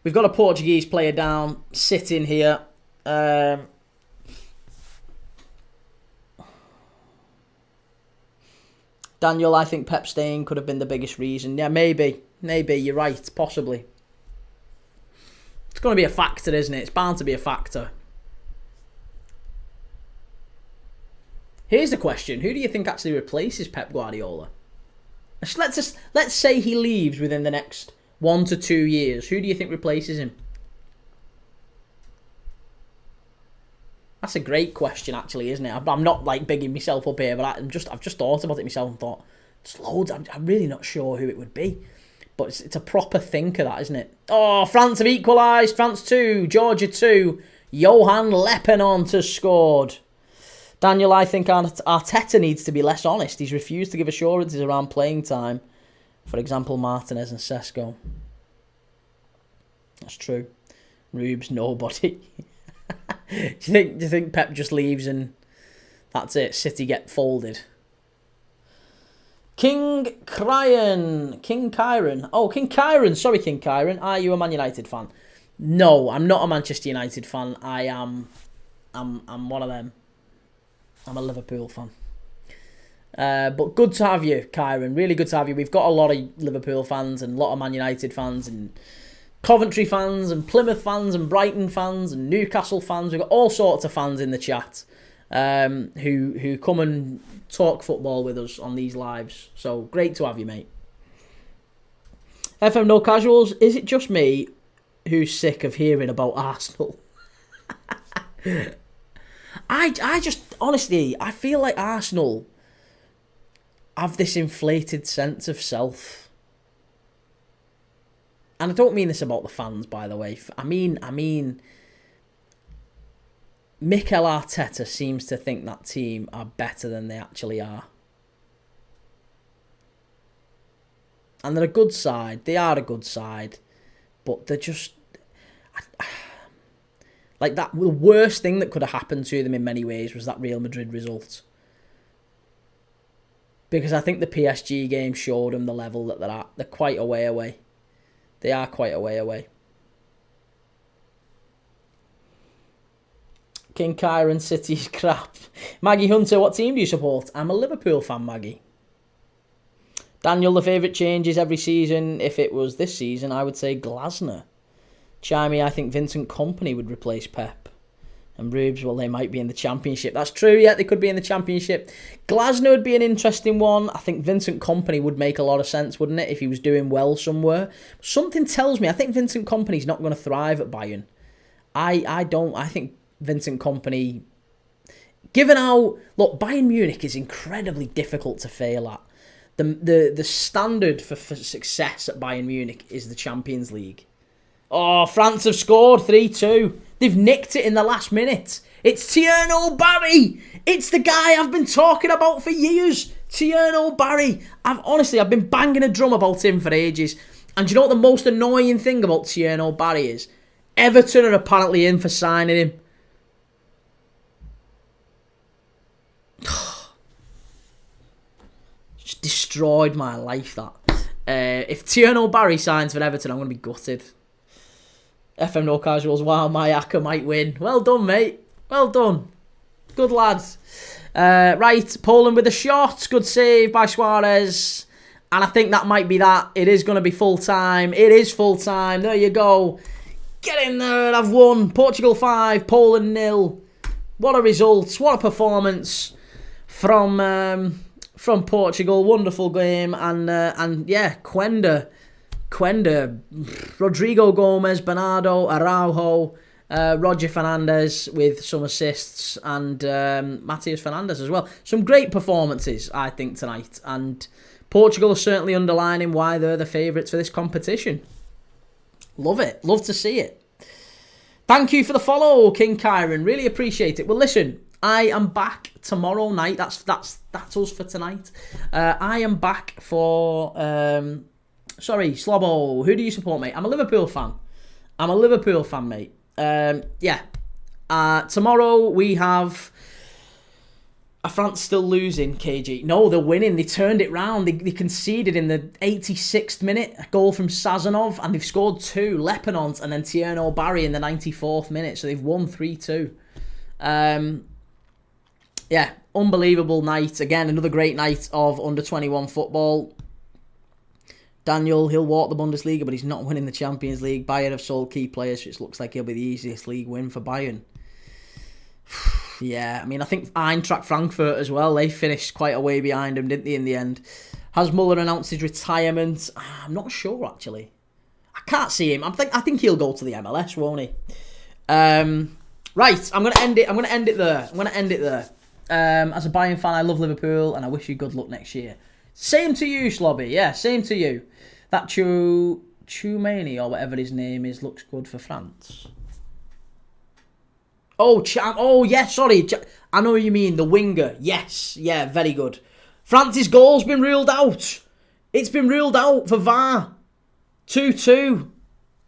We've got a Portuguese player down, sitting here. Daniel, I think Pep staying could have been the biggest reason. Yeah, maybe. You're right. Possibly. It's going to be a factor, isn't it? It's bound to be a factor. Here's the question. Who do you think actually replaces Pep Guardiola? Let's say he leaves within the next 1 to 2 years. Who do you think replaces him? That's a great question, actually, isn't it? I'm not like bigging myself up here, but I've just thought about it myself and thought, there's loads. I'm really not sure who it would be, but it's a proper thinker, that, isn't it? Oh, France have equalised. France 2, Georgia 2. Johan Lepenant has scored. Daniel, I think Arteta needs to be less honest. He's refused to give assurances around playing time. For example, Martinez and Sesko. That's true. Rubes, nobody. Do you think Pep just leaves and that's it? City get folded. King Kyron. Oh, King Kyron. Sorry, King Kyron. Are you a Man United fan? No, I'm not a Manchester United fan. I'm one of them. I'm a Liverpool fan. But good to have you, Kyron. Really good to have you. We've got a lot of Liverpool fans and a lot of Man United fans and Coventry fans and Plymouth fans and Brighton fans and Newcastle fans. We've got all sorts of fans in the chat who come and talk football with us on these lives. So great to have you, mate. FM No Casuals, is it just me who's sick of hearing about Arsenal? I just, honestly, I feel like Arsenal have this inflated sense of self. And I don't mean this about the fans, by the way. I mean, Mikel Arteta seems to think that team are better than they actually are. And they're a good side. They are a good side. But they're just... Like, that, the worst thing that could have happened to them in many ways was that Real Madrid result. Because I think the PSG game showed them the level that they're at. They're quite a way away. They are quite a way away. King Kyron City's crap. Maggie Hunter, what team do you support? I'm a Liverpool fan, Maggie. Daniel, the favourite changes every season. If it was this season, I would say Glasner. Chimey, I think Vincent Kompany would replace Pep. And Rubes, well, they might be in the Championship. That's true, yeah, they could be in the Championship. Glasner would be an interesting one. I think Vincent Kompany would make a lot of sense, wouldn't it, if he was doing well somewhere. Something tells me, I think Vincent Kompany's not going to thrive at Bayern. I don't. I think Vincent Kompany, given how... Look, Bayern Munich is incredibly difficult to fail at. The standard for success at Bayern Munich is the Champions League. Oh, France have scored 3-2. They've nicked it in the last minute. It's Tierno Barry. It's the guy I've been talking about for years. Tierno Barry. I've been banging a drum about him for ages. And do you know what the most annoying thing about Tierno Barry is? Everton are apparently in for signing him. Just destroyed my life, that. If Tierno Barry signs for Everton, I'm going to be gutted. FM No Casuals, wow, my Aka might win. Well done, mate. Well done. Good lads. Right, Poland with a shot. Good save by Suarez. And I think that might be that. It is going to be full-time. It is full-time. There you go. Get in there. I've won. Portugal 5, Poland 0. What a result. What a performance from Portugal. Wonderful game. And yeah, Quenda, Rodrigo Gomez, Bernardo, Araujo, Roger Fernandez with some assists, and Matias Fernandez as well. Some great performances, I think, tonight. And Portugal are certainly underlining why they're the favourites for this competition. Love it. Love to see it. Thank you for the follow, King Kyron. Really appreciate it. Well, listen, I am back tomorrow night. That's us for tonight. I am back for... Sorry, Slobbo. Who do you support, mate? I'm a Liverpool fan. Mate. Yeah. Tomorrow we have... Are France still losing, KG? No, they're winning. They turned it round. They conceded in the 86th minute a goal from Sazonov, and they've scored 2, Lepanont and then Tierno Barry in the 94th minute. So they've won 3-2. Yeah, unbelievable night. Again, another great night of under-21 football. Daniel, he'll walk the Bundesliga, but he's not winning the Champions League. Bayern have sold key players, which looks like he'll be the easiest league win for Bayern. Yeah, I mean, I think Eintracht Frankfurt as well, they finished quite a way behind him, didn't they, in the end? Has Muller announced his retirement? I'm not sure, actually. I can't see him. I think he'll go to the MLS, won't he? Right, I'm going to end it there. As a Bayern fan, I love Liverpool, and I wish you good luck next year. Same to you, Slobby. Yeah, same to you. That Choumani, or whatever his name is, looks good for France. Oh, yeah, sorry. I know what you mean, the winger. Yes, yeah, very good. France's goal's been ruled out. It's been ruled out for VAR. 2-2.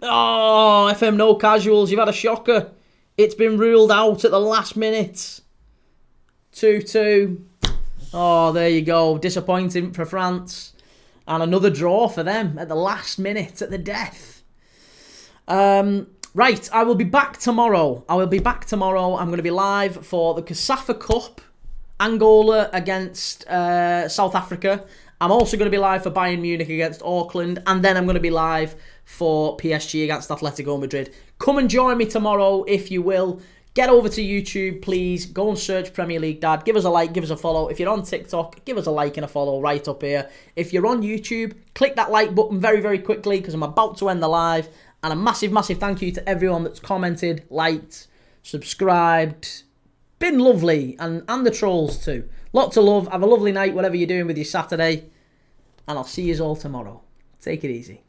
Oh, FM No Casuals, you've had a shocker. It's been ruled out at the last minute. 2-2. Oh, there you go. Disappointing for France. And another draw for them at the last minute, at the death. Right, I will be back tomorrow. I'm going to be live for the CASAFA Cup. Angola against South Africa. I'm also going to be live for Bayern Munich against Auckland. And then I'm going to be live for PSG against Atletico Madrid. Come and join me tomorrow if you will. Get over to YouTube, please. Go and search Premier League Dad. Give us a like, give us a follow. If you're on TikTok, give us a like and a follow right up here. If you're on YouTube, click that like button very, very quickly because I'm about to end the live. And a massive, massive thank you to everyone that's commented, liked, subscribed. Been lovely. And the trolls too. Lots of love. Have a lovely night, whatever you're doing with your Saturday. And I'll see you all tomorrow. Take it easy.